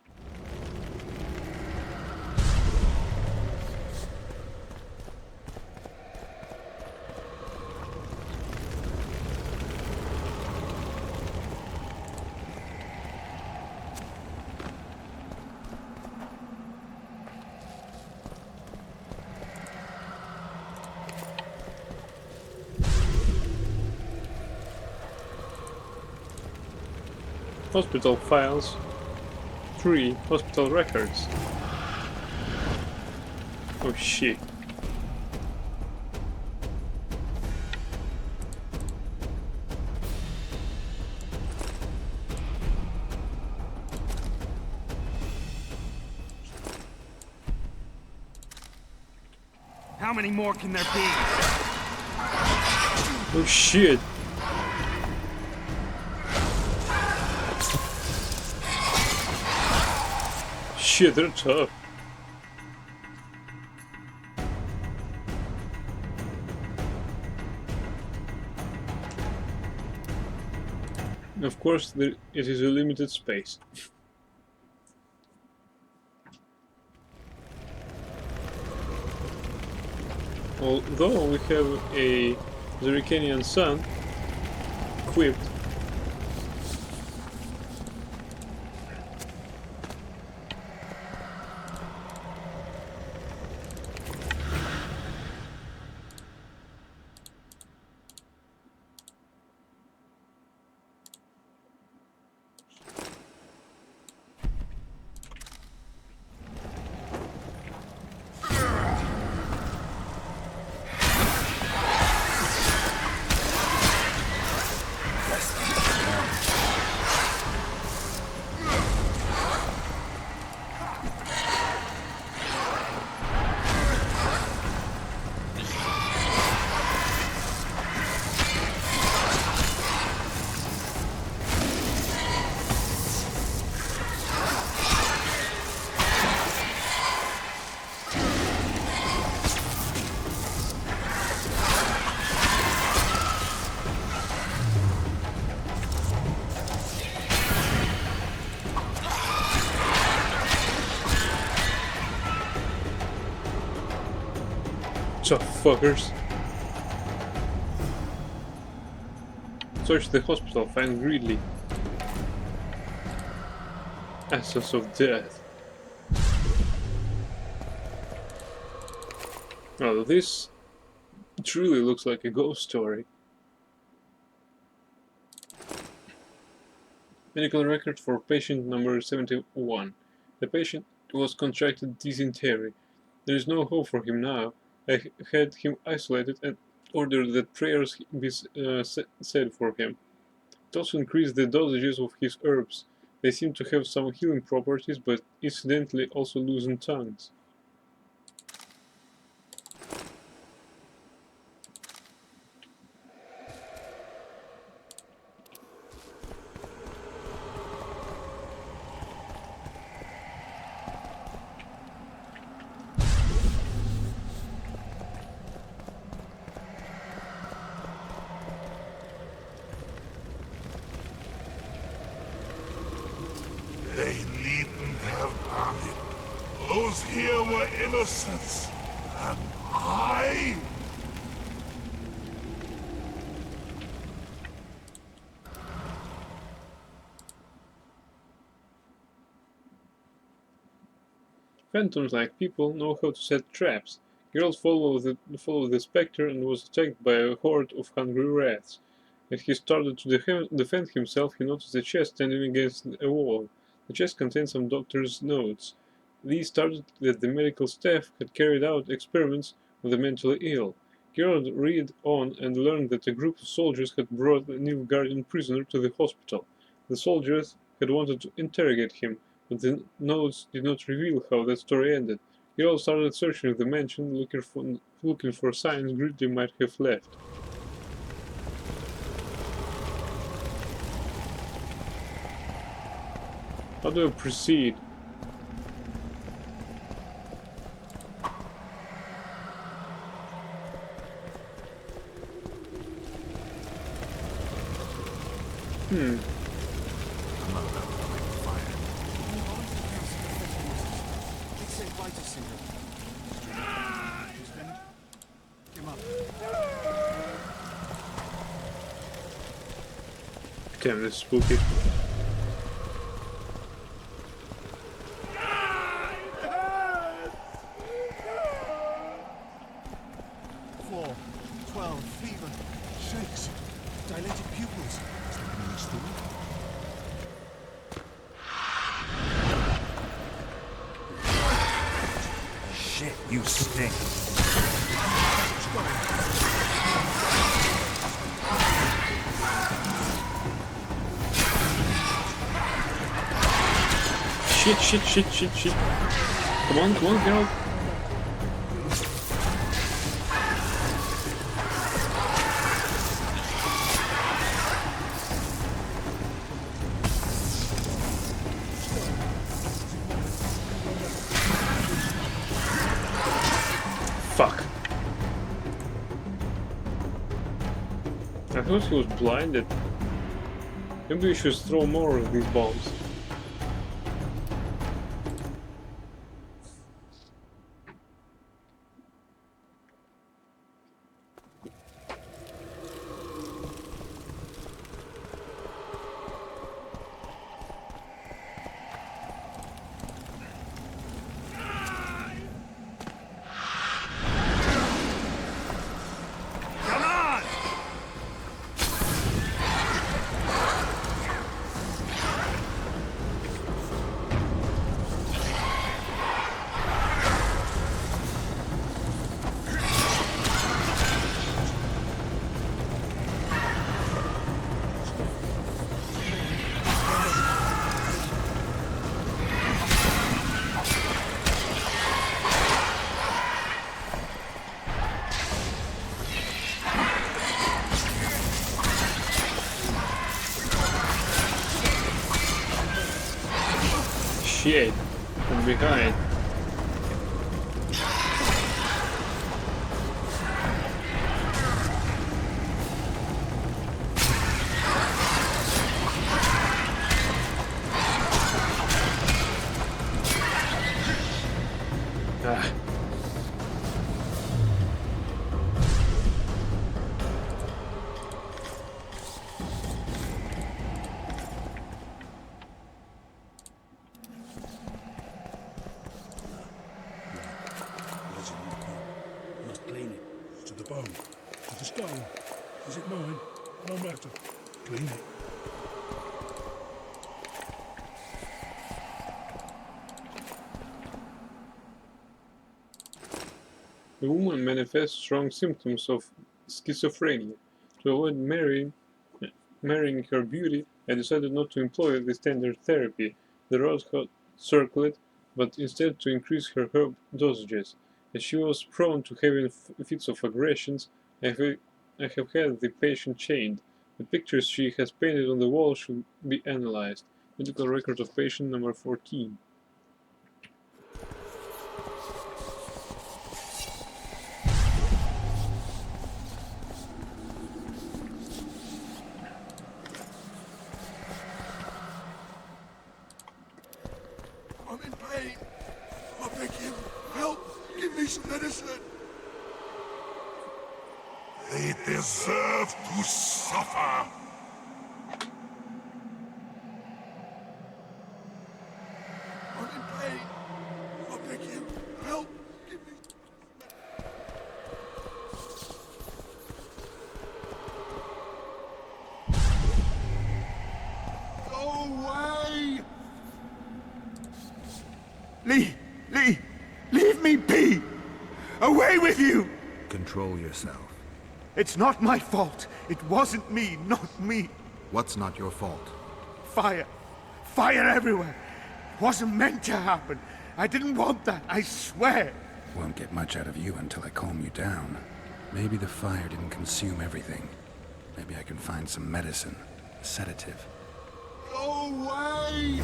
Hospital files. 3. Hospital records. Oh shit. How many more can there be? Oh shit. Shit, they're tough. Of course, it is a limited space. Although we have a Zerrikanian sun equipped. Tough fuckers. Search the hospital, find Greedley. Essence of death. Oh, this truly looks like a ghost story. Medical record for patient number 71. The patient was contracted dysentery. There is no hope for him now. I had him isolated and ordered that prayers be said for him. It also increased the dosages of his herbs. They seem to have some healing properties, but incidentally also loosen tongues. They needn't have done it. Those here were innocents. And I... Phantoms, like people, know how to set traps. Geralt followed the spectre and was attacked by a horde of hungry rats. As he started to defend himself, he noticed a chest standing against a wall. The chest contained some doctor's notes. These stated that the medical staff had carried out experiments on the mentally ill. Geralt read on and learned that a group of soldiers had brought a Nilfgaardian prisoner to the hospital. The soldiers had wanted to interrogate him, but the notes did not reveal how that story ended. Geralt started searching the mansion, looking for signs Greedley might have left. How do I proceed? Damn, this is spooky. You stink. Shit. Come on, Geralt. Fuck. I thought he was blinded. Maybe we should throw more of these bombs. Shit, from behind. a stone. Is it mine? No matter. Clean it. The woman manifests strong symptoms of schizophrenia. To avoid marrying her beauty, I decided not to employ the standard therapy, the rose circlet, but instead to increase her herb dosages. As she was prone to having fits of aggressions, I have had the patient chained. The pictures she has painted on the wall should be analyzed. Medical record of patient number 14. I'm in pain. I beg you, help! Give me some medicine! They deserve to suffer! I'm in pain. I beg you, help! Give me... Go away! Lee! Leave me be! Away with you! Control yourself. It's not my fault. It wasn't me, not me. What's not your fault? Fire. Fire everywhere. It wasn't meant to happen. I didn't want that, I swear. Won't get much out of you until I calm you down. Maybe the fire didn't consume everything. Maybe I can find some medicine. A sedative. Go away!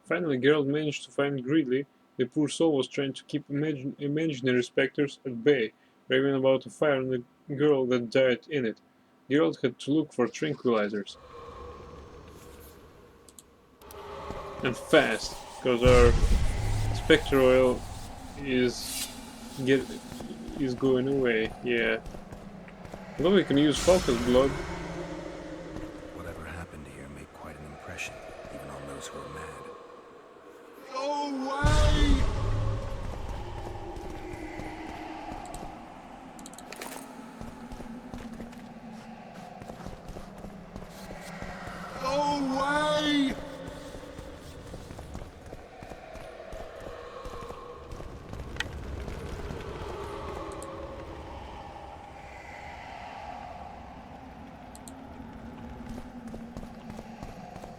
Finally, Geralt managed to find Gridley. The poor soul was trying to keep imaginary specters at bay, raving about a fire and the girl that died in it. Geralt had to look for tranquilizers. And fast, because our spectre oil is going away. Yeah. Although we can use focus blood. Whatever happened here made quite an impression, even on those who were mad. Go away! Go away!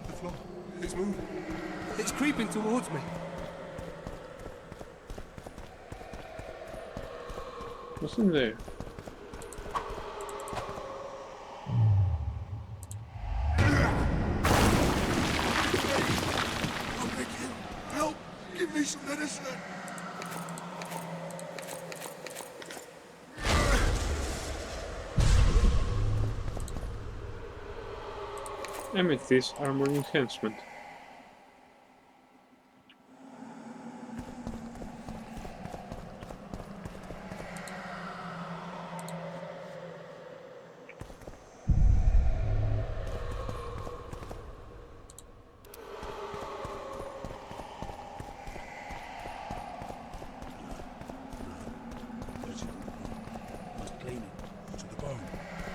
The floor, it's moving. It's creeping towards me. What's in there? I beg you, help! Give me some medicine! Amethyst armor enhancement. Must clean it to the bone,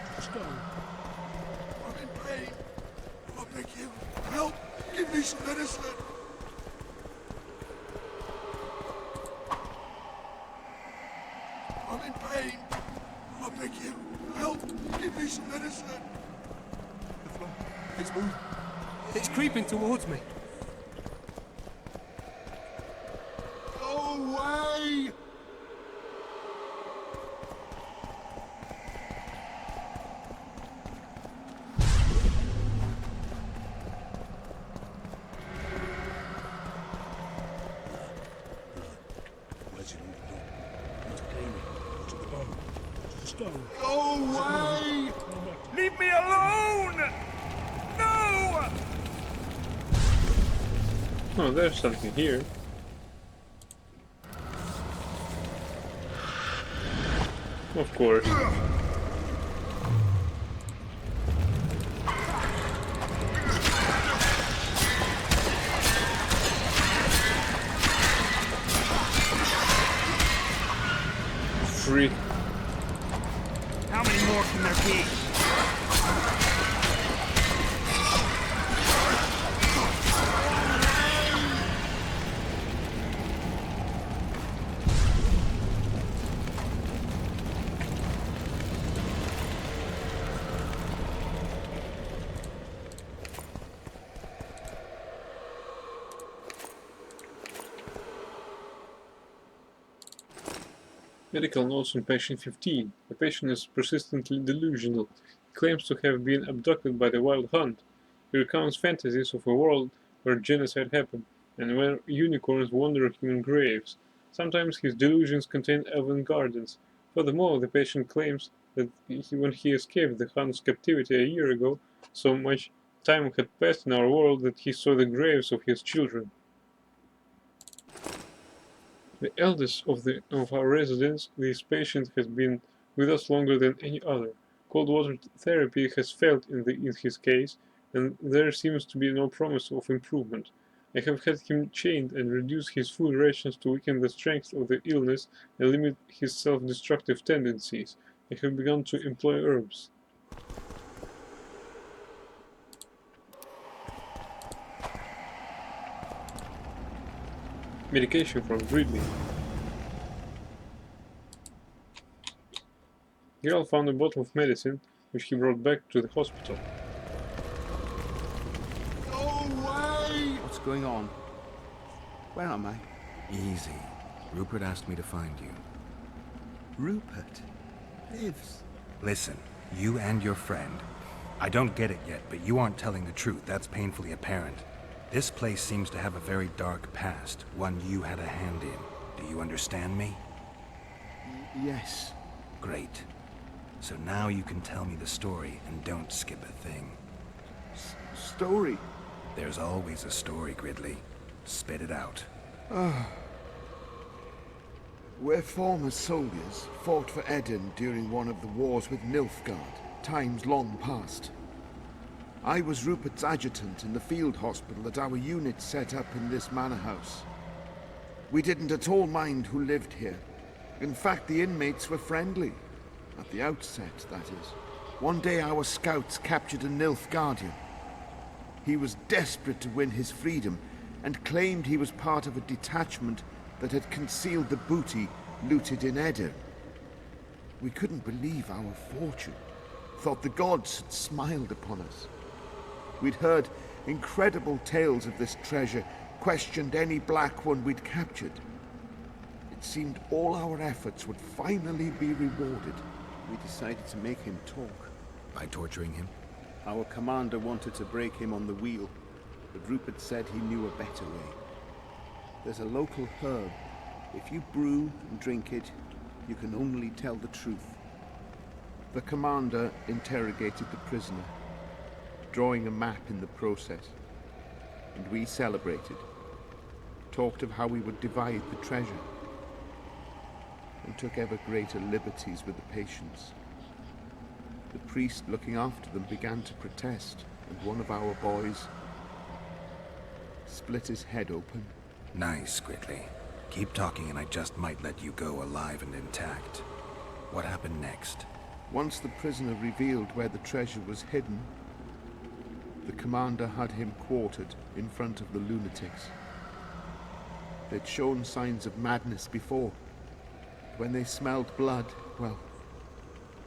to the stone. I'm in pain. I beg you, help! Give me some medicine! I'm in pain. I beg you, help! Give me some medicine! The floor, it's moving. It's creeping towards me. Go away! Go away! Leave me alone! No! Oh, there's something here. Of course. freak. How many more can there be? Medical notes on patient 15. The patient is persistently delusional. He claims to have been abducted by the Wild Hunt. He recounts fantasies of a world where genocide happened, and where unicorns wander human graves. Sometimes his delusions contain elven gardens. Furthermore, the patient claims that when he escaped the Hunt's captivity a year ago, so much time had passed in our world that he saw the graves of his children. The eldest of our residents, this patient has been with us longer than any other. Cold water therapy has failed in his case, and there seems to be no promise of improvement. I have had him chained and reduce his food rations to weaken the strength of the illness and limit his self-destructive tendencies. I have begun to employ herbs. Medication from Gridley. Geralt found a bottle of medicine, which he brought back to the hospital. Go away! What's going on? Where am I? Easy. Rupert asked me to find you. Rupert lives. Listen, you and your friend. I don't get it yet, but you aren't telling the truth. That's painfully apparent. This place seems to have a very dark past, one you had a hand in. Do you understand me? Yes. Great. So now you can tell me the story and don't skip a thing. Story? There's always a story, Gridley. Spit it out. We're former soldiers, fought for Eden during one of the wars with Nilfgaard, times long past. I was Rupert's adjutant in the field hospital that our unit set up in this manor house. We didn't at all mind who lived here. In fact, the inmates were friendly. At the outset, that is. One day our scouts captured a Nilfgaardian. He was desperate to win his freedom and claimed he was part of a detachment that had concealed the booty looted in Eder. We couldn't believe our fortune, thought the gods had smiled upon us. We'd heard incredible tales of this treasure, questioned any black one we'd captured. It seemed all our efforts would finally be rewarded. We decided to make him talk. By torturing him? Our commander wanted to break him on the wheel, but Rupert said he knew a better way. There's a local herb. If you brew and drink it, you can only tell the truth. The commander interrogated the prisoner, drawing a map in the process, and we celebrated, talked of how we would divide the treasure, and took ever greater liberties with the patients. The priest looking after them began to protest, and one of our boys split his head open. Nice, Gridley. Keep talking and I just might let you go alive and intact. What happened next? Once the prisoner revealed where the treasure was hidden, the commander had him quartered in front of the lunatics. They'd shown signs of madness before. When they smelled blood, well,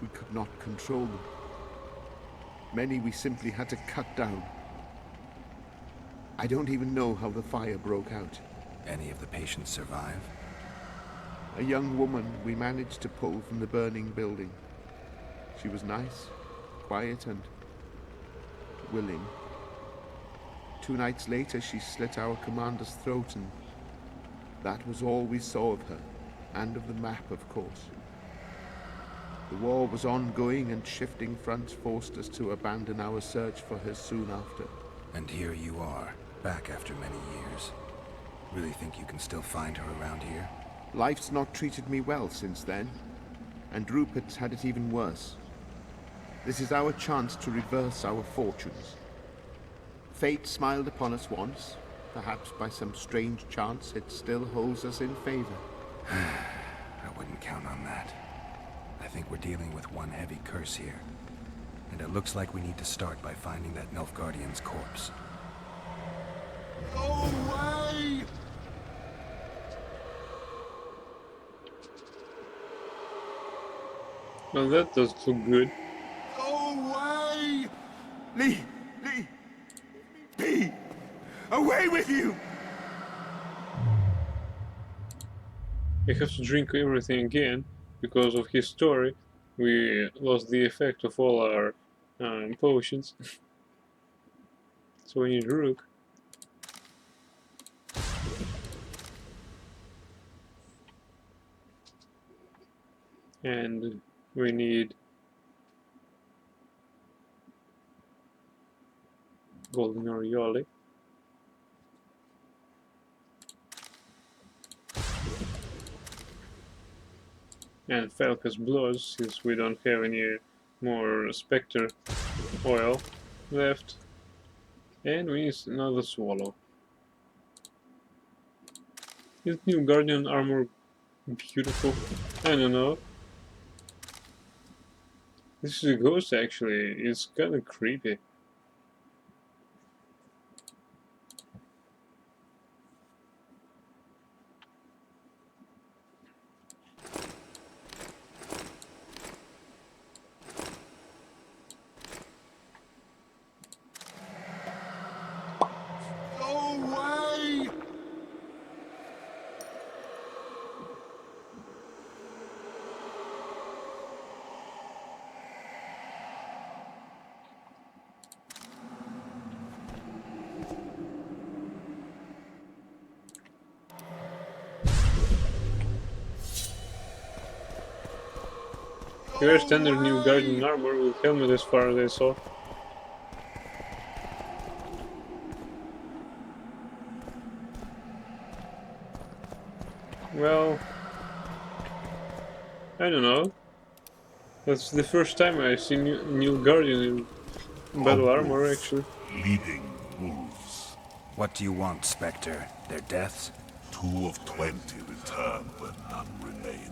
we could not control them. Many we simply had to cut down. I don't even know how the fire broke out. Any of the patients survive? A young woman we managed to pull from the burning building. She was nice, quiet, and willing. 2 nights later, she slit our commander's throat, and that was all we saw of her, and of the map, of course. The war was ongoing, and shifting fronts forced us to abandon our search for her soon after. And here you are, back after many years. Really think you can still find her around here? Life's not treated me well since then, and Rupert's had it even worse. This is our chance to reverse our fortunes. Fate smiled upon us once. Perhaps by some strange chance it still holds us in favor. I wouldn't count on that. I think we're dealing with one heavy curse here. And it looks like we need to start by finding that Nilfgaardian's corpse. Go away! Well, that doesn't look good. Go away! Lee! Away with you! I have to drink everything again because of his story. We lost the effect of all our potions. So we need Rook. And we need Golden Oriole. And Falca's Blood, since we don't have any more Spectre oil left. And we need another Swallow. Is Nilfgaardian armor beautiful? I don't know. This is a ghost actually, it's kinda creepy. Your standard Nilfgaardian armor with helmet as far as I saw. Well, I don't know. That's the first time I see Nilfgaardian in battle armor actually. Leading wolves. What do you want, Spectre? Their deaths? 2 of 20 return where none remain.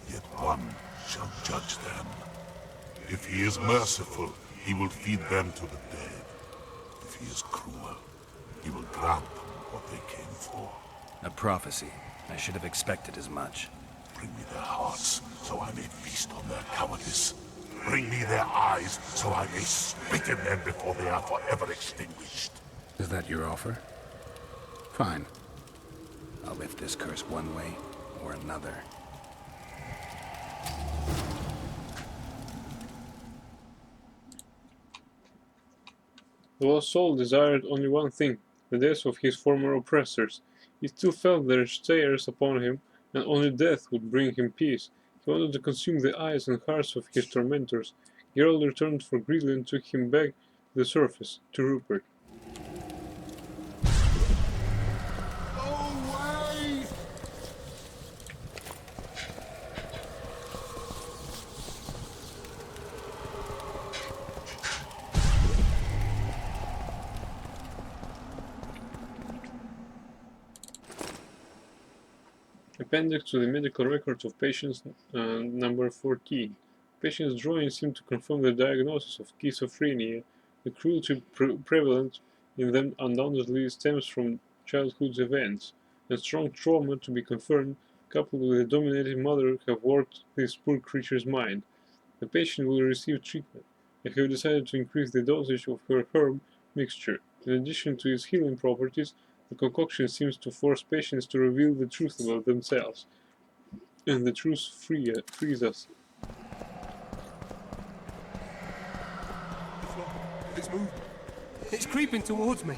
Yet one shall judge them. If he is merciful, he will feed them to the dead. If he is cruel, he will grant them what they came for. A prophecy. I should have expected as much. Bring me their hearts, so I may feast on their cowardice. Bring me their eyes, so I may spit in them before they are forever extinguished. Is that your offer? Fine. I'll lift this curse one way or another. The lost soul desired only one thing, the death of his former oppressors. He still felt their stares upon him, and only death would bring him peace. He wanted to consume the eyes and hearts of his tormentors. Geralt returned for Gridley and took him back to the surface, to Rupert. Appendix to the medical records of patients number 14. Patient's drawings seem to confirm the diagnosis of schizophrenia. The cruelty prevalent in them undoubtedly stems from childhood's events, and strong trauma to be confirmed, coupled with a dominating mother, have warped this poor creature's mind. The patient will receive treatment. I have decided to increase the dosage of her herb mixture. In addition to its healing properties, the concoction seems to force patients to reveal the truth about themselves. And the truth frees us. It's moving. It's creeping towards me.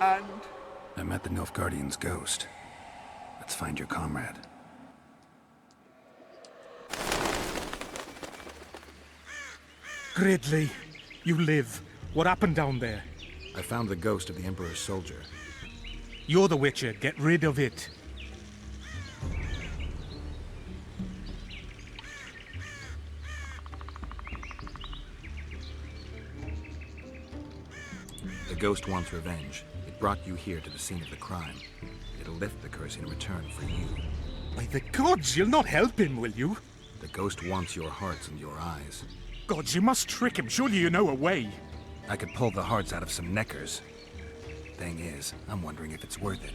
And? I met the Nilfgaardian's ghost. Let's find your comrade. Gridley, you live. What happened down there? I found the ghost of the Emperor's soldier. You're the Witcher. Get rid of it. The ghost wants revenge. It brought you here to the scene of the crime. it'll lift the curse in return for you. By the gods, you'll not help him, will you? The ghost wants your hearts and your eyes. Gods, you must trick him. Surely you know a way. I could pull the hearts out of some neckers. Thing is, I'm wondering if it's worth it.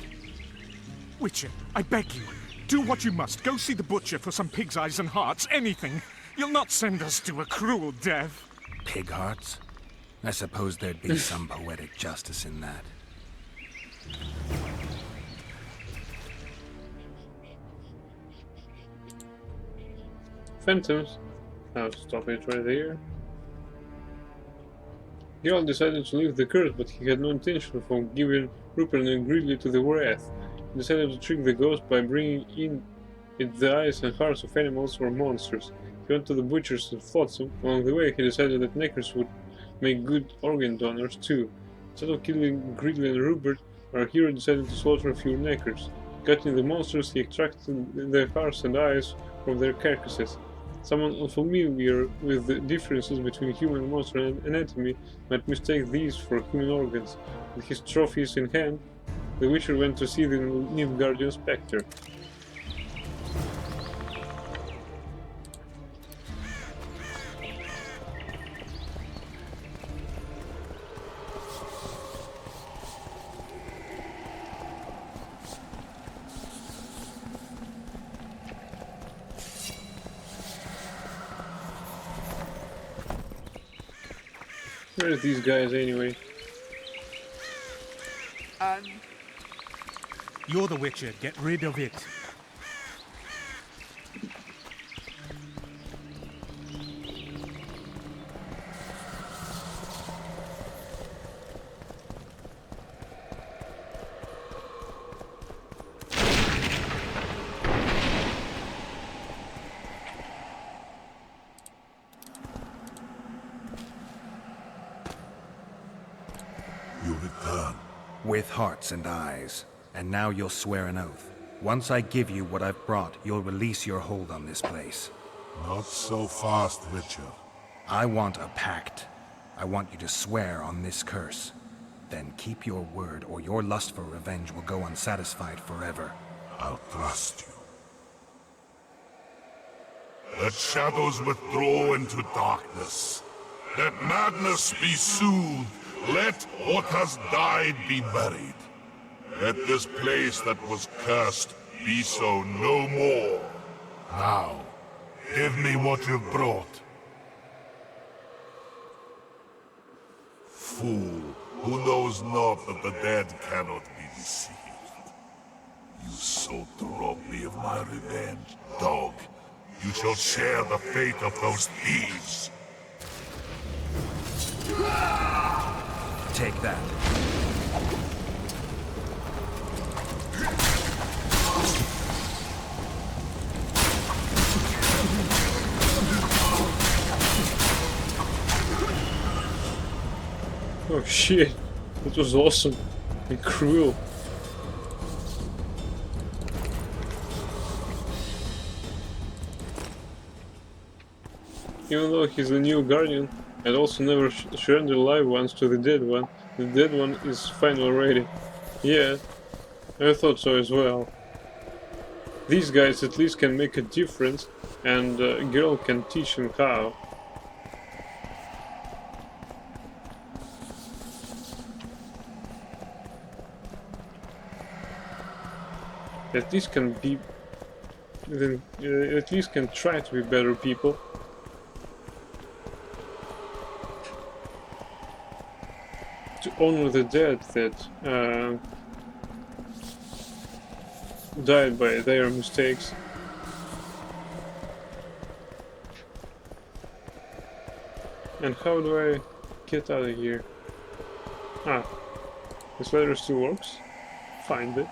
Witcher, I beg you, do what you must. Go see the butcher for some pig's eyes and hearts, anything. You'll not send us to a cruel death. Pig hearts? I suppose there'd be some poetic justice in that. Phantoms. I'll stop it right there. Geralt decided to leave the curse, but he had no intention of giving Rupert and Gridley to the wrath. He decided to trick the ghost by bringing in the eyes and hearts of animals or monsters. He went to the butchers and fought some. Along the way, he decided that neckers would make good organ donors too. Instead of killing Gridley and Rupert, our hero decided to slaughter a few neckers. Cutting the monsters, he extracted their hearts and eyes from their carcasses. Someone unfamiliar with the differences between human and monster anatomy might mistake these for human organs. With his trophies in hand, the Witcher went to see the Nilfgaardian Spectre. Where are these guys anyway? You're the Witcher. Get rid of it. You return. With hearts and eyes. And now you'll swear an oath. Once I give you what I've brought, you'll release your hold on this place. Not so fast, Witcher. I want a pact. I want you to swear on this curse. Then keep your word, or your lust for revenge will go unsatisfied forever. I'll trust you. Let shadows withdraw into darkness. Let madness be soothed. Let what has died be buried. Let this place that was cursed be so no more. Now, give me what you've brought. Fool, who knows not that the dead cannot be deceived. You sought to rob me of my revenge, dog. You shall share the fate of those thieves. Take that. Oh shit, that was awesome and cruel. Even though he's the new guardian, I'd also never surrender live ones to the dead one. The dead one is fine already. Yeah, I thought so as well. These guys at least can make a difference, and Geralt can teach them how. At least can be, at least can try to be better people. To honor the dead that died by their mistakes. And how do I get out of here? Ah, this ladder still works. Find it.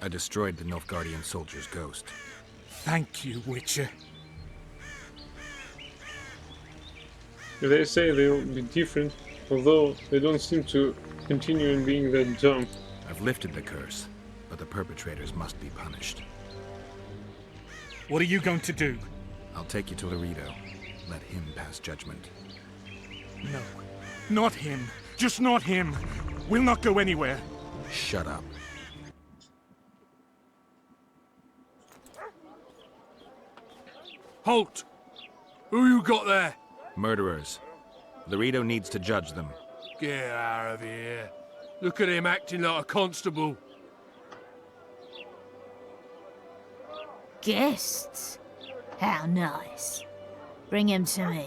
I destroyed the Nilfgaardian soldier's ghost. Thank you, Witcher. They say they'll be different, although they don't seem to continue in being that dumb. I've lifted the curse, but the perpetrators must be punished. What are you going to do? I'll take you to Laredo. Let him pass judgment. No, not him. Just not him. We'll not go anywhere. Shut up. Halt! Who you got there? Murderers. Laredo needs to judge them. Get out of here. Look at him acting like a constable. Guests? How nice. Bring him to me.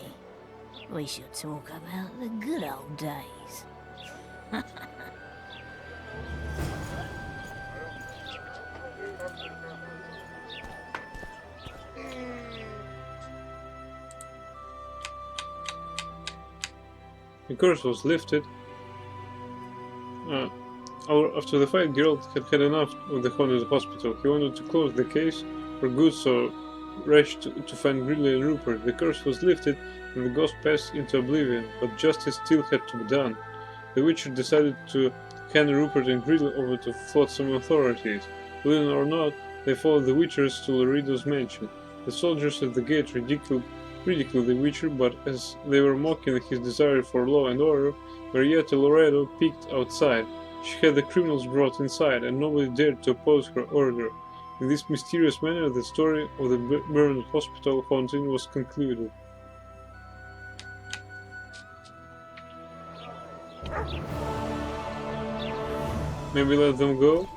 We shall talk about the good old days. The curse was lifted. After the fight, Geralt had had enough of the haunted hospital. He wanted to close the case for good, so rushed to find Gridley and Rupert. The curse was lifted, and the ghost passed into oblivion, but justice still had to be done. The Witcher decided to hand Rupert and Gridley over to Flotsam authorities. Willing or not, they followed the Witchers to Laredo's mansion. The soldiers at the gate ridiculed the Witcher, but as they were mocking his desire for law and order, Marietta Laredo peeked outside. She had the criminals brought inside, and nobody dared to oppose her order. In this mysterious manner, the story of the burned hospital haunting was concluded. Maybe let them go?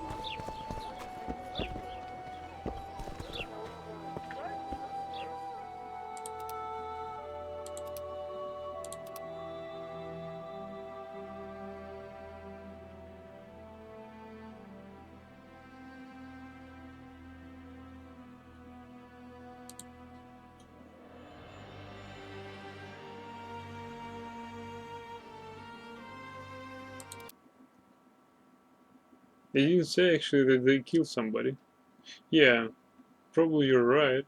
They didn't say actually that they killed somebody. Yeah, probably you're right.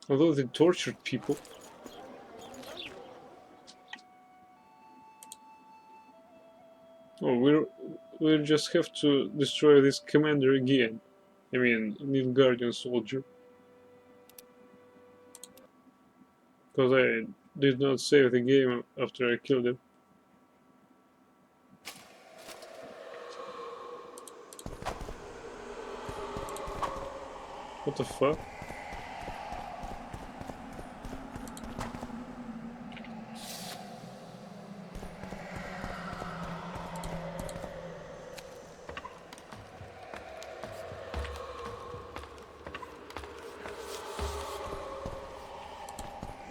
Although they tortured people. Oh, we'll just have to destroy this commander again. I mean, Nilfgaardian soldier. Because I did not save the game after I killed him. What the fuck?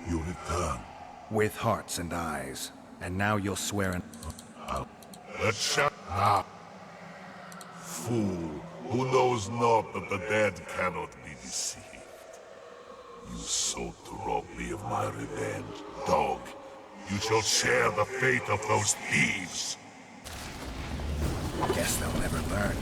You return. With hearts and eyes. And now you'll swear an... Let's shut up. Fool, who knows not that the dead cannot be deceived. You sought to rob me of my revenge, dog. You shall share the fate of those thieves. Guess they'll never learn.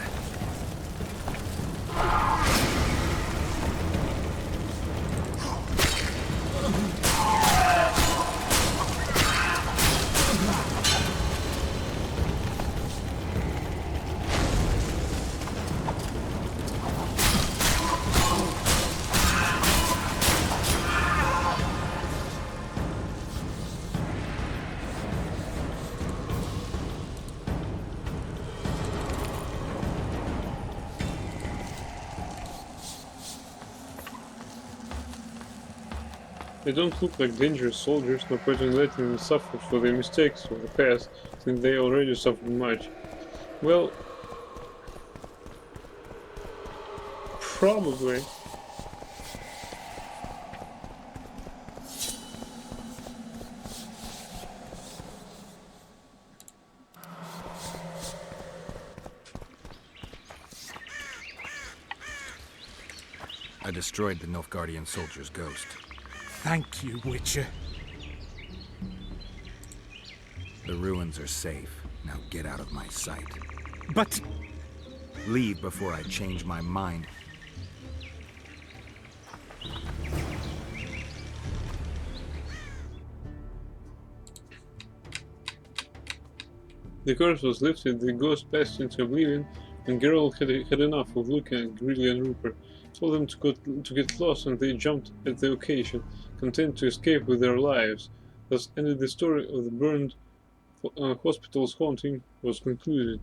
They don't look like dangerous soldiers, no point in letting them suffer for their mistakes of the past, since they already suffered much. Well... probably. I destroyed the Nilfgaardian soldier's ghost. Thank you, Witcher. The ruins are safe. Now get out of my sight. But... leave before I change my mind. The curse was lifted, the ghost passed into oblivion, and Geralt had enough of looking at Gridley and Rupert. Told them to get lost, and they jumped at the occasion, content to escape with their lives. Thus ended the story of the burned hospital's haunting was concluded.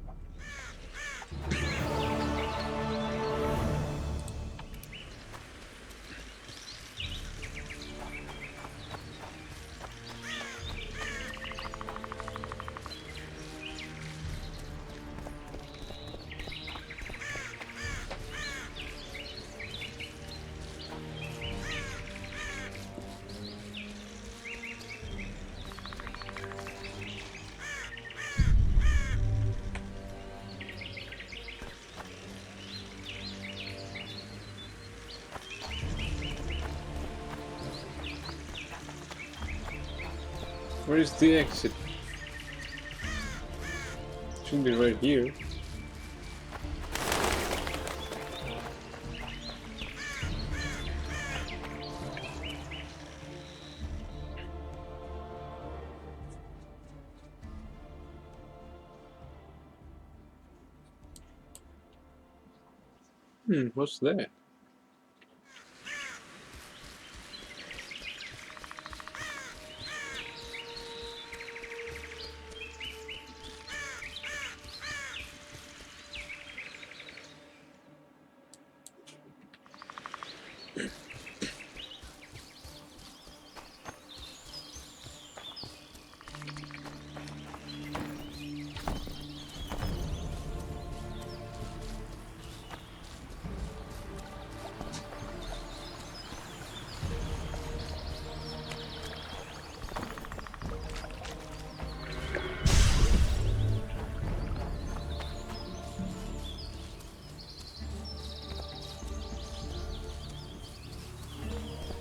Where is the exit? Should be right here. What's that?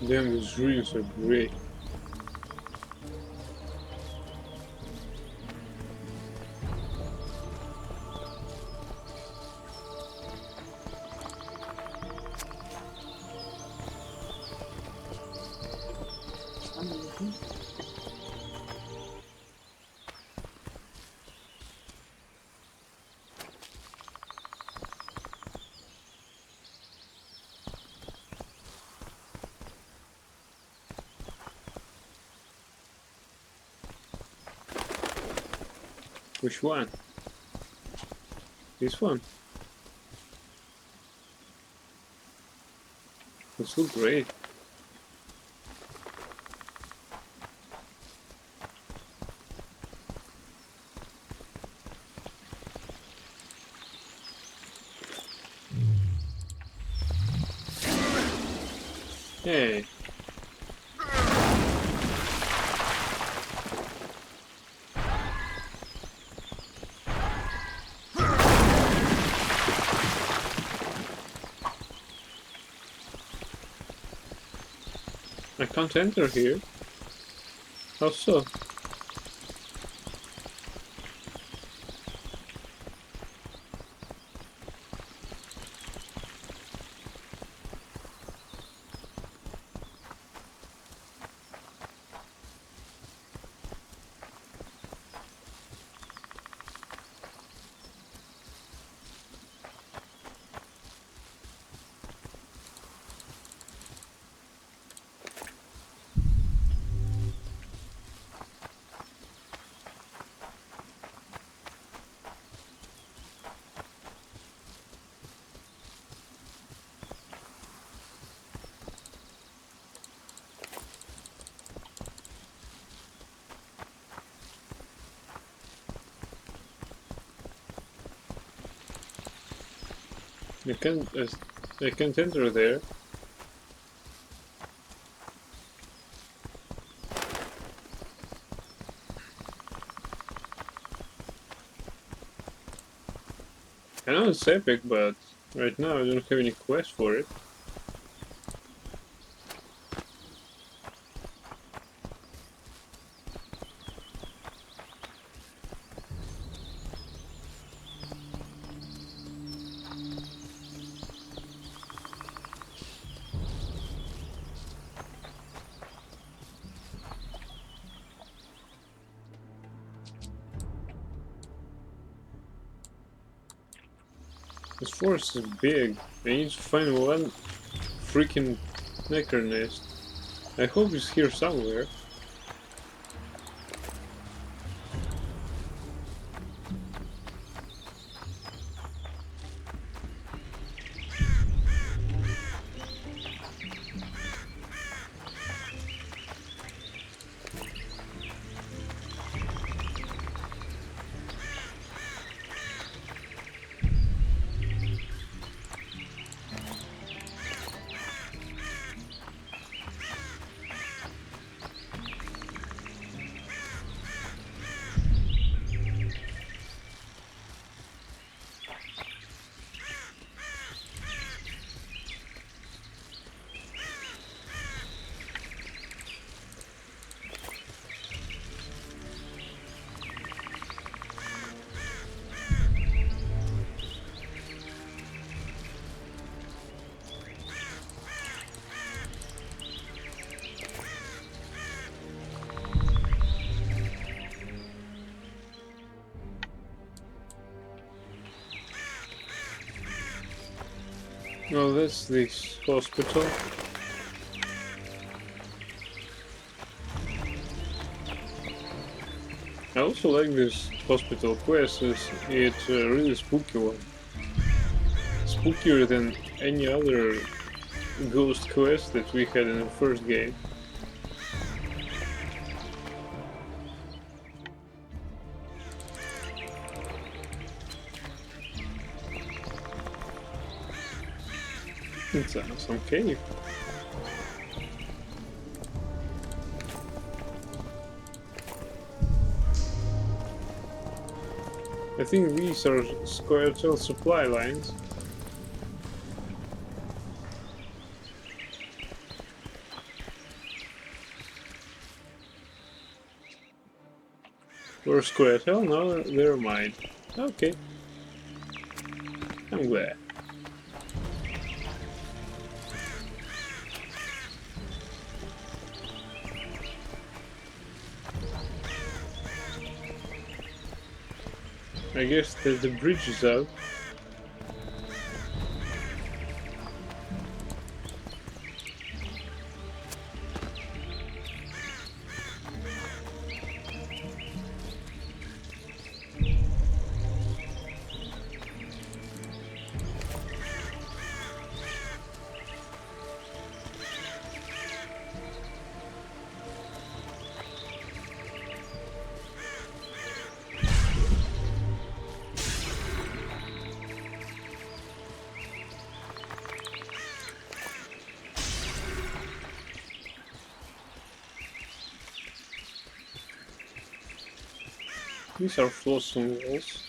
Damn, these ruins are great. Which one? This one? This looks great. Hey. I can't enter here. How so? I can't enter there. I know it's epic, but right now I don't have any quest for it. This forest is big. I need to find one freaking necker nest. I hope it's here somewhere. Well, that's this hospital. I also like this hospital quest, it's a really spooky one. Spookier than any other ghost quest that we had in the first game. It's some cave. I think these are Scoia'tael supply lines. Or Scoia'tael? No, they're mine. Okay. I'm glad. I guess the bridge is out. These are flotsam walls.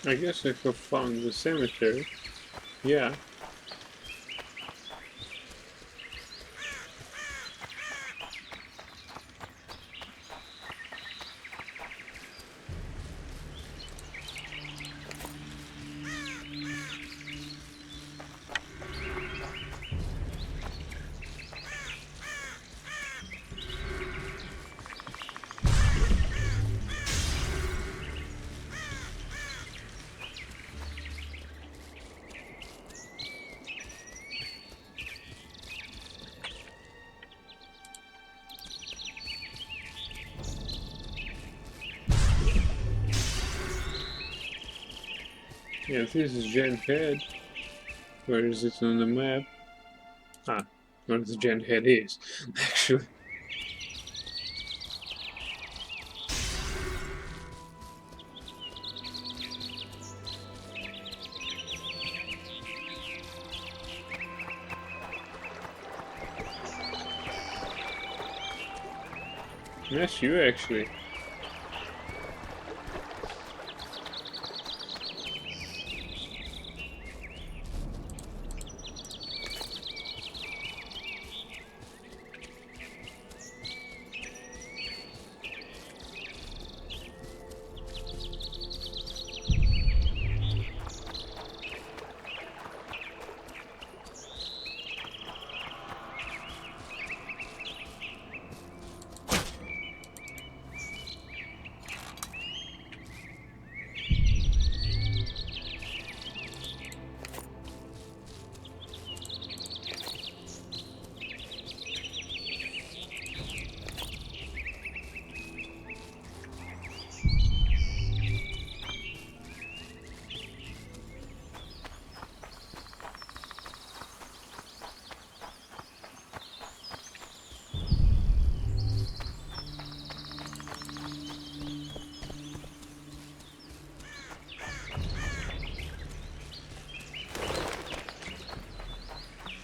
I guess I have found the cemetery. Yeah. Yeah, this is Giant Head. Where is it on the map? Ah, where the Giant Head is, actually. That's you, actually.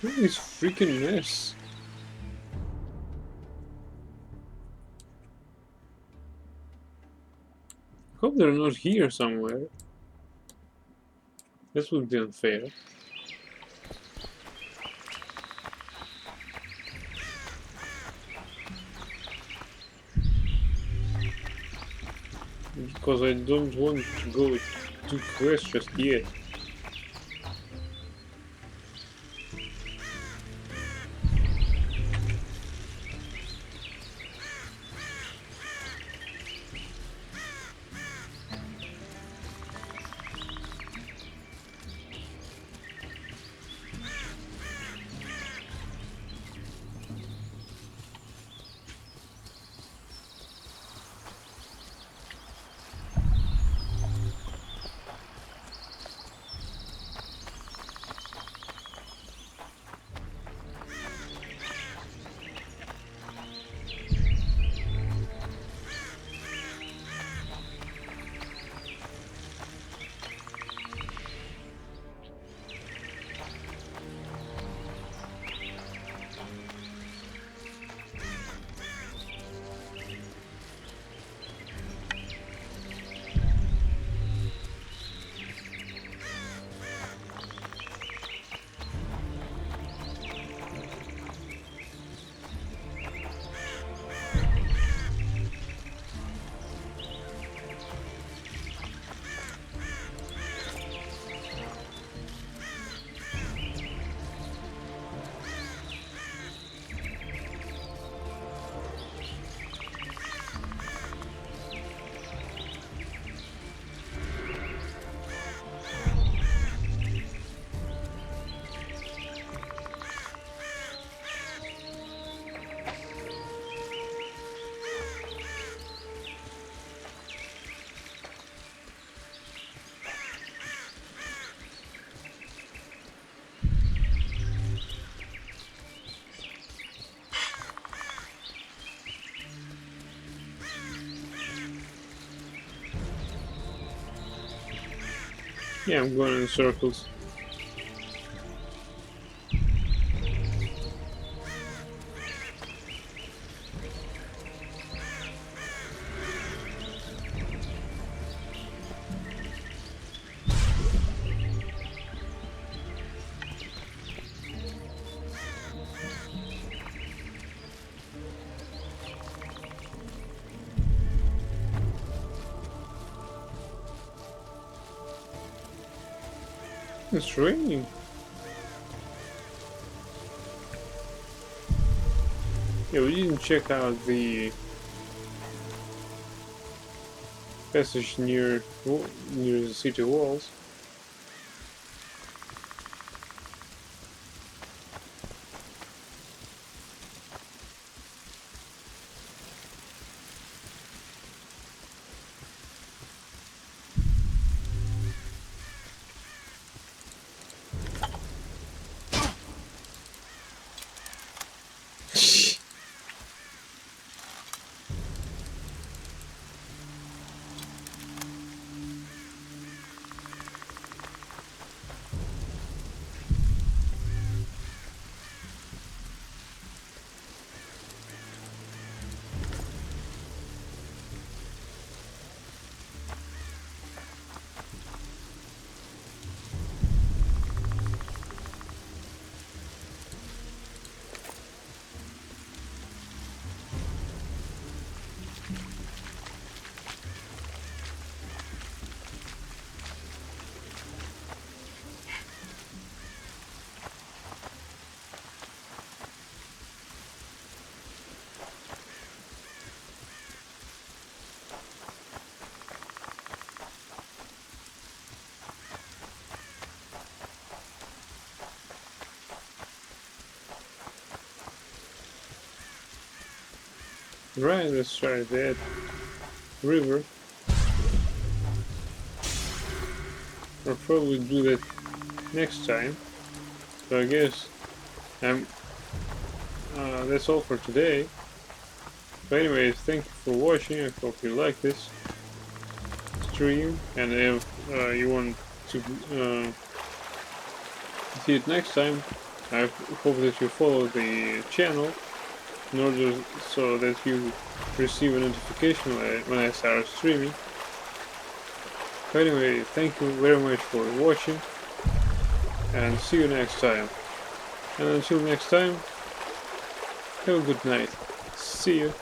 Look at this freaking mess. I hope they're not here somewhere. This would be unfair. Because I don't want to go to quest just yet. Yeah, I'm going in circles. It's raining. Yeah, we didn't check out the passage near the city walls. Right, let's try that river. I'll probably do that next time. So I guess that's all for today. But anyways, thank you for watching. I hope you like this stream, and if you want to see it next time, I hope that you follow the channel in order so that you receive a notification when I start streaming. But anyway, thank you very much for watching, and see you next time. And until next time, have a good night. See you.